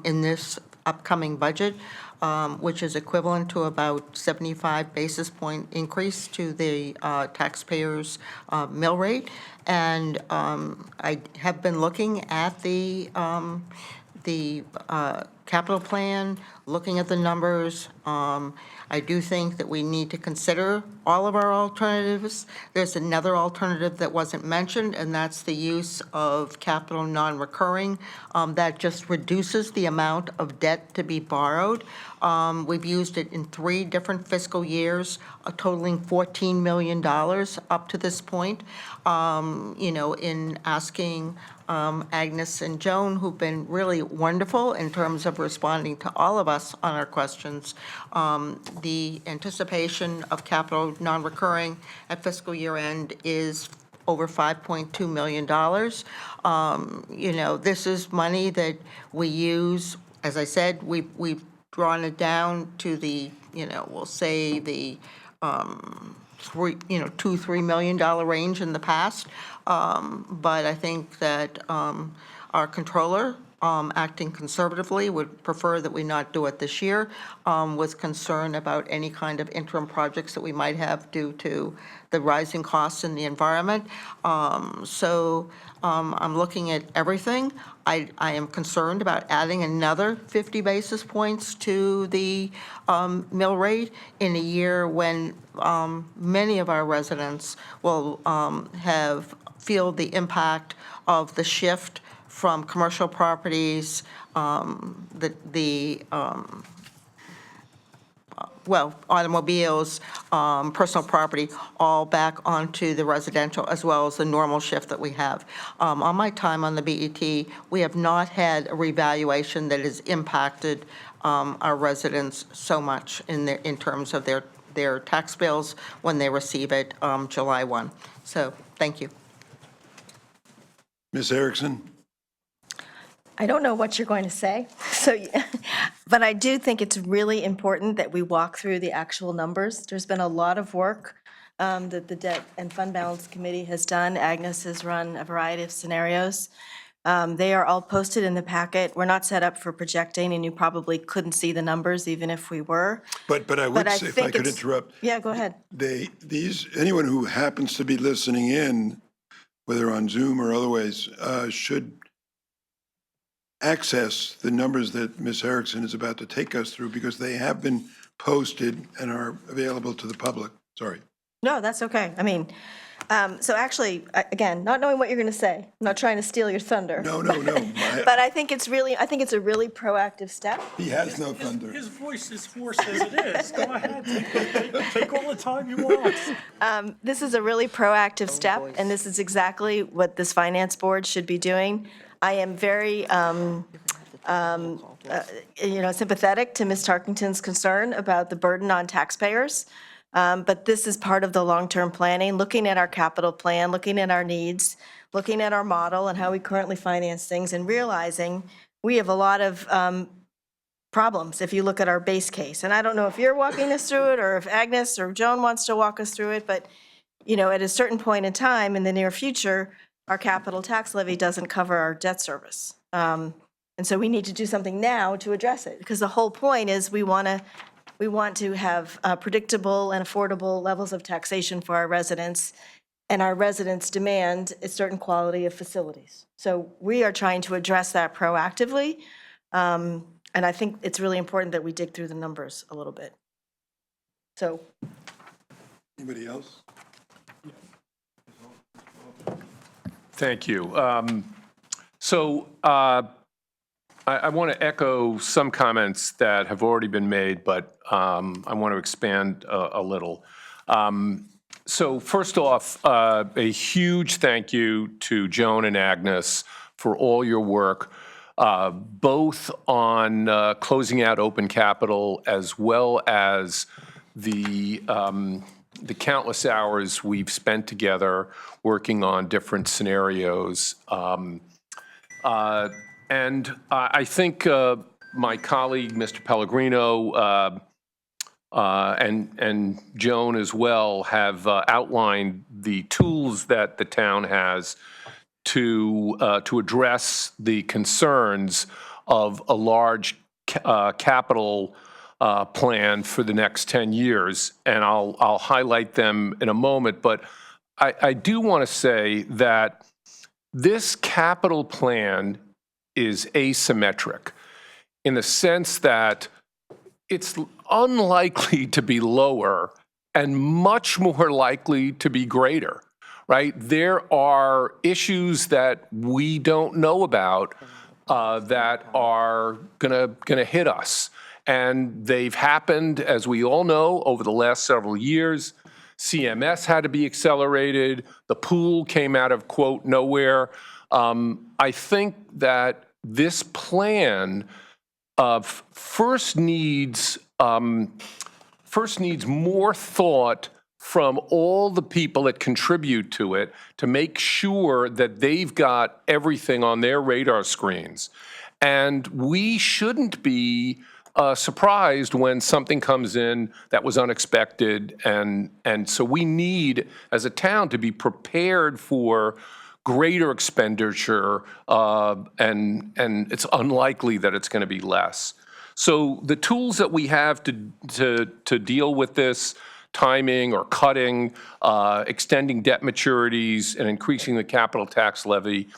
[SPEAKER 8] in this upcoming budget, which is equivalent to about 75 basis point increase to the taxpayers' mill rate. And I have been looking at the capital plan, looking at the numbers. I do think that we need to consider all of our alternatives. There's another alternative that wasn't mentioned, and that's the use of capital non-recurring. That just reduces the amount of debt to be borrowed. We've used it in 3 different fiscal years, totaling $14 million up to this point. You know, in asking Agnes and Joan, who've been really wonderful in terms of responding to all of us on our questions. The anticipation of capital non-recurring at fiscal year end is over $5.2 million. You know, this is money that we use, as I said, we've drawn it down to the, you know, we'll say the $2-3 million range in the past. But I think that our controller, acting conservatively, would prefer that we not do it this year, with concern about any kind of interim projects that we might have due to the rising costs in the environment. So I'm looking at everything. I am concerned about adding another 50 basis points to the mill rate in a year when many of our residents will feel the impact of the shift from commercial properties, automobiles, personal property, all back onto the residential, as well as the normal shift that we have. On my time on the BET, we have not had a revaluation that has impacted our residents so much in terms of their tax bills when they receive it July 1. So, thank you.
[SPEAKER 1] Ms. Erickson?
[SPEAKER 2] I don't know what you're going to say, but I do think it's really important that we walk through the actual numbers. There's been a lot of work that the Debt and Fund Balance Committee has done. Agnes has run a variety of scenarios. They are all posted in the packet. We're not set up for projecting, and you probably couldn't see the numbers even if we were.
[SPEAKER 1] But I would
[SPEAKER 2] I
[SPEAKER 1] say, if I
[SPEAKER 2] think
[SPEAKER 1] could
[SPEAKER 2] it's-
[SPEAKER 1] interrupt,
[SPEAKER 2] Yeah, go ahead.
[SPEAKER 1] anyone who happens to be listening in, whether on Zoom or otherwise, should access the numbers that Ms. Erickson is about to take us through, because they have been posted and are available to the public. Sorry.
[SPEAKER 2] No, that's okay. I mean, so actually, again, not knowing what you're going to say, I'm not trying to steal your thunder.
[SPEAKER 1] No.
[SPEAKER 2] But I think it's a really proactive step.
[SPEAKER 1] He has no thunder.
[SPEAKER 10] His voice is hoarse as it is. Go ahead, take all the time you want.
[SPEAKER 2] This is a really proactive step, and this is exactly what this finance board should be doing. I am very, sympathetic to Ms. Tarkington's concern about the burden on taxpayers. But this is part of the long-term planning, looking at our capital plan, looking at our needs, looking at our model and how we currently finance things, and realizing we have a lot of problems if you look at our base case. And I don't know if you're walking us through it, or if Agnes or Joan wants to walk us through it, but, at a certain point in time in the near future, our capital tax levy doesn't cover our debt service. And so we need to do something now to address it, because the whole point is we want to have predictable and affordable levels of taxation for our residents, and our residents demand a certain quality of facilities. So we are trying to address that proactively, and I think it's really important that we dig through the numbers a little bit. So.
[SPEAKER 1] Anybody else?
[SPEAKER 11] Thank you. I want to echo some comments that have already been made, but I want to expand a little. So first off, a huge thank you to Joan and Agnes for all your work, both on closing out open capital, as well as the countless hours we've spent together working on different scenarios. And I think my colleague, Mr. Pellegrino, and Joan as well, have outlined the tools that the town has to address the concerns of a large capital plan for the next 10 years. And I'll highlight them in a moment. But I do want to say that this capital plan is asymmetric in the sense that it's unlikely to be lower and much more likely to be greater, right? There are issues that we don't know about that are gonna hit us. And they've happened, as we all know, over the last several years. CMS had to be accelerated. The pool came out of, quote, nowhere. I think that this plan first needs more thought from all the people that contribute to it to make sure that they've got everything on their radar screens. And we shouldn't be surprised when something comes in that was unexpected. And so we need, as a town, to be prepared for greater expenditure, and it's unlikely that it's going to be less. So the tools that we have to deal with this, timing or cutting, extending debt maturities, and increasing the capital tax levy,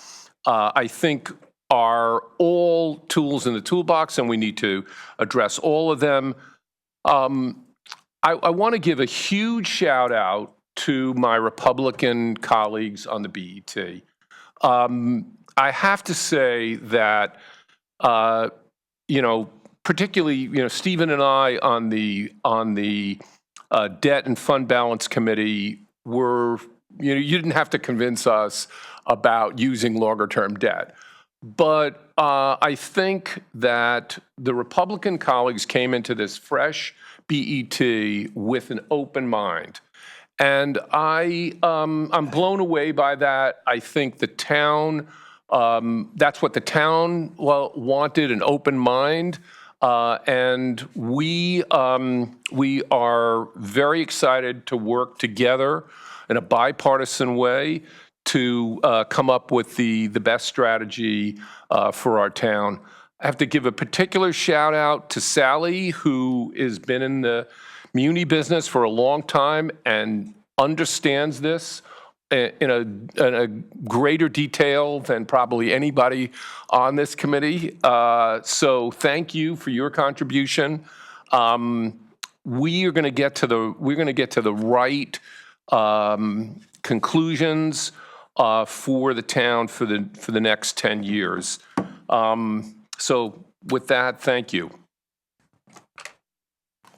[SPEAKER 11] I think are all tools in the toolbox, and we need to address all of them. I want to give a huge shout out to my Republican colleagues on the BET. I have to say that, particularly, Stephen and I on the Debt and Fund Balance Committee were, you didn't have to convince us about using longer-term debt. But I think that the Republican colleagues came into this fresh BET with an open mind. And I'm blown away by that. I think the town, that's what the town wanted, an open mind. And we are very excited to work together in a bipartisan way to come up with the best strategy for our town. I have to give a particular shout out to Sally, who has been in the muni business for a long time and understands this in a greater detail than probably anybody on this committee. So thank you for your contribution. We're going to get to the right conclusions for the town for the next 10 years. So with that, thank you.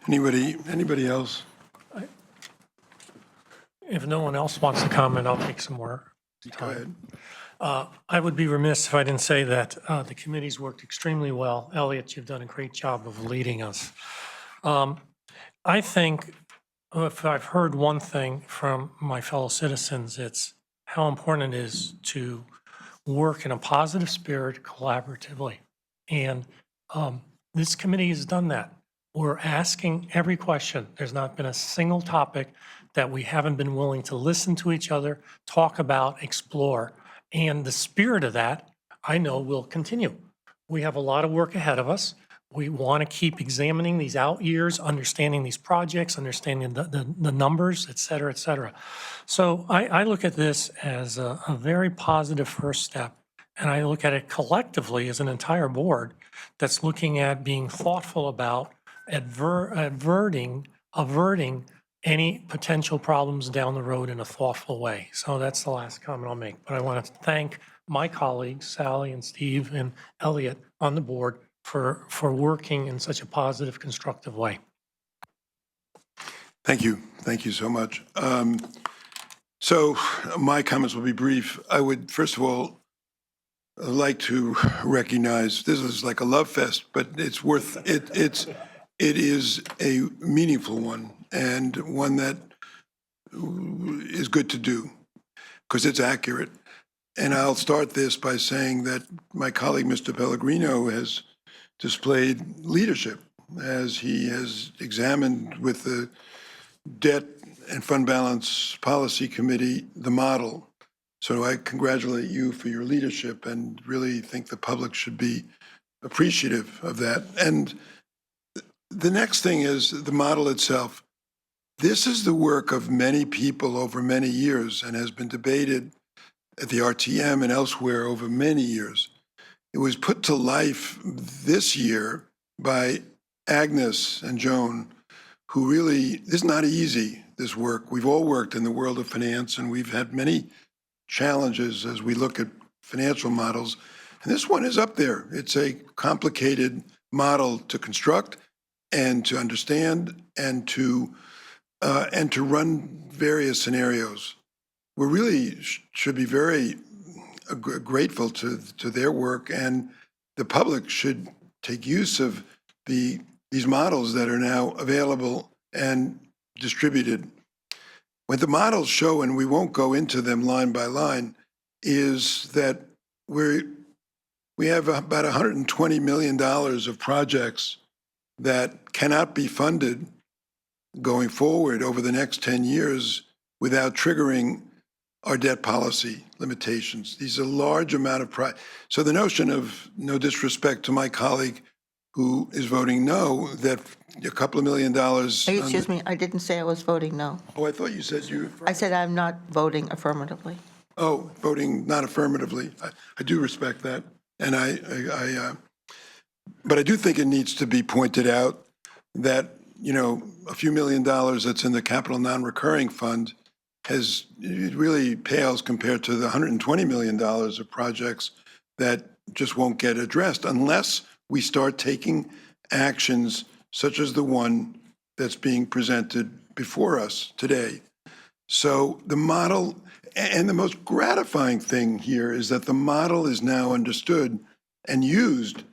[SPEAKER 1] Anybody else?
[SPEAKER 10] If no one else wants to comment, I'll take some more time.
[SPEAKER 1] Go ahead.
[SPEAKER 10] I would be remiss if I didn't say that the committee's worked extremely well. Elliot, you've done a great job of leading us. I think if I've heard one thing from my fellow citizens, it's how important it is to work in a positive spirit collaboratively. And this committee has done that. We're asking every question. There's not been a single topic that we haven't been willing to listen to each other, talk about, explore. And the spirit of that, I know, will continue. We have a lot of work ahead of us. We want to keep examining these out years, understanding these projects, understanding the numbers, et cetera, et cetera. So I look at this as a very positive first step. And I look at it collectively as an entire board that's looking at being thoughtful about averting any potential problems down the road in a thoughtful way. So that's the last comment I'll make. But I want to thank my colleagues, Sally and Steve and Elliot on the board for working in such a positive, constructive way.
[SPEAKER 1] Thank you. Thank you so much. So my comments will be brief. I would, first of all, like to recognize this is like a love fest, but it's worth it. It is a meaningful one and one that is good to do because it's accurate. And I'll start this by saying that my colleague, Mr. Pellegrino, has displayed leadership as he has examined with the Debt and Fund Balance Policy Committee the model. So I congratulate you for your leadership and really think the public should be appreciative of that. And the next thing is the model itself. This is the work of many people over many years and has been debated at the RTM and elsewhere over many years. It was put to life this year by Agnes and Joan, who really, this is not easy, this work. We've all worked in the world of finance and we've had many challenges as we look at financial models. And this one is up there. It's a complicated model to construct and to understand and to run various scenarios. We really should be very grateful to their work, and the public should take use of these models that are now available and distributed. What the models show, and we won't go into them line by line, is that we have about $120 million of projects that cannot be funded going forward over the next 10 years without triggering our debt policy limitations. These are large amount of so the notion of, no disrespect to my colleague who is voting no, that a couple of $1 million.
[SPEAKER 8] Excuse me, I didn't say I was voting no.
[SPEAKER 1] Oh, I thought you said you.
[SPEAKER 8] I said I'm not voting affirmatively.
[SPEAKER 1] Oh, voting not affirmatively. I do respect that. And but I do think it needs to be pointed out that, you know, a few $1 million that's in the capital non-recurring fund it really pales compared to the $120 million of projects that just won't get addressed unless we start taking actions such as the one that's being presented before us today. So the model, and the most gratifying thing here is that the model is now understood and used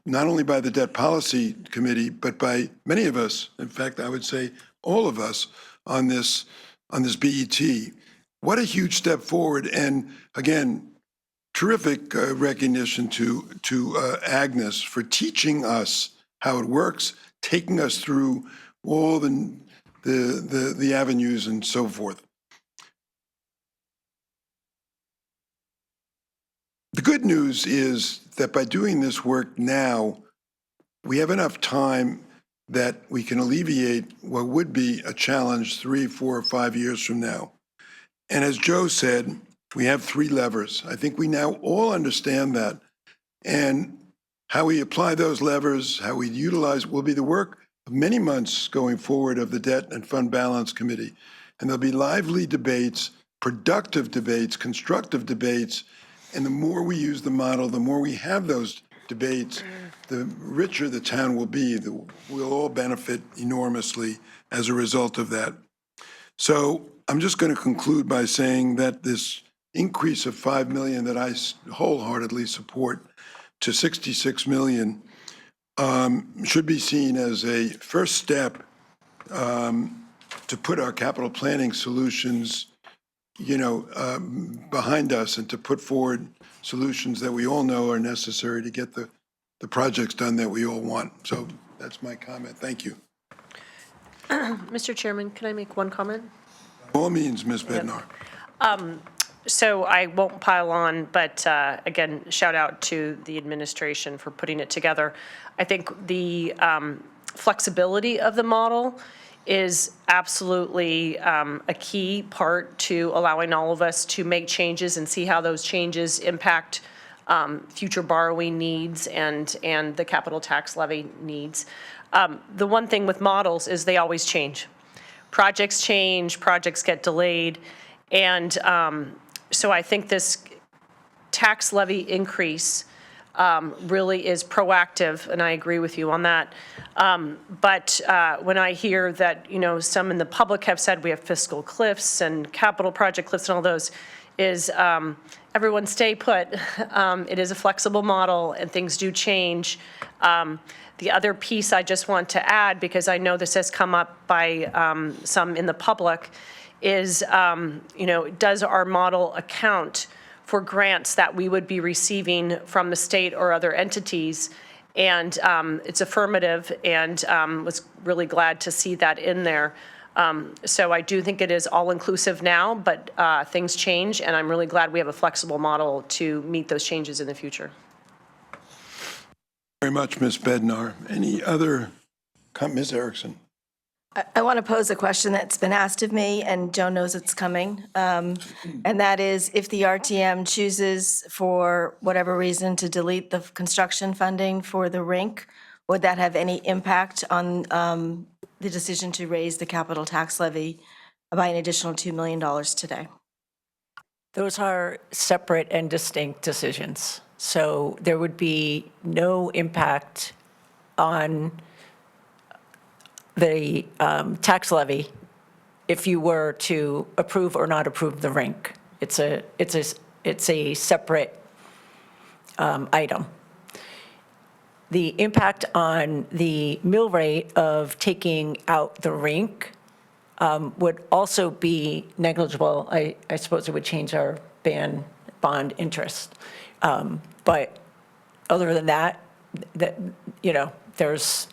[SPEAKER 1] not only by the Debt Policy Committee, but by many of us, in fact, I would say all of us on this BET. What a huge step forward. And again, terrific recognition to Agnes for teaching us how it works, taking us through all the avenues and so forth. The good news is that by doing this work now, we have enough time that we can alleviate what would be a challenge 3, 4, or 5 years from now. And as Joe said, we have 3 levers. I think we now all understand that. And how we apply those levers, how we utilize, will be the work of many months going forward of the Debt and Fund Balance Committee. And there'll be lively debates, productive debates, constructive debates. And the more we use the model, the more we have those debates, the richer the town will be. We'll all benefit enormously as a result of that. So I'm just going to conclude by saying that this increase of $5 million that I wholeheartedly support to $66 million should be seen as a first step to put our capital planning solutions, you know, behind us and to put forward solutions that we all know are necessary to get the projects done that we all want. So that's my comment. Thank you.
[SPEAKER 12] Mr. Chairman, can I make one comment?
[SPEAKER 1] By all means, Ms. Bednar.
[SPEAKER 12] So I won't pile on, but again, shout out to the administration for putting it together. I think the flexibility of the model is absolutely a key part to allowing all of us to make changes and see how those changes impact future borrowing needs and the capital tax levy needs. The one thing with models is they always change. Projects change, projects get delayed, and so I think this tax levy increase really is proactive, and I agree with you on that. But when I hear that, you know, some in the public have said we have fiscal cliffs and capital project cliffs and all those, is everyone stay put. It is a flexible model and things do change. The other piece I just want to add, because I know this has come up by some in the public, is, you know, does our model account for grants that we would be receiving from the state or other entities? And it's affirmative, and was really glad to see that in there. So I do think it is all-inclusive now, but things change, and I'm really glad we have a flexible model to meet those changes in the future.
[SPEAKER 1] Very much, Ms. Bednar. Any other, Ms. Erickson?
[SPEAKER 2] I want to pose a question that's been asked of me, and Joe knows it's coming. And that is, if the RTM chooses, for whatever reason, to delete the construction funding for the rink, would that have any impact on the decision to raise the capital tax levy by an additional $2 million today?
[SPEAKER 4] Those are separate and distinct decisions. So there would be no impact on the tax levy if you were to approve or not approve the rink. It's a separate item. The impact on the mill rate of taking out the rink would also be negligible. I suppose it would change our bond interest. But other than that, you know, there's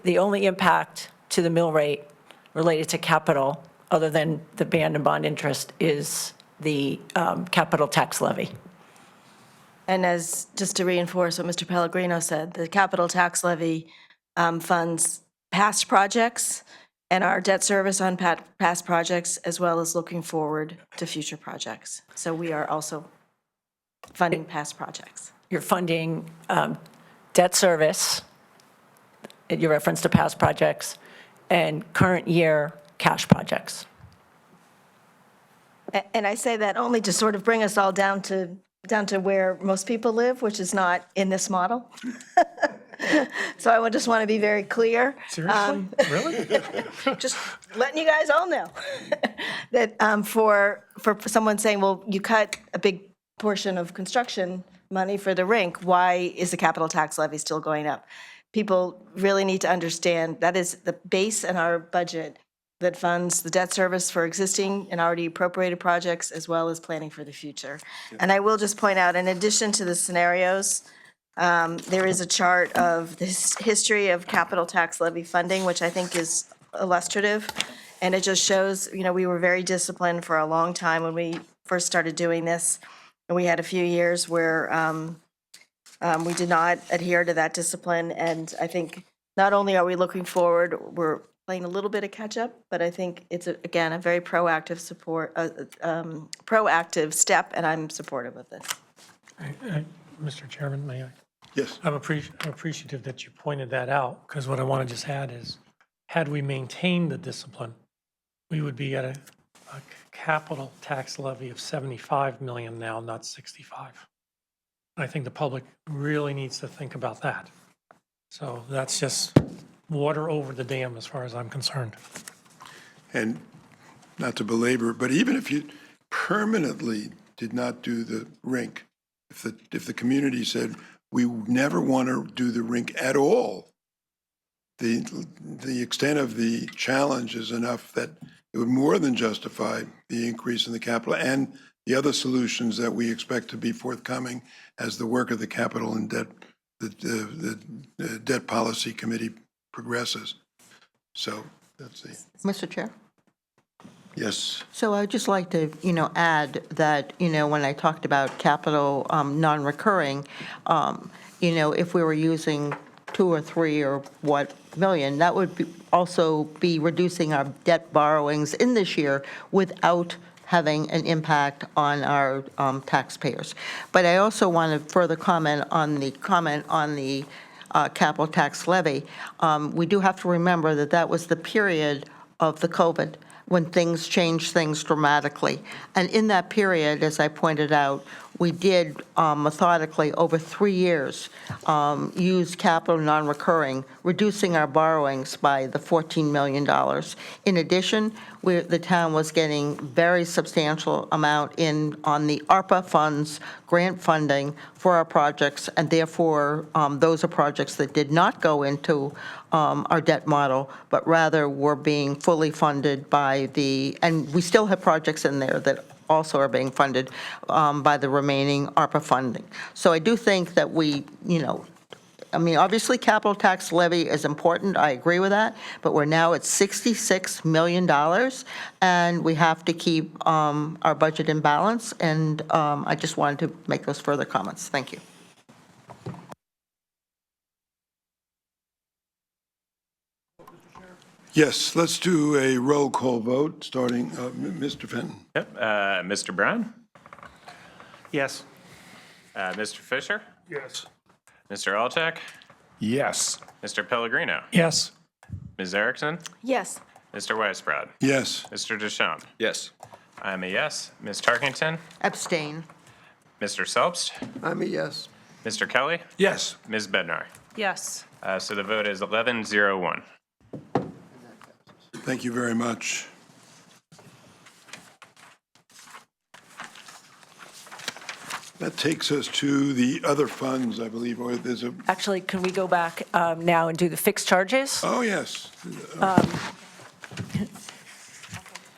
[SPEAKER 4] The only impact to the mill rate related to capital, other than the band and bond interest, is the capital tax levy.
[SPEAKER 2] And as, just to reinforce what Mr. Pellegrino said, the capital tax levy funds past projects and our debt service on past projects, as well as looking forward to future projects. So we are also funding past projects.
[SPEAKER 4] You're funding debt service, you reference to past projects, and current year cash projects.
[SPEAKER 2] And I say that only to sort of bring us all down to where most people live, which is not in this model. So I just want to be very clear.
[SPEAKER 10] Seriously? Really?
[SPEAKER 2] Just letting you guys all know that for someone saying, well, you cut a big portion of construction money for the rink, why is the capital tax levy still going up? People really need to understand that is the base in our budget that funds the debt service for existing and already appropriated projects, as well as planning for the future. And I will just point out, in addition to the scenarios, there is a chart of the history of capital tax levy funding, which I think is illustrative. And it just shows, we were very disciplined for a long time when we first started doing this. And we had a few years where we did not adhere to that discipline. And I think not only are we looking forward, we're playing a little bit of catch up, but I think it's, again, a very proactive proactive step, and I'm supportive of this.
[SPEAKER 10] Mr. Chairman, may I?
[SPEAKER 1] Yes.
[SPEAKER 10] I'm appreciative that you pointed that out, because what I want to just add is, had we maintained the discipline, we would be at a capital tax levy of 75 million now, not 65. I think the public really needs to think about that. So that's just water over the dam as far as I'm concerned.
[SPEAKER 1] And not to belabor, but even if you permanently did not do the rink, if the community said, we never want to do the rink at all, the extent of the challenge is enough that it would more than justify the increase in the capital and the other solutions that we expect to be forthcoming as the work of the capital and debt, the debt policy committee progresses. So that's the,
[SPEAKER 8] Mr. Chair?
[SPEAKER 1] yes.
[SPEAKER 8] So I'd just like to, add that, when I talked about capital non-recurring, if we were using 2 or 3 or what million, that would also be reducing our debt borrowings in this year without having an impact on our taxpayers. But I also want to further comment on the capital tax levy. We do have to remember that that was the period of the COVID when things changed things dramatically. And in that period, as I pointed out, we did methodically over 3 years use capital non-recurring, reducing our borrowings by the $14 million. In addition, the town was getting very substantial amount on the ARPA funds, grant funding for our projects, and therefore those are projects that did not go into our debt model, but rather were being fully funded by and we still have projects in there that also are being funded by the remaining ARPA funding. So I do think that obviously capital tax levy is important, I agree with that, but we're now at $66 million, and we have to keep our budget in balance, and I just wanted to make those further comments. Thank you.
[SPEAKER 1] Yes, let's do a roll call vote, starting, Mr. Fenton.
[SPEAKER 6] Yep. Mr. Brown?
[SPEAKER 13] Yes.
[SPEAKER 6] Mr. Fisher?
[SPEAKER 3] Yes.
[SPEAKER 6] Mr. Alchek?
[SPEAKER 11] Yes.
[SPEAKER 6] Mr. Pellegrino?
[SPEAKER 10] Yes.
[SPEAKER 6] Ms. Erickson?
[SPEAKER 2] Yes.
[SPEAKER 6] Mr. Weisbrod?
[SPEAKER 1] Yes.
[SPEAKER 6] Mr. Deschamps?
[SPEAKER 5] Yes.
[SPEAKER 6] I'm a yes. Ms. Tarkington?
[SPEAKER 8] Abstain.
[SPEAKER 6] Mr. Selbst?
[SPEAKER 7] I'm a yes.
[SPEAKER 6] Mr. Kelly?
[SPEAKER 14] Yes.
[SPEAKER 6] Ms. Bednar?
[SPEAKER 12] Yes.
[SPEAKER 6] So the vote is 11-0-1.
[SPEAKER 1] Thank you very much. That takes us to the other funds, I believe, or there's a,
[SPEAKER 4] Actually, can we go back now and do the fixed charges?
[SPEAKER 1] oh, yes.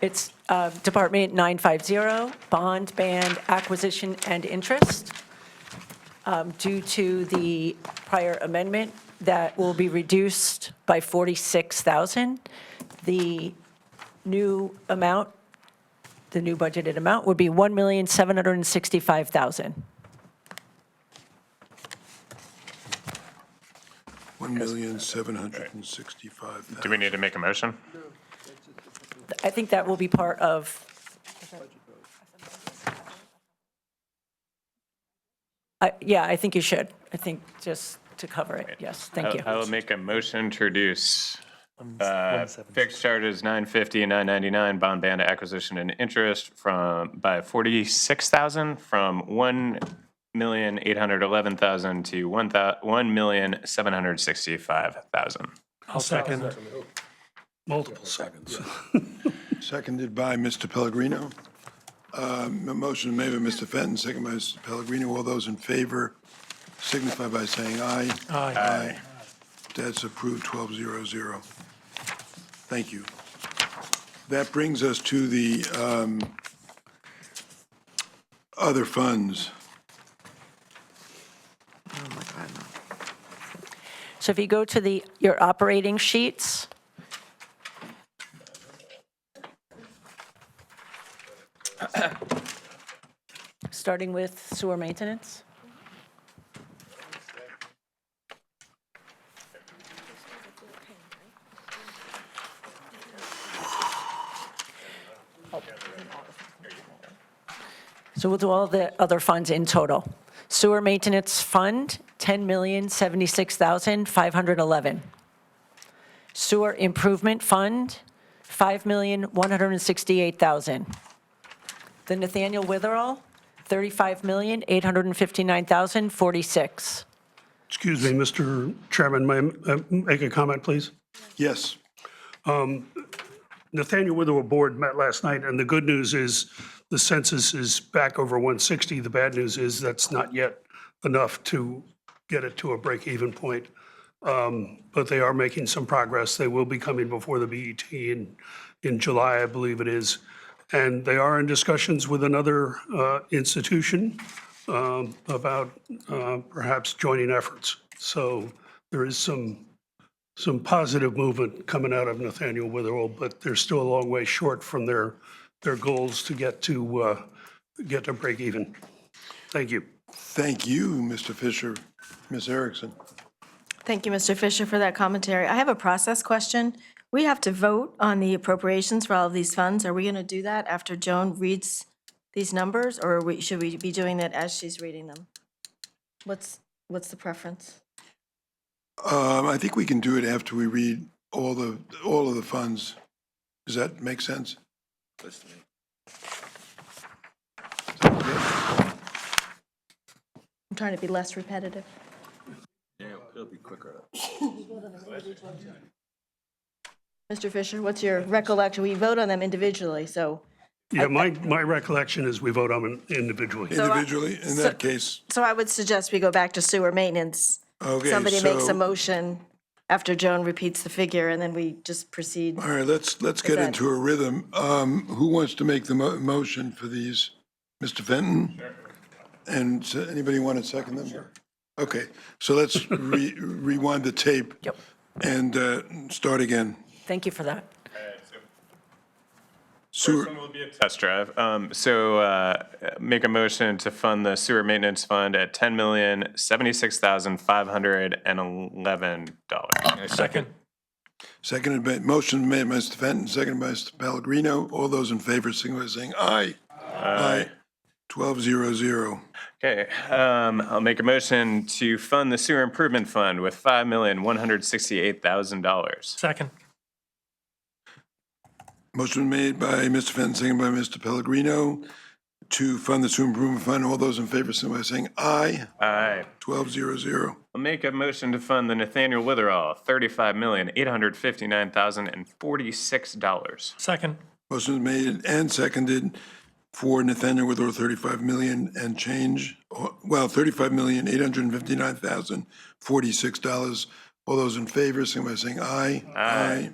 [SPEAKER 4] It's Department 950, Bond, Band, Acquisition, and Interest. due to the prior amendment, that will be reduced by 46,000. The new amount, the new budgeted amount would be 1,765,000.
[SPEAKER 1] $1,765,000.
[SPEAKER 6] Do we need to make a motion?
[SPEAKER 4] I think that will be part of. Yeah, I think you should. I think just to cover it, yes, thank you.
[SPEAKER 6] I will make a motion to reduce fixed charges 950 and 999 bond band acquisition and interest by 46,000 from 1,811,000 to 1,765,000.
[SPEAKER 10] I'll second. Multiple seconds.
[SPEAKER 1] Seconded by Mr. Pellegrino. A motion made by Mr. Fenton, second by Mr. Pellegrino. All those in favor signify by saying aye.
[SPEAKER 10] Aye.
[SPEAKER 1] That's approved, 12-0-0. Thank you. That brings us to the other funds.
[SPEAKER 4] So if you go to your operating sheets, starting with sewer maintenance. So we'll do all the other funds in total. Sewer maintenance fund, $10,076,511. Sewer improvement fund, $5,168,000. The Nathaniel Witherall, $35,859,046.
[SPEAKER 3] Excuse me, Mr. Chairman, may I make a comment, please?
[SPEAKER 1] Yes.
[SPEAKER 3] Nathaniel Witherell Board met last night, and the good news is the census is back over 160. The bad news is that's not yet enough to get it to a break-even point. But they are making some progress. They will be coming before the BET in July, I believe it is. And they are in discussions with another institution about perhaps joining efforts. So there is some positive movement coming out of Nathaniel Witherell, but they're still a long way short from their goals to get to break even. Thank you.
[SPEAKER 1] Thank you, Mr. Fisher. Ms. Erickson.
[SPEAKER 2] Thank you, Mr. Fisher, for that commentary. I have a process question. We have to vote on the appropriations for all of these funds. Are we going to do that after Joan reads these numbers, or should we be doing that as she's reading them? What's the preference?
[SPEAKER 1] I think we can do it after we read all of the funds. Does that make sense?
[SPEAKER 2] I'm trying to be less repetitive.
[SPEAKER 5] Yeah, it'll be quicker.
[SPEAKER 2] Mr. Fisher, what's your recollection? We vote on them individually, so.
[SPEAKER 3] Yeah, my recollection is we vote on them individually.
[SPEAKER 1] Individually, in that case.
[SPEAKER 2] So I would suggest we go back to sewer maintenance.
[SPEAKER 1] Okay,
[SPEAKER 2] Somebody makes
[SPEAKER 1] so-
[SPEAKER 2] a motion after Joan repeats the figure, and then we just proceed.
[SPEAKER 1] All right, let's get
[SPEAKER 2] that-
[SPEAKER 1] into a rhythm. Who wants to make the motion for these? Mr. Fenton? Sure. And anybody want to second them? Sure. Okay, so let's rewind the tape.
[SPEAKER 4] Yep.
[SPEAKER 1] And start again.
[SPEAKER 4] Thank you for that.
[SPEAKER 1] Sewer,
[SPEAKER 6] First one will be a test drive. Make a motion to fund the sewer maintenance fund at $10,076,511.
[SPEAKER 10] Second.
[SPEAKER 1] seconded by, motion made by Mr. Fenton, seconded by Mr. Pellegrino. All those in favor, signify by saying aye. Aye. 12-0-0.
[SPEAKER 6] Okay, I'll make a motion to fund the sewer improvement fund with $5,168,000.
[SPEAKER 10] Second.
[SPEAKER 1] Motion made by Mr. Fenton, seconded by Mr. Pellegrino to fund the sewer improvement fund. All those in favor, signify by saying aye.
[SPEAKER 6] Aye.
[SPEAKER 1] 12-0-0.
[SPEAKER 6] I'll make a motion to fund the Nathaniel Witherall, $35,859,046.
[SPEAKER 10] Second.
[SPEAKER 1] Motion made and seconded for Nathaniel Witherell, 35 million and change, well, $35,859,046. All those in favor, signify by saying aye.
[SPEAKER 6] Aye.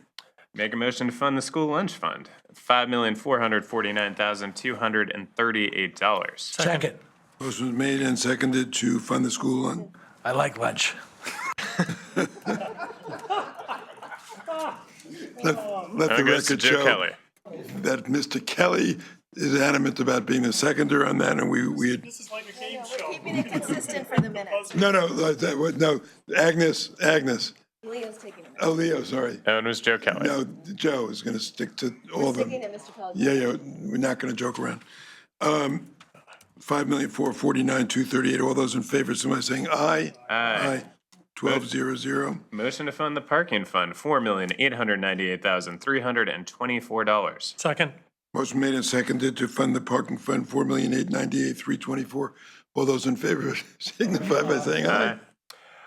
[SPEAKER 6] Make a motion to fund the school lunch fund, $5,449,238.
[SPEAKER 14] Second.
[SPEAKER 1] Motion was made and seconded to fund the school lunch.
[SPEAKER 14] I like lunch.
[SPEAKER 1] Let the
[SPEAKER 6] That goes to
[SPEAKER 1] record
[SPEAKER 6] Joe
[SPEAKER 1] show
[SPEAKER 6] Kelly.
[SPEAKER 1] that Mr. Kelly is adamant about being the seconder on that, and we
[SPEAKER 2] Keeping it consistent for the minutes.
[SPEAKER 1] no, Agnes,
[SPEAKER 2] Leo's taking it.
[SPEAKER 1] oh, Leo, sorry.
[SPEAKER 6] That one was Joe Kelly.
[SPEAKER 1] No, Joe is going to stick to all of them.
[SPEAKER 2] Sticking it, Mr. Pellegrini.
[SPEAKER 1] Yeah, we're not going to joke around. 5,449,238, all those in favor, signify by saying aye.
[SPEAKER 6] Aye.
[SPEAKER 1] 1200.
[SPEAKER 6] Motion to fund the parking fund, $4,898,324.
[SPEAKER 10] Second.
[SPEAKER 1] Motion made and seconded to fund the parking fund, 4,898,324. All those in favor signify by saying aye.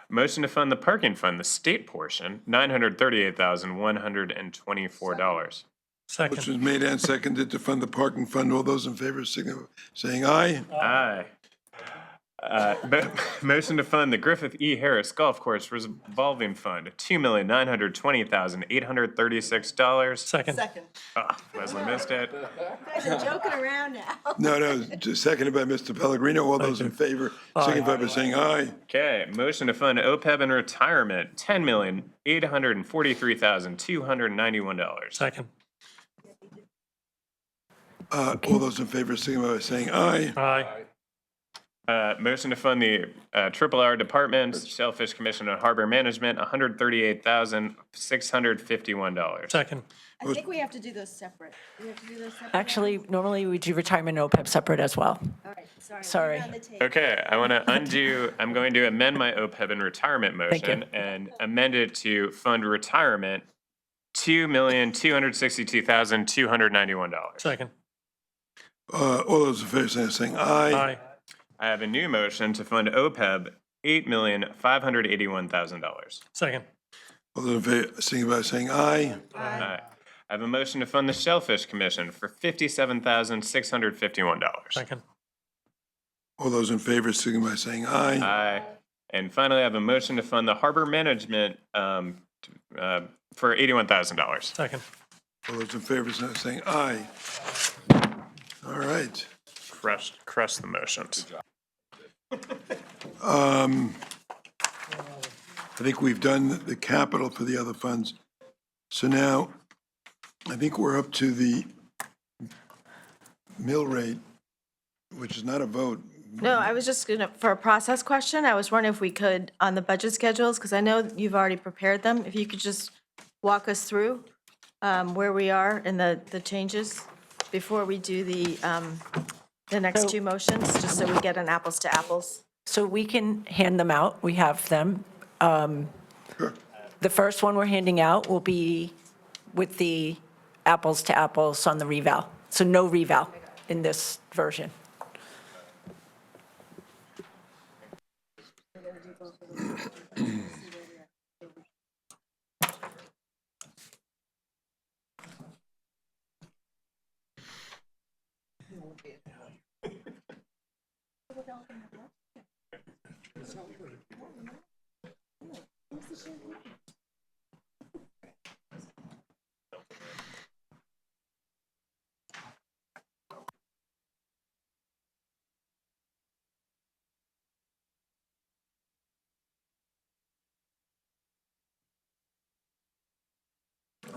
[SPEAKER 6] Motion to fund the parking fund, the state portion, $938,124.
[SPEAKER 10] Second.
[SPEAKER 1] Motion is made and seconded to fund the parking fund. All those in favor signify by saying aye.
[SPEAKER 6] Aye. Motion to fund the Griffith E. Harris Golf Course Revolving Fund, $2,920,836.
[SPEAKER 10] Second.
[SPEAKER 6] Leslie missed it.
[SPEAKER 2] Guys are joking around now.
[SPEAKER 1] No, just seconded by Mr. Pellegrino. All those in favor signify by saying aye.
[SPEAKER 6] Okay, motion to fund OPEB and retirement, $10,843,291.
[SPEAKER 10] Second.
[SPEAKER 1] All those in favor signify by saying aye.
[SPEAKER 10] Aye.
[SPEAKER 6] Motion to fund the Triple R Department, Shellfish Commission and Harbor Management, $138,651.
[SPEAKER 10] Second.
[SPEAKER 2] I think we have to do those separate. We have to do those separate.
[SPEAKER 4] Actually, normally we do retirement and OPEB separate as well.
[SPEAKER 2] All right, sorry.
[SPEAKER 4] Sorry.
[SPEAKER 2] Leave it on the tape.
[SPEAKER 6] Okay, I'm going to amend my OPEB and retirement motion and amend it to fund retirement, $2,262,291.
[SPEAKER 10] Second.
[SPEAKER 1] All those in favor saying aye.
[SPEAKER 10] Aye.
[SPEAKER 6] I have a new motion to fund OPEB, $8,581,000.
[SPEAKER 10] Second.
[SPEAKER 1] All those in favor signify by saying aye.
[SPEAKER 6] I have a motion to fund the Shellfish Commission for $57,651.
[SPEAKER 10] Second.
[SPEAKER 1] All those in favor signify by saying aye.
[SPEAKER 6] Aye. And finally, I have a motion to fund the Harbor Management for $81,000.
[SPEAKER 10] Second.
[SPEAKER 1] All those in favor signify by saying aye. All right.
[SPEAKER 6] Crush the motions.
[SPEAKER 1] I think we've done the capital for the other funds. So now, I think we're up to the mill rate, which is not a vote.
[SPEAKER 2] No, I was just gonna, for a process question, I was wondering if we could, on the budget schedules, because I know you've already prepared them, if you could just walk us through where we are and the changes before we do the next two motions, just so we get an apples to apples.
[SPEAKER 4] So we can hand them out. We have them. The first one we're handing out will be with the apples to apples on the reval. So no reval in this version.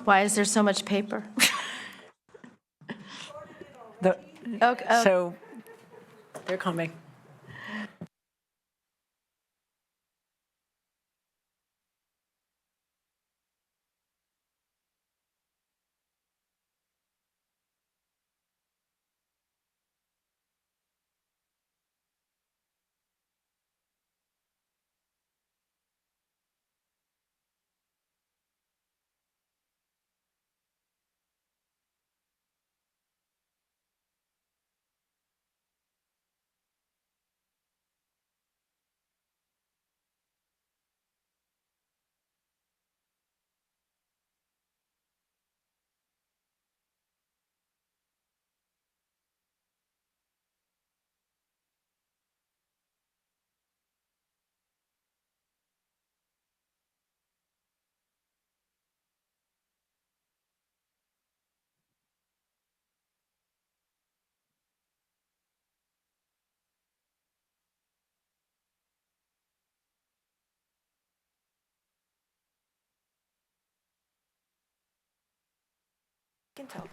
[SPEAKER 2] Why is there so much paper?
[SPEAKER 4] The-
[SPEAKER 2] Okay, oh.
[SPEAKER 4] So they're coming.
[SPEAKER 9] can tell them.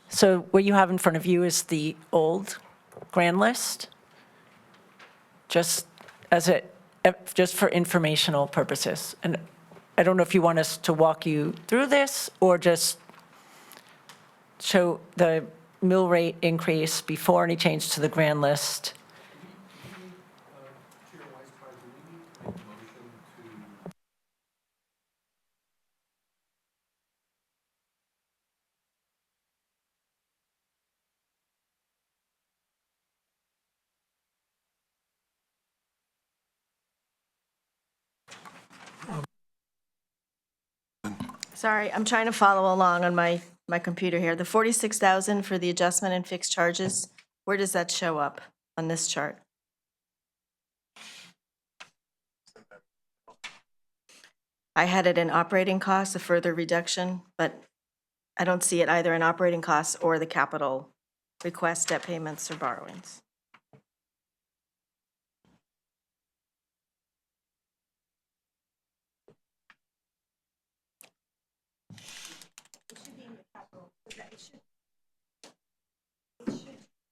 [SPEAKER 4] So what you have in front of you is the old grand list, just just for informational purposes. And I don't know if you want us to walk you through this or just show the mill rate increase before any change to the grand list.
[SPEAKER 2] Sorry, I'm trying to follow along on my computer here. The 46,000 for the adjustment and fixed charges, where does that show up on this chart? I had it in operating costs, a further reduction, but I don't see it either in operating costs or the capital request, debt payments, or borrowings.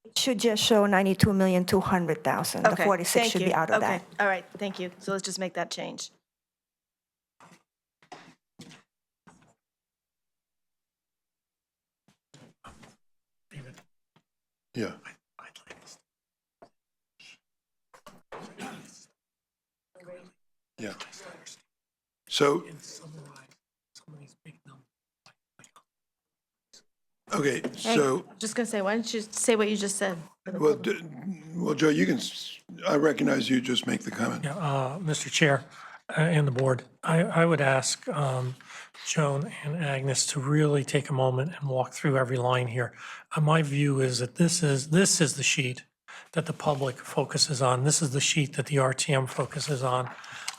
[SPEAKER 9] It should just show 92,200,000. The
[SPEAKER 2] Okay,
[SPEAKER 9] 46
[SPEAKER 2] thank
[SPEAKER 9] should
[SPEAKER 2] you.
[SPEAKER 9] be out of that.
[SPEAKER 2] Okay, all right, thank you. So let's just make that change.
[SPEAKER 1] Yeah. Yeah. So, okay, so,
[SPEAKER 2] Just gonna say, why don't you say what you just said?
[SPEAKER 1] well, Joe, you can, I recognize you, just make the comment.
[SPEAKER 10] Mr. Chair and the board, I would ask Joan and Agnes to really take a moment and walk through every line here. My view is that this is the sheet that the public focuses on. This is the sheet that the RTM focuses on.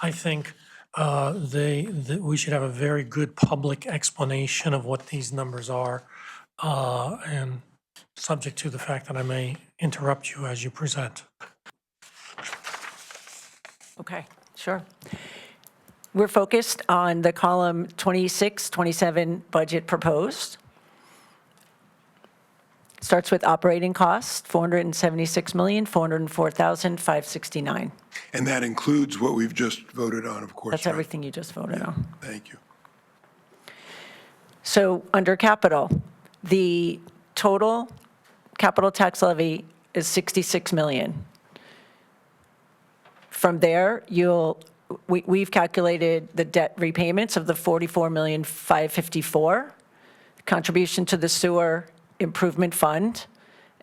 [SPEAKER 10] I think that we should have a very good public explanation of what these numbers are, and subject to the fact that I may interrupt you as you present.
[SPEAKER 4] Okay, sure. We're focused on the column 26, 27 budget proposed. Starts with operating costs, $476,404,569.
[SPEAKER 1] And that includes what we've just voted on, of course.
[SPEAKER 4] That's
[SPEAKER 1] right?
[SPEAKER 4] everything you just voted on.
[SPEAKER 1] Thank you.
[SPEAKER 4] So under capital, the total capital tax levy is 66 million. From there, we've calculated the debt repayments of the 44,554,000, contribution to the sewer improvement fund,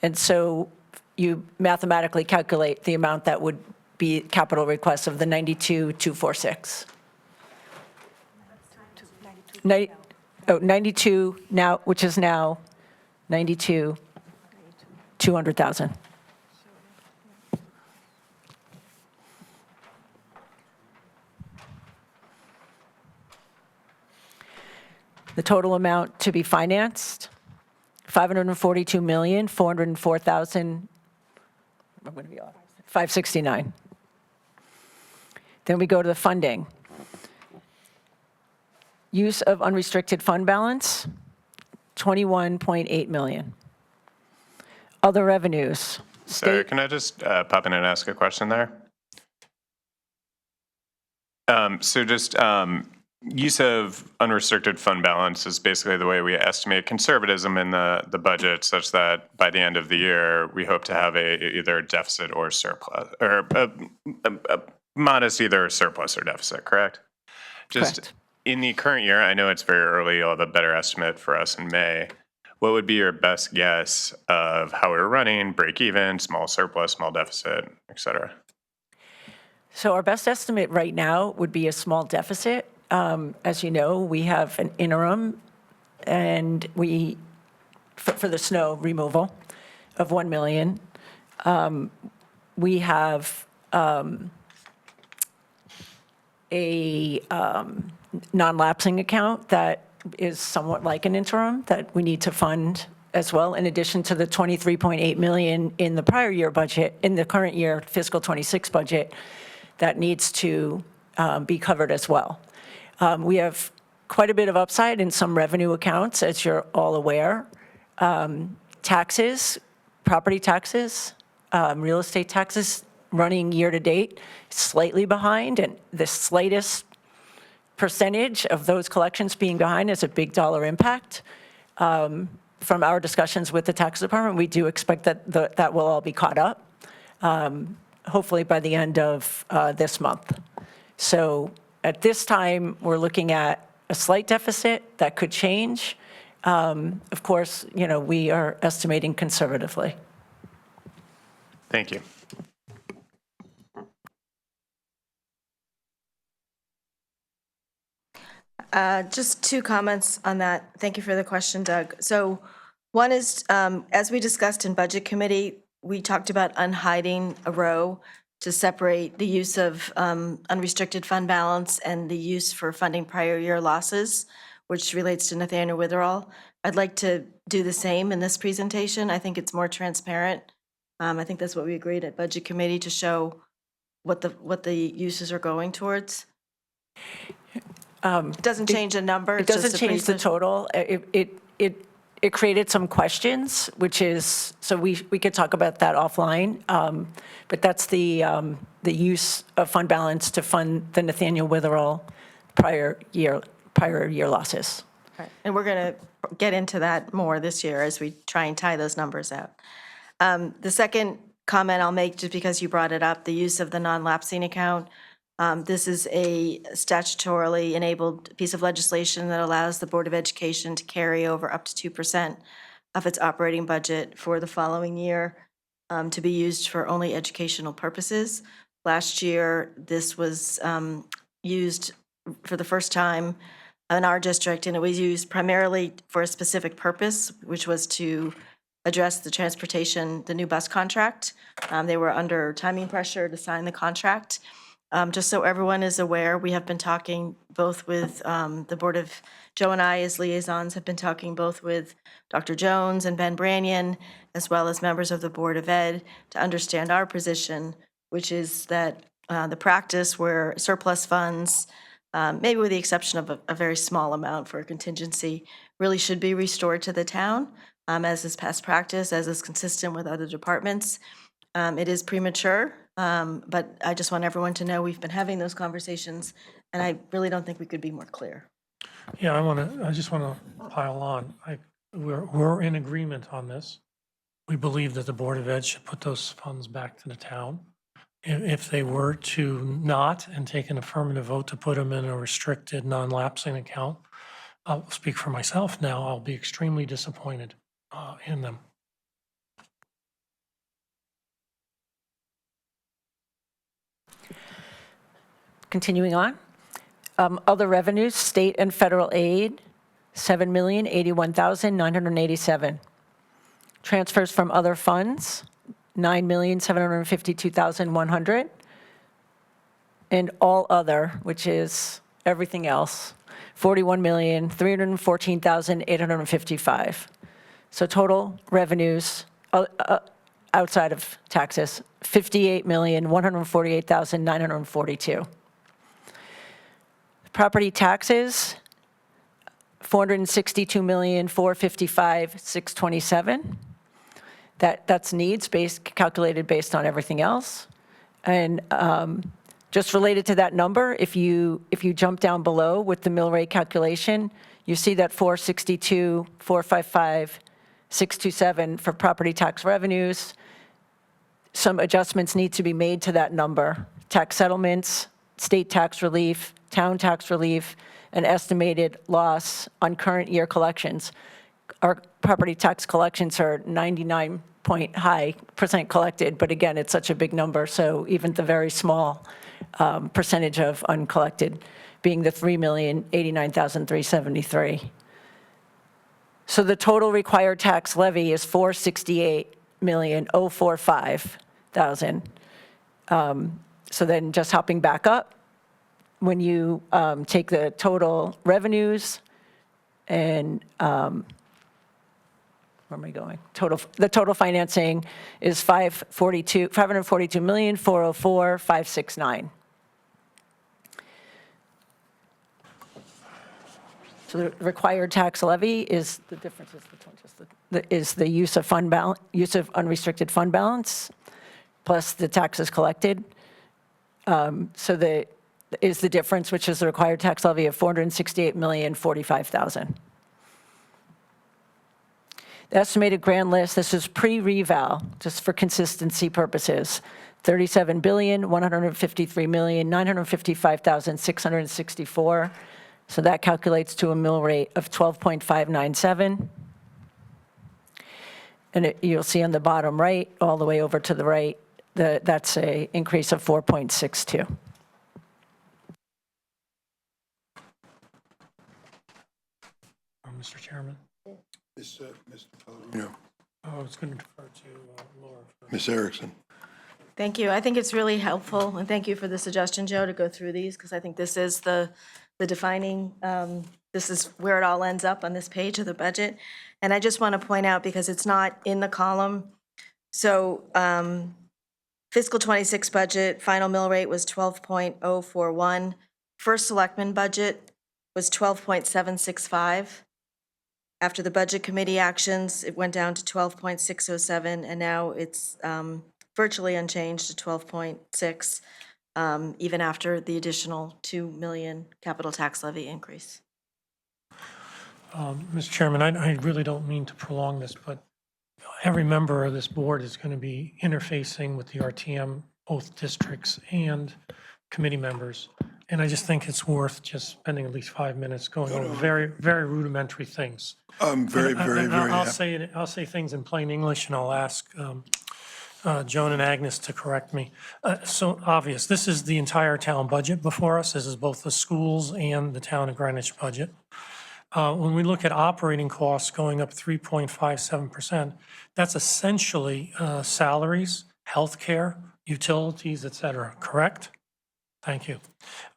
[SPEAKER 4] and so you mathematically calculate the amount that would be capital requests of the 92,246. 92 now, which is now 92,200,000. The total amount to be financed, $542,404,000, I'm going to be off, 569. Then we go to the funding. Use of unrestricted fund balance, 21.8 million. Other revenues.
[SPEAKER 6] Sorry, can I just pop in and ask a question there? Use of unrestricted fund balance is basically the way we estimate conservatism in the budget, such that by the end of the year, we hope to have either a deficit or surplus, or a modest either surplus or deficit, correct?
[SPEAKER 4] Correct.
[SPEAKER 6] In the current year, I know it's very early, you'll have a better estimate for us in May. What would be your best guess of how we're running, break even, small surplus, small deficit, et cetera?
[SPEAKER 4] So our best estimate right now would be a small deficit. As you know, we have an interim, and for the snow removal of 1 million. We have a non-lapsing account that is somewhat like an interim that we need to fund as well, in addition to the 23.8 million in the prior year budget, in the current year fiscal 26 budget, that needs to be covered as well. We have quite a bit of upside in some revenue accounts, as you're all aware. Taxes, property taxes, real estate taxes running year-to-date slightly behind, and the slightest percentage of those collections being behind is a big dollar impact. From our discussions with the tax department, we do expect that that will all be caught up, hopefully by the end of this month. So at this time, we're looking at a slight deficit that could change. Of course, we are estimating conservatively.
[SPEAKER 6] Thank you.
[SPEAKER 2] Just two comments on that. Thank you for the question, Doug. So one is, as we discussed in Budget Committee, we talked about unhiding a row to separate the use of unrestricted fund balance and the use for funding prior year losses, which relates to Nathaniel Witherall. I'd like to do the same in this presentation. I think it's more transparent. I think that's what we agreed at Budget Committee, to show what the uses are going towards. It doesn't change the number.
[SPEAKER 4] It doesn't change the total. It created some questions, which is, so we could talk about that offline. But that's the use of fund balance to fund the Nathaniel Witherall prior year losses.
[SPEAKER 2] Right. And we're going to get into that more this year as we try and tie those numbers out. The second comment I'll make, just because you brought it up, the use of the non-lapsing account. This is a statutorily enabled piece of legislation that allows the Board of Education to carry over up to 2% of its operating budget for the following year to be used for only educational purposes. Last year, this was used for the first time in our district, and it was used primarily for a specific purpose, which was to address the transportation, the new bus contract. They were under timing pressure to sign the contract. Just so everyone is aware, we have been talking both with the Board of, Joe and I as liaisons have been talking both with Dr. Jones and Ben Brannion, as well as members of the Board of Ed, to understand our position, which is that the practice where surplus funds, maybe with the exception of a very small amount for a contingency, really should be restored to the town, as is past practice, as is consistent with other departments. It is premature, but I just want everyone to know we've been having those conversations, and I really don't think we could be more clear.
[SPEAKER 10] Yeah, I just want to pile on. We're in agreement on this. We believe that the Board of Ed should put those funds back to the town. If they were to not and take an affirmative vote to put them in a restricted, non-lapsing account, I'll speak for myself now, I'll be extremely disappointed in them.
[SPEAKER 4] Continuing on, other revenues, state and federal aid, $7,081,987. Transfers from other funds, $9,752,100. And all other, which is everything else, $41,314,855. So total revenues outside of taxes, $58,148,942. Property taxes, $462,455,627. That's needs calculated based on everything else. And just related to that number, if you jump down below with the mill rate calculation, you see that 462, 455, 627 for property tax revenues. Some adjustments need to be made to that number. Tax settlements, state tax relief, town tax relief, and estimated loss on current year collections. Our property tax collections are 99% collected, but again, it's such a big number, so even the very small percentage of uncollected being the $3,089,373. So the total required tax levy is $468,045,000. So then just hopping back up, when you take the total revenues and where am I going? The total financing is $542,404,569. So the required tax levy is, the difference is is the use of fund balance, use of unrestricted fund balance, plus the taxes collected. So the difference, which is the required tax levy of $468,045,000. The estimated grand list, this is pre-reval, just for consistency purposes, $37,153,955,664. So that calculates to a mill rate of 12.597. And you'll see on the bottom right, all the way over to the right, that's a increase of 4.62.
[SPEAKER 10] Mr. Chairman,
[SPEAKER 1] Mr. Pellegrino,
[SPEAKER 10] I was going to defer to Laura.
[SPEAKER 1] Ms. Erickson.
[SPEAKER 2] Thank you. I think it's really helpful, and thank you for the suggestion, Joe, to go through these, because I think this is the defining, this is where it all ends up on this page of the budget. And I just want to point out, because it's not in the column, so fiscal '26 budget, final mill rate was 12.041. First selectman budget was 12.765. After the budget committee actions, it went down to 12.607, and now it's virtually unchanged to 12.6, even after the additional 2 million capital tax levy increase.
[SPEAKER 10] Mr. Chairman, I really don't mean to prolong this, but every member of this board is going to be interfacing with the RTM, both districts and committee members. And I just think it's worth just spending at least 5 minutes going over very, very rudimentary things.
[SPEAKER 1] Very, very, very
[SPEAKER 10] I'll
[SPEAKER 1] happy.
[SPEAKER 10] say things in plain English, and I'll ask Joan and Agnes to correct me. So obvious, this is the entire town budget before us. This is both the schools and the town of Greenwich budget. When we look at operating costs going up 3.57%, that's essentially salaries, healthcare, utilities, et cetera, correct? Thank you.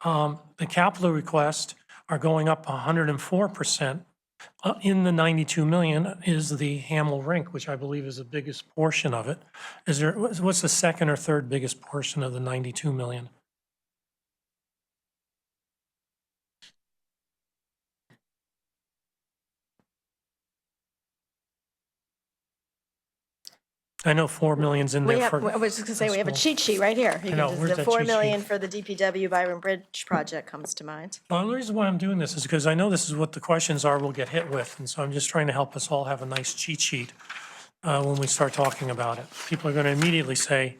[SPEAKER 10] The capital requests are going up 104%. In the 92 million is the Hamel Rink, which I believe is the biggest portion of it. What's the second or third biggest portion of the 92 million? I know 4 million's in
[SPEAKER 2] We
[SPEAKER 10] there
[SPEAKER 2] have,
[SPEAKER 10] for.
[SPEAKER 2] I was just going to say, we have a
[SPEAKER 10] school.
[SPEAKER 2] cheat sheet right here. You
[SPEAKER 10] I know,
[SPEAKER 2] can
[SPEAKER 10] where's
[SPEAKER 2] just- The
[SPEAKER 10] that
[SPEAKER 2] 4
[SPEAKER 10] cheat
[SPEAKER 2] million
[SPEAKER 10] sheet?
[SPEAKER 2] for the DPW Byron Bridge project comes to mind.
[SPEAKER 10] Well, the reason why I'm doing this is because I know this is what the questions are we'll get hit with, and so I'm just trying to help us all have a nice cheat sheet when we start talking about it. People are going to immediately say,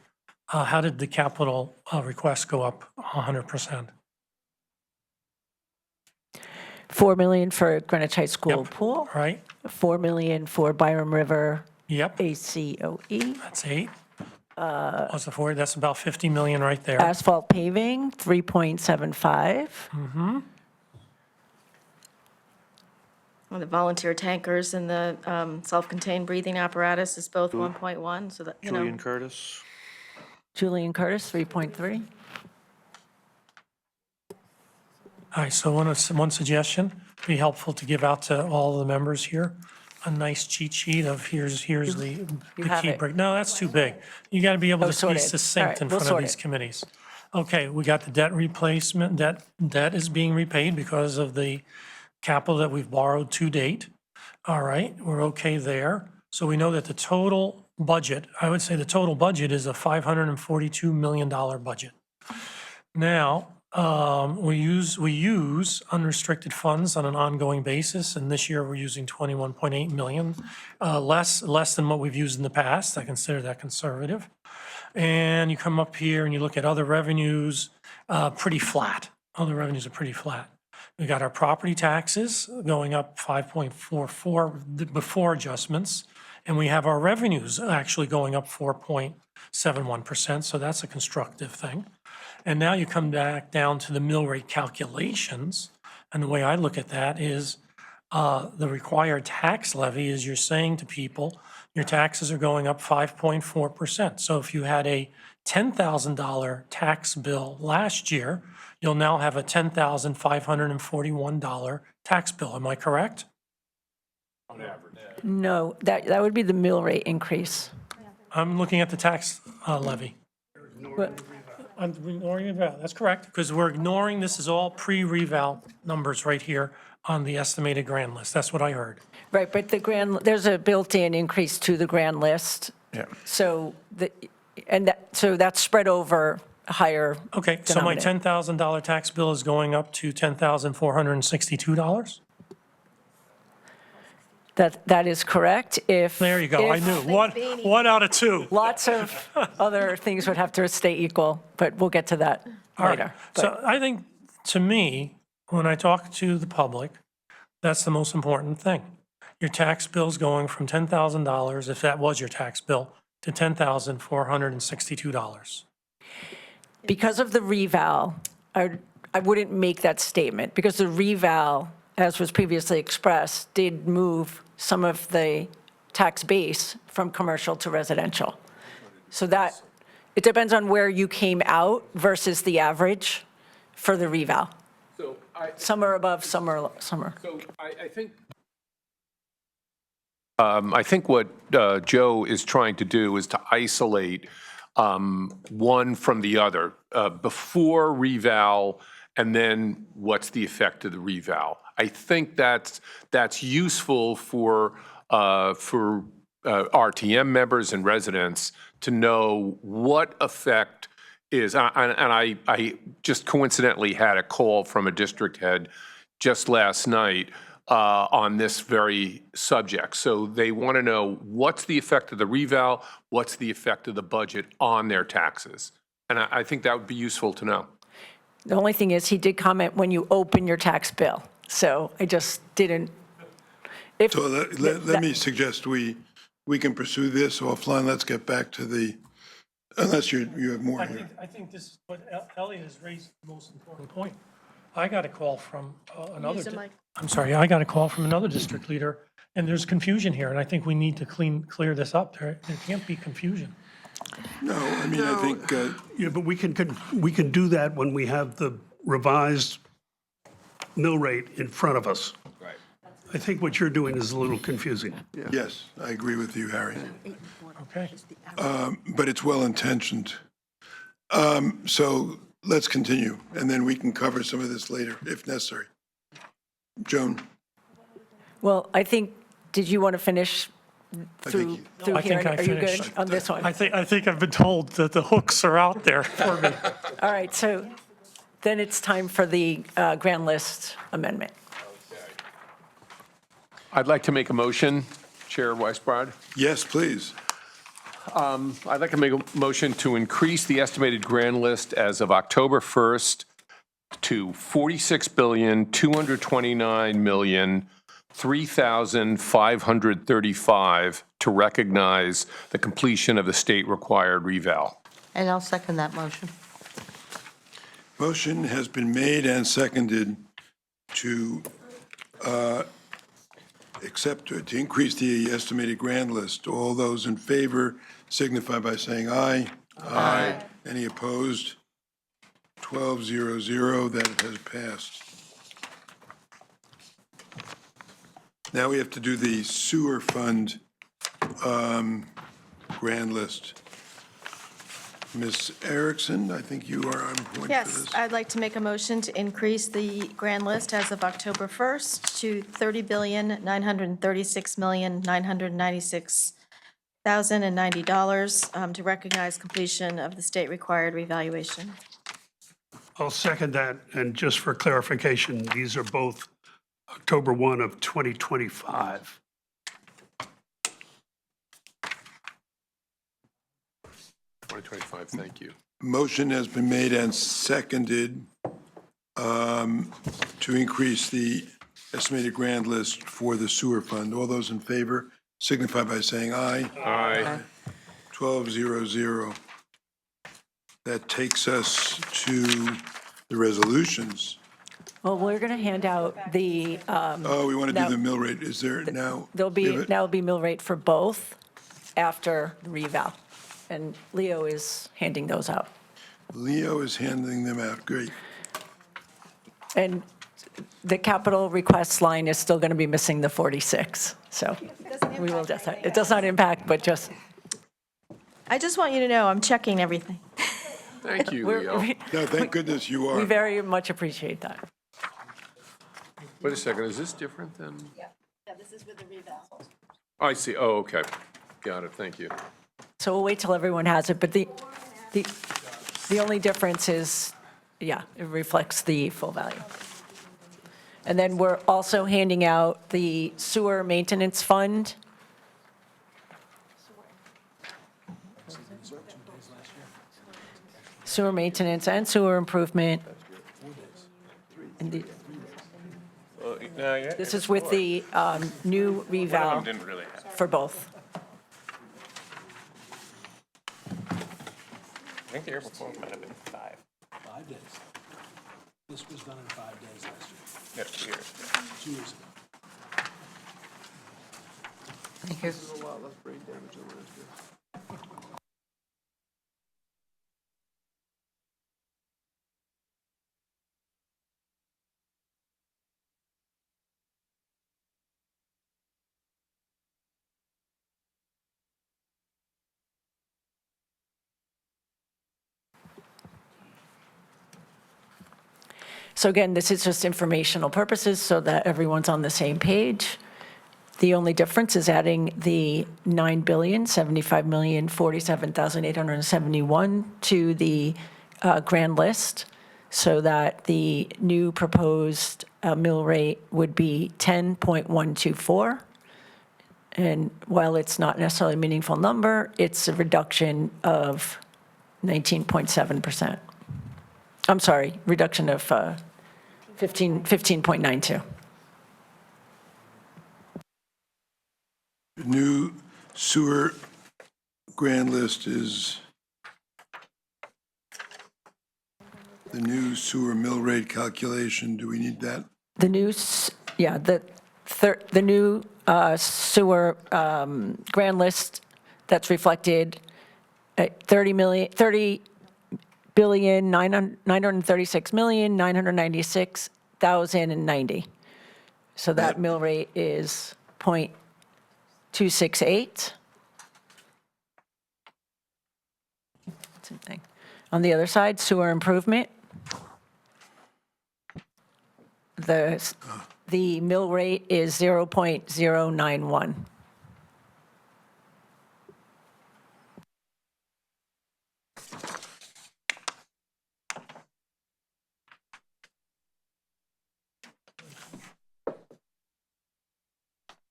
[SPEAKER 10] how did the capital request go up 100%?
[SPEAKER 4] 4 million for Greenwich High School
[SPEAKER 10] Yep.
[SPEAKER 4] pool,
[SPEAKER 10] Right?
[SPEAKER 4] 4 million for Byram River
[SPEAKER 10] Yep,
[SPEAKER 4] ACOE,
[SPEAKER 10] that's 8. What's the 4? That's about 50 million right there.
[SPEAKER 4] asphalt paving, 3.75.
[SPEAKER 2] Well, the volunteer tankers and the self-contained breathing apparatus is both 1.1, so that, you know.
[SPEAKER 13] Julian Curtis.
[SPEAKER 4] Julian Curtis, 3.3.
[SPEAKER 10] All right, so one suggestion, be helpful to give out to all the members here, a nice cheat sheet of here's the
[SPEAKER 4] have
[SPEAKER 10] key
[SPEAKER 4] it.
[SPEAKER 10] break. No, that's too big. You got to be able to be
[SPEAKER 4] sorted. All
[SPEAKER 10] succinct
[SPEAKER 4] right,
[SPEAKER 10] in
[SPEAKER 4] we'll
[SPEAKER 10] front of
[SPEAKER 4] sort
[SPEAKER 10] these
[SPEAKER 4] it.
[SPEAKER 10] committees. Okay, we got the debt replacement, debt is being repaid because of the capital that we've borrowed to date. All right, we're okay there. So we know that the total budget, I would say the total budget is a $542 million budget. Now, we use unrestricted funds on an ongoing basis, and this year we're using 21.8 million, less than what we've used in the past. I consider that conservative. And you come up here and you look at other revenues, pretty flat. Other revenues are pretty flat. We got our property taxes going up 5.44 before adjustments, and we have our revenues actually going up 4.71%, so that's a constructive thing. And now you come back down to the mill rate calculations, and the way I look at that is the required tax levy is you're saying to people, your taxes are going up 5.4%. So if you had a $10,000 tax bill last year, you'll now have a $10,541 tax bill. Am I correct?
[SPEAKER 4] No, that would be the mill rate increase.
[SPEAKER 10] I'm looking at the tax levy. I'm ignoring the reval. That's correct, because we're ignoring, this is all pre-reval numbers right here on the estimated grand list. That's what I heard.
[SPEAKER 4] Right, but there's a built-in increase to the grand list.
[SPEAKER 11] Yeah.
[SPEAKER 4] So, so that's spread over a higher
[SPEAKER 10] Okay, so my
[SPEAKER 4] denominator.
[SPEAKER 10] $10,000 tax bill is going up to $10,462?
[SPEAKER 4] That is correct. If.
[SPEAKER 10] There you go, I
[SPEAKER 4] if
[SPEAKER 10] knew. One out of two.
[SPEAKER 4] Lots of other things would have to stay equal, but we'll get to that
[SPEAKER 10] All right.
[SPEAKER 4] later.
[SPEAKER 10] So I think, to me, when I talk to the public, that's the most important thing. Your tax bill's going from $10,000, if that was your tax bill, to $10,462.
[SPEAKER 4] Because of the reval, I wouldn't make that statement, because the reval, as was previously expressed, did move some of the tax base from commercial to residential. So that, it depends on where you came out versus the average for the reval.
[SPEAKER 11] So
[SPEAKER 4] Some are above, some are.
[SPEAKER 11] So I think what Joe is trying to do is to isolate one from the other, before reval, and then what's the effect of the reval. I think that's useful for RTM members and residents to know what effect is. And I just coincidentally had a call from a district head just last night on this very subject. So they want to know what's the effect of the reval, what's the effect of the budget on their taxes. And I think that would be useful to know.
[SPEAKER 4] The only thing is, he did comment when you open your tax bill. So I just didn't.
[SPEAKER 1] So let me suggest we can pursue this offline. Let's get back to the, unless you have more here.
[SPEAKER 10] I think this is what Elliot has raised the most important point. I got a call from another, I got a call from another district leader, and there's confusion here, and I think we need to clear this up. There can't be confusion.
[SPEAKER 1] No, I mean, I think,
[SPEAKER 3] Yeah, but we can do that when we have the revised mill rate in front of us.
[SPEAKER 5] Right.
[SPEAKER 3] I think what you're doing is a little confusing.
[SPEAKER 1] yes, I agree with you, Harry.
[SPEAKER 10] Okay.
[SPEAKER 1] But it's well-intentioned. So let's continue, and then we can cover some of this later, if necessary. Joan?
[SPEAKER 4] Well, I think, did you want to finish through
[SPEAKER 10] I
[SPEAKER 4] here?
[SPEAKER 10] think I
[SPEAKER 4] Are you good
[SPEAKER 10] finished.
[SPEAKER 4] on this one?
[SPEAKER 10] I think I've been told that the hooks are out there for me.
[SPEAKER 4] All right, so then it's time for the grand list amendment.
[SPEAKER 11] I'd like to make a motion, Chair Weisbrod.
[SPEAKER 1] Yes, please.
[SPEAKER 11] I'd like to make a motion to increase the estimated grand list as of October 1st to $46,229,003,535 to recognize the completion of the state-required reval.
[SPEAKER 8] And I'll second that motion.
[SPEAKER 1] Motion has been made and seconded to to increase the estimated grand list. All those in favor signify by saying aye. Aye. Any opposed? 12-0-0, that has passed. Now we have to do the sewer fund grand list. Ms. Erickson, I think you are on point for
[SPEAKER 2] Yes,
[SPEAKER 1] this.
[SPEAKER 2] I'd like to make a motion to increase the grand list as of October 1st to $30,936,996,090 to recognize completion of the state-required revaluation.
[SPEAKER 3] I'll second that, and just for clarification, these are both October 1 of 2025.
[SPEAKER 11] Thank you.
[SPEAKER 1] Motion has been made and seconded to increase the estimated grand list for the sewer fund. All those in favor signify by saying aye.
[SPEAKER 11] Aye.
[SPEAKER 1] 12-0-0. That takes us to the resolutions.
[SPEAKER 4] Well, we're going to hand out the,
[SPEAKER 1] Oh, we want to
[SPEAKER 4] Now-
[SPEAKER 1] do the mill rate. Is there now?
[SPEAKER 4] there'll be, now will be mill rate for both after the reval. And Leo is handing those out.
[SPEAKER 1] Leo is handing them out. Great.
[SPEAKER 4] And the capital requests line is still going to be missing the 46, so we will just, it does not impact, but just,
[SPEAKER 2] I just want you to know I'm checking everything.
[SPEAKER 11] Thank you,
[SPEAKER 4] We're-
[SPEAKER 11] Leo.
[SPEAKER 1] No, thank goodness you
[SPEAKER 4] We
[SPEAKER 1] are.
[SPEAKER 4] very much appreciate that.
[SPEAKER 11] Wait a second, is this different than?
[SPEAKER 2] Yeah, this is with the reval.
[SPEAKER 11] I see, oh, okay. Got it, thank you.
[SPEAKER 4] So we'll wait till everyone has it, but the only difference is, yeah, it reflects the full value. And then we're also handing out the sewer maintenance fund. Sewer maintenance and sewer improvement. And the- This is with the new reval
[SPEAKER 6] Didn't really have.
[SPEAKER 4] for both.
[SPEAKER 6] I think the year before might have been 5.
[SPEAKER 14] 5 days. This was done in 5 days last year,
[SPEAKER 6] Yeah, 2 years.
[SPEAKER 14] 2 years ago.
[SPEAKER 8] Thank you.
[SPEAKER 7] A lot less brain damage than last year.
[SPEAKER 4] So again, this is just informational purposes so that everyone's on the same page. The only difference is adding the $9,075,047,871 to the grand list so that the new proposed mill rate would be 10.124. And while it's not necessarily a meaningful number, it's a reduction of 19.7%. I'm sorry, reduction of 15.92.
[SPEAKER 1] The new sewer grand list is the new sewer mill rate calculation. Do we need that?
[SPEAKER 4] The new, the new sewer grand list that's reflected at $30,936,996,090. So that mill rate is .268. Same thing. On the other side, sewer improvement. The mill rate is 0.091.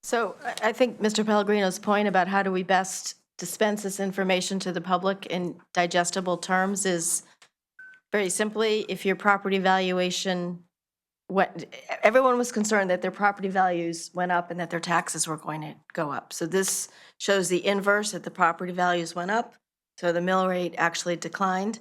[SPEAKER 2] So I think Mr. Pellegrino's point about how do we best dispense this information to the public in digestible terms is very simply, if your property valuation everyone was concerned that their property values went up and that their taxes were going to go up. So this shows the inverse, that the property values went up, so the mill rate actually declined.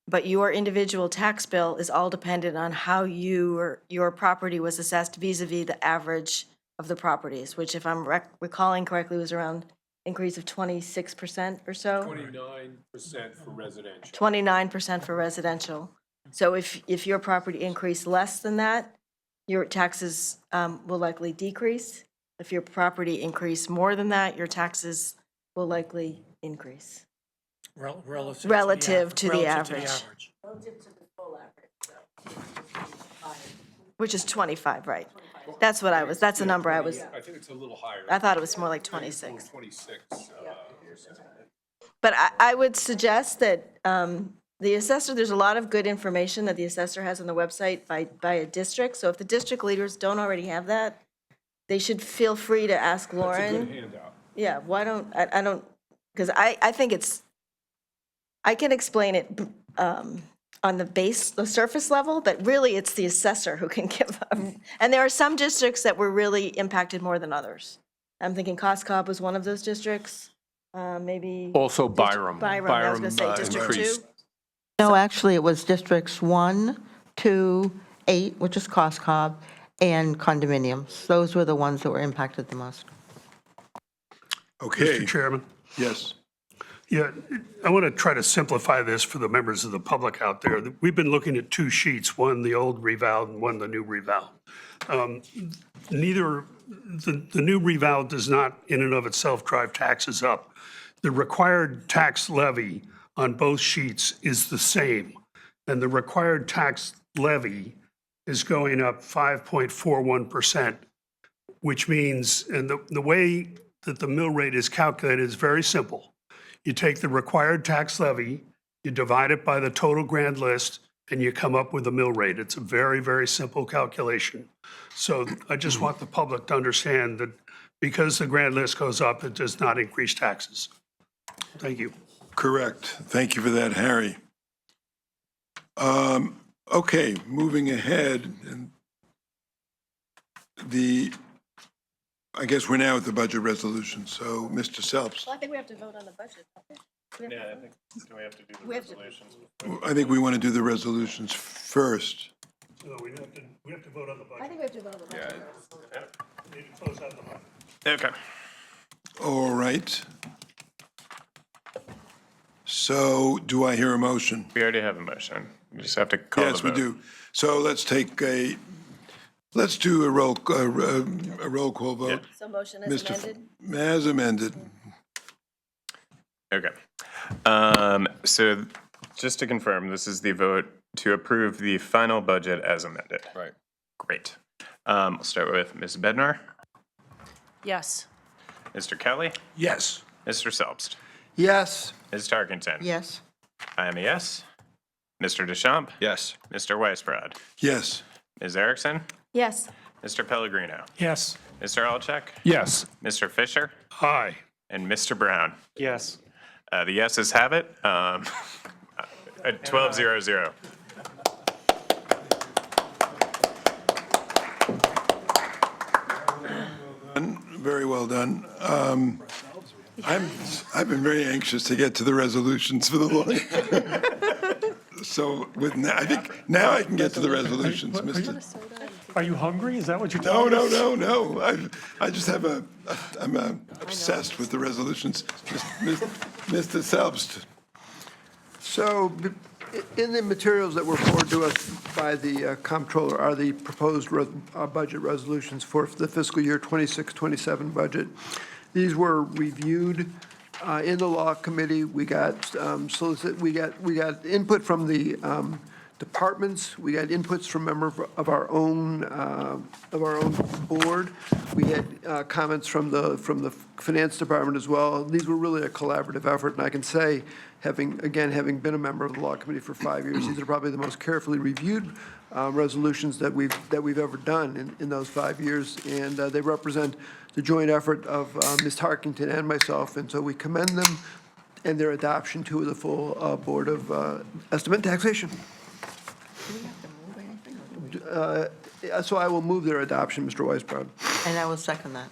[SPEAKER 2] But your individual tax bill is all dependent on how your property was assessed vis-à-vis the average of the properties, which if I'm recalling correctly was around increase of 26% or so.
[SPEAKER 11] 29% for residential.
[SPEAKER 2] 29% for residential. So if your property increased less than that, your taxes will likely decrease. If your property increased more than that, your taxes will likely increase. Relative to the average. Which is 25, right? That's what that's the number I was,
[SPEAKER 11] I think it's a little higher.
[SPEAKER 2] I thought it was more like 26.
[SPEAKER 11] 26.
[SPEAKER 2] But I would suggest that the assessor, there's a lot of good information that the assessor has on the website by a district. So if the district leaders don't already have that, they should feel free to ask Lauren.
[SPEAKER 11] Handout.
[SPEAKER 2] Yeah, why don't, I don't, because I think I can explain it on the surface level, but really it's the assessor who can give them. And there are some districts that were really impacted more than others. I'm thinking Coscob was one of those districts, maybe.
[SPEAKER 11] Also Byram.
[SPEAKER 2] Byram, I was going to say District 2.
[SPEAKER 11] increased.
[SPEAKER 8] No, actually, it was districts 1, 2, 8, which is Coscob, and condominiums. Those were the ones that were impacted the most.
[SPEAKER 1] Okay,
[SPEAKER 3] Mr. Chairman?
[SPEAKER 1] yes.
[SPEAKER 3] Yeah, I want to try to simplify this for the members of the public out there. We've been looking at two sheets, one the old reval and one the new reval. Neither, the new reval does not in and of itself drive taxes up. The required tax levy on both sheets is the same, and the required tax levy is going up 5.41%, which means, and the way that the mill rate is calculated is very simple. You take the required tax levy, you divide it by the total grand list, and you come up with a mill rate. It's a very, very simple calculation. So I just want the public to understand that because the grand list goes up, it does not increase taxes. Thank you.
[SPEAKER 1] Correct. Thank you for that, Harry. Okay, moving ahead, and I guess we're now at the budget resolution, so Mr. Selps.
[SPEAKER 2] Well, I think we have to vote on the budget.
[SPEAKER 6] Yeah, I think, do we have to do the
[SPEAKER 2] We have to-
[SPEAKER 6] resolutions?
[SPEAKER 1] I think we want to do the resolutions first.
[SPEAKER 3] So we have to vote on the
[SPEAKER 2] I
[SPEAKER 3] budget.
[SPEAKER 2] think we have to vote on the budget.
[SPEAKER 3] We need to close out the budget.
[SPEAKER 6] Okay.
[SPEAKER 1] All right. So do I hear a motion?
[SPEAKER 6] We already have a motion. We just have to call the
[SPEAKER 1] Yes, we
[SPEAKER 6] vote.
[SPEAKER 1] do. So let's do a roll call vote.
[SPEAKER 2] So motion is
[SPEAKER 1] Mr.
[SPEAKER 2] amended?
[SPEAKER 1] As amended.
[SPEAKER 6] Okay. So just to confirm, this is the vote to approve the final budget as amended.
[SPEAKER 5] Right.
[SPEAKER 6] Great. We'll start with Ms. Bednar,
[SPEAKER 12] Yes.
[SPEAKER 6] Mr. Kelly,
[SPEAKER 14] Yes.
[SPEAKER 6] Mr. Selbst,
[SPEAKER 7] Yes,
[SPEAKER 6] Ms. Tarkington.
[SPEAKER 8] Yes.
[SPEAKER 6] I am a yes. Mr. Deschamps,
[SPEAKER 5] Yes.
[SPEAKER 6] Mr. Weisbrod,
[SPEAKER 1] Yes.
[SPEAKER 6] Ms. Erickson,
[SPEAKER 2] Yes.
[SPEAKER 6] Mr. Pellegrino,
[SPEAKER 10] Yes.
[SPEAKER 6] Mr. Alchek,
[SPEAKER 11] Yes.
[SPEAKER 6] Mr. Fisher,
[SPEAKER 3] Aye.
[SPEAKER 6] and Mr. Brown.
[SPEAKER 13] Yes.
[SPEAKER 6] The yeses have it. At 12:00.
[SPEAKER 1] Very well done. I've been very anxious to get to the resolutions for the lawyer. So I think now I can get to the resolutions, Mr.
[SPEAKER 10] Are you hungry? Is that what you're
[SPEAKER 1] No,
[SPEAKER 10] telling us?
[SPEAKER 1] no. I just have I'm obsessed with the resolutions. Mr. Selbst.
[SPEAKER 7] so in the materials that were forwarded to us by the comptroller are the proposed budget resolutions for the fiscal year 26-27 budget. These were reviewed in the law committee. We got we got input from the departments. We got inputs from members of our own board. We had comments from the finance department as well. These were really a collaborative effort, and I can say, having been a member of the law committee for 5 years, these are probably the most carefully reviewed resolutions that we've ever done in those 5 years, and they represent the joint effort of Ms. Tarkington and myself, and so we commend them and their adoption to the full Board of Estimate and Taxation. So I will move their adoption, Mr. Weisbrod.
[SPEAKER 8] And I will second that.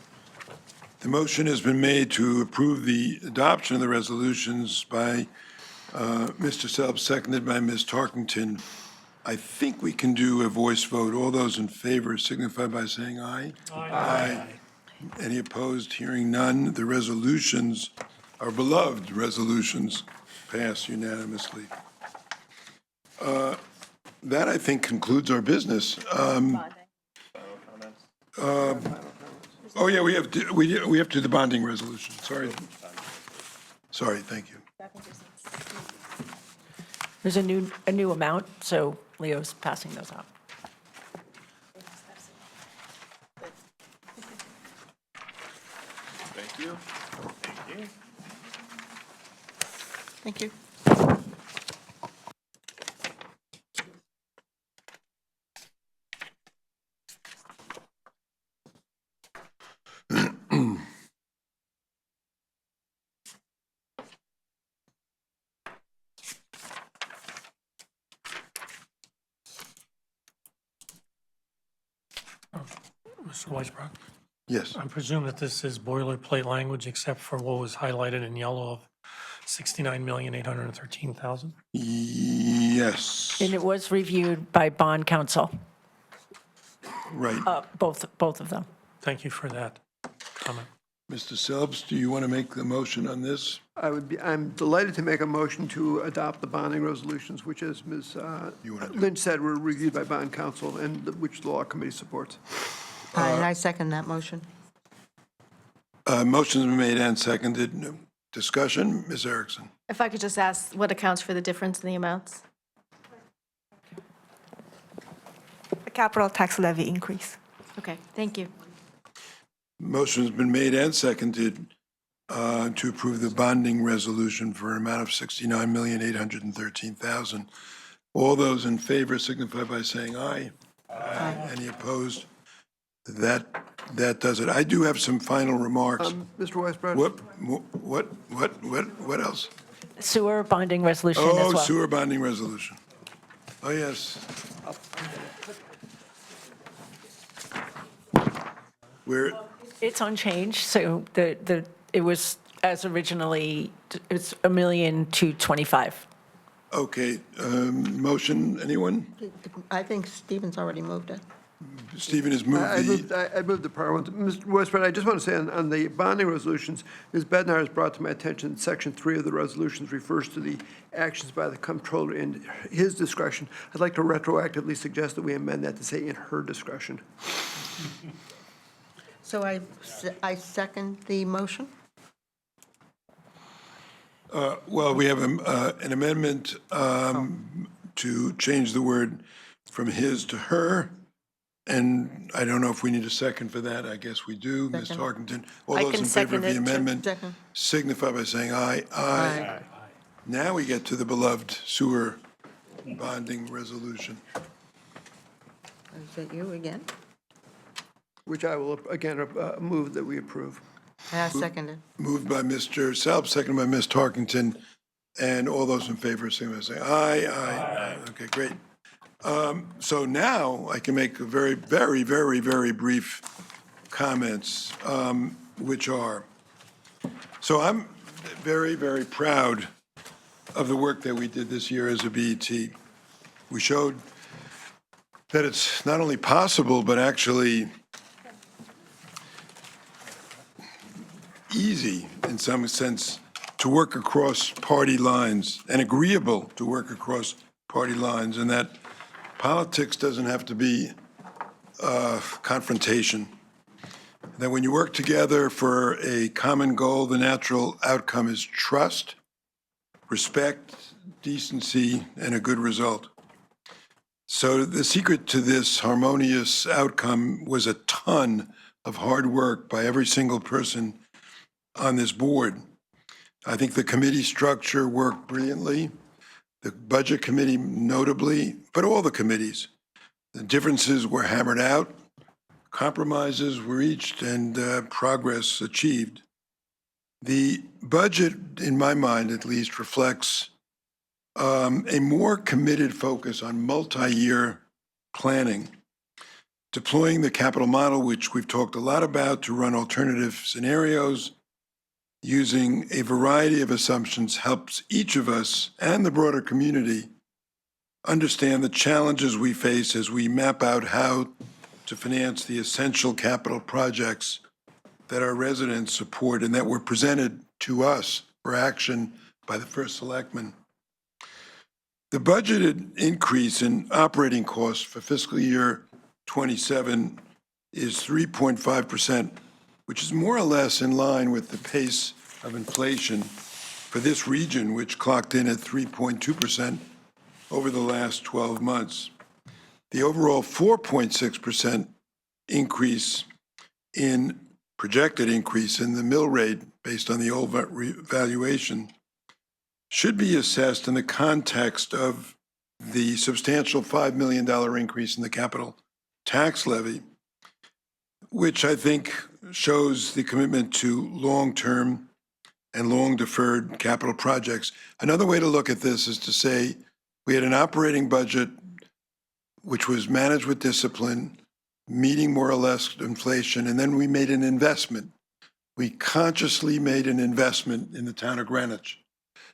[SPEAKER 1] The motion has been made to approve the adoption of the resolutions by Mr. Selbst, seconded by Ms. Tarkington. I think we can do a voice vote. All those in favor signify by saying aye. Aye. Any opposed? Hearing none. The resolutions, our beloved resolutions, pass unanimously. That, I think, concludes our business. Oh, yeah, we have to do the bonding resolution. Sorry, thank you.
[SPEAKER 4] There's a new amount, so Leo's passing those out.
[SPEAKER 6] Thank you. Thank you.
[SPEAKER 8] Thank you.
[SPEAKER 10] Mr. Weisbrod,
[SPEAKER 1] Yes.
[SPEAKER 10] I presume that this is boilerplate language except for what was highlighted in yellow of 69,813,000?
[SPEAKER 1] Yes,
[SPEAKER 4] And it was reviewed by bond counsel,
[SPEAKER 1] right.
[SPEAKER 4] both of them.
[SPEAKER 10] Thank you for that comment.
[SPEAKER 1] Mr. Selbst, do you want to make the motion on this?
[SPEAKER 7] I'm delighted to make a motion to adopt the bonding resolutions, which, as Ms. Lynch said, were reviewed by bond counsel and which the law committee supports.
[SPEAKER 8] And I second that motion.
[SPEAKER 1] Motion's been made and seconded Discussion, Ms. Erickson.
[SPEAKER 2] If I could just ask what accounts for the difference in the amounts?
[SPEAKER 9] The capital tax levy increase.
[SPEAKER 2] Okay, thank you.
[SPEAKER 1] Motion's been made and seconded to approve the bonding resolution for an amount of $69,813,000. All those in favor signify by saying aye. Aye. Any opposed? That does it. I do have some final remarks.
[SPEAKER 7] Mr. Weisbrod?
[SPEAKER 1] What else?
[SPEAKER 4] Sewer bonding resolution as well.
[SPEAKER 1] Oh, sewer bonding resolution. Oh, yes. We're,
[SPEAKER 4] It's unchanged, so it was as originally, it's $1,225,000.
[SPEAKER 1] okay, motion, anyone?
[SPEAKER 8] I think Stephen's already moved it.
[SPEAKER 1] Stephen has moved
[SPEAKER 7] I moved the prior one. Mr. Weisbrod, I just want to say on the bonding resolutions, Ms. Bednar has brought to my attention that Section 3 of the resolutions refers to the actions by the comptroller in his discretion. I'd like to retroactively suggest that we amend that to say in her discretion.
[SPEAKER 8] So I second the motion.
[SPEAKER 1] Well, we have an amendment to change the word from his to her, and I don't know if we need a second for that. I guess we do. Ms.
[SPEAKER 8] Second.
[SPEAKER 1] Tarkenton, all
[SPEAKER 2] I
[SPEAKER 1] those
[SPEAKER 2] can
[SPEAKER 1] in favor of the
[SPEAKER 2] second it, too.
[SPEAKER 1] amendment
[SPEAKER 8] Second.
[SPEAKER 1] signify by saying aye. Aye. Now we get to the beloved sewer bonding resolution.
[SPEAKER 8] Is it you again?
[SPEAKER 7] Which I will, again, move that we approve.
[SPEAKER 8] I seconded.
[SPEAKER 1] Moved by Mr. Salp, seconded by Ms. Tarkenton, and all those in favor signify by saying aye. Aye. Okay, great. So now I can make a very brief comments, which are, so I'm very proud of the work that we did this year as a BET. We showed that it's not only possible, but actually easy in some sense to work across party lines and agreeable to work across party lines, and that politics doesn't have to be confrontation. That when you work together for a common goal, the natural outcome is trust, respect, decency, and a good result. So the secret to this harmonious outcome was a ton of hard work by every single person on this board. I think the committee structure worked brilliantly, the budget committee notably, but all the committees. The differences were hammered out, compromises were reached, and progress achieved. The budget, in my mind at least, reflects a more committed focus on multi-year planning, deploying the capital model, which we've talked a lot about, to run alternative scenarios, using a variety of assumptions helps each of us and the broader community understand the challenges we face as we map out how to finance the essential capital projects that our residents support and that were presented to us for action by the first selectman. The budgeted increase in operating costs for fiscal year 27 is 3.5%, which is more or less in line with the pace of inflation for this region, which clocked in at 3.2% over the last 12 months. The overall 4.6% projected increase in the mill rate based on the old valuation should be assessed in the context of the substantial $5 million increase in the capital tax levy, which I think shows the commitment to long-term and long-deferred capital projects. Another way to look at this is to say we had an operating budget which was managed with discipline, meeting more or less inflation, and then we made an investment. We consciously made an investment in the town of Greenwich.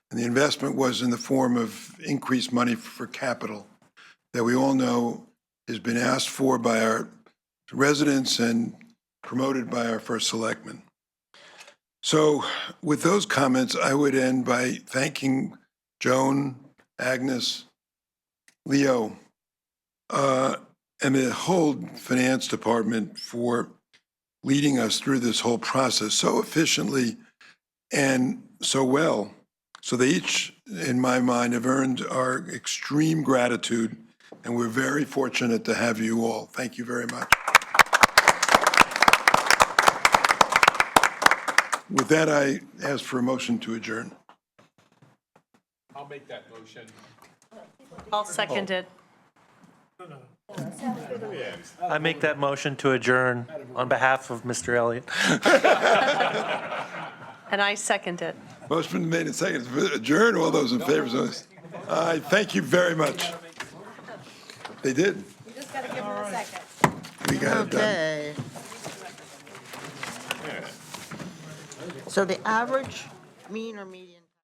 [SPEAKER 1] And the investment was in the form of increased money for capital that we all know has been asked for by our residents and promoted by our first selectman. So with those comments, I would end by thanking Joan, Agnes, Leo, and the whole finance department for leading us through this whole process so efficiently and so well. So they each, in my mind, have earned our extreme gratitude, and we're very fortunate to have you all. Thank you very much. With that, I ask for a motion to adjourn.
[SPEAKER 11] I'll make that motion.
[SPEAKER 12] I'll second it.
[SPEAKER 13] I make that motion to adjourn on behalf of Mr. Elliott.
[SPEAKER 12] And I second it.
[SPEAKER 1] Motion been made and seconded to adjourn. All those in favor, say aye. Thank you very much. They did.
[SPEAKER 2] You just got to give him a second.
[SPEAKER 1] We got it done.
[SPEAKER 8] Okay. So the average, mean, or median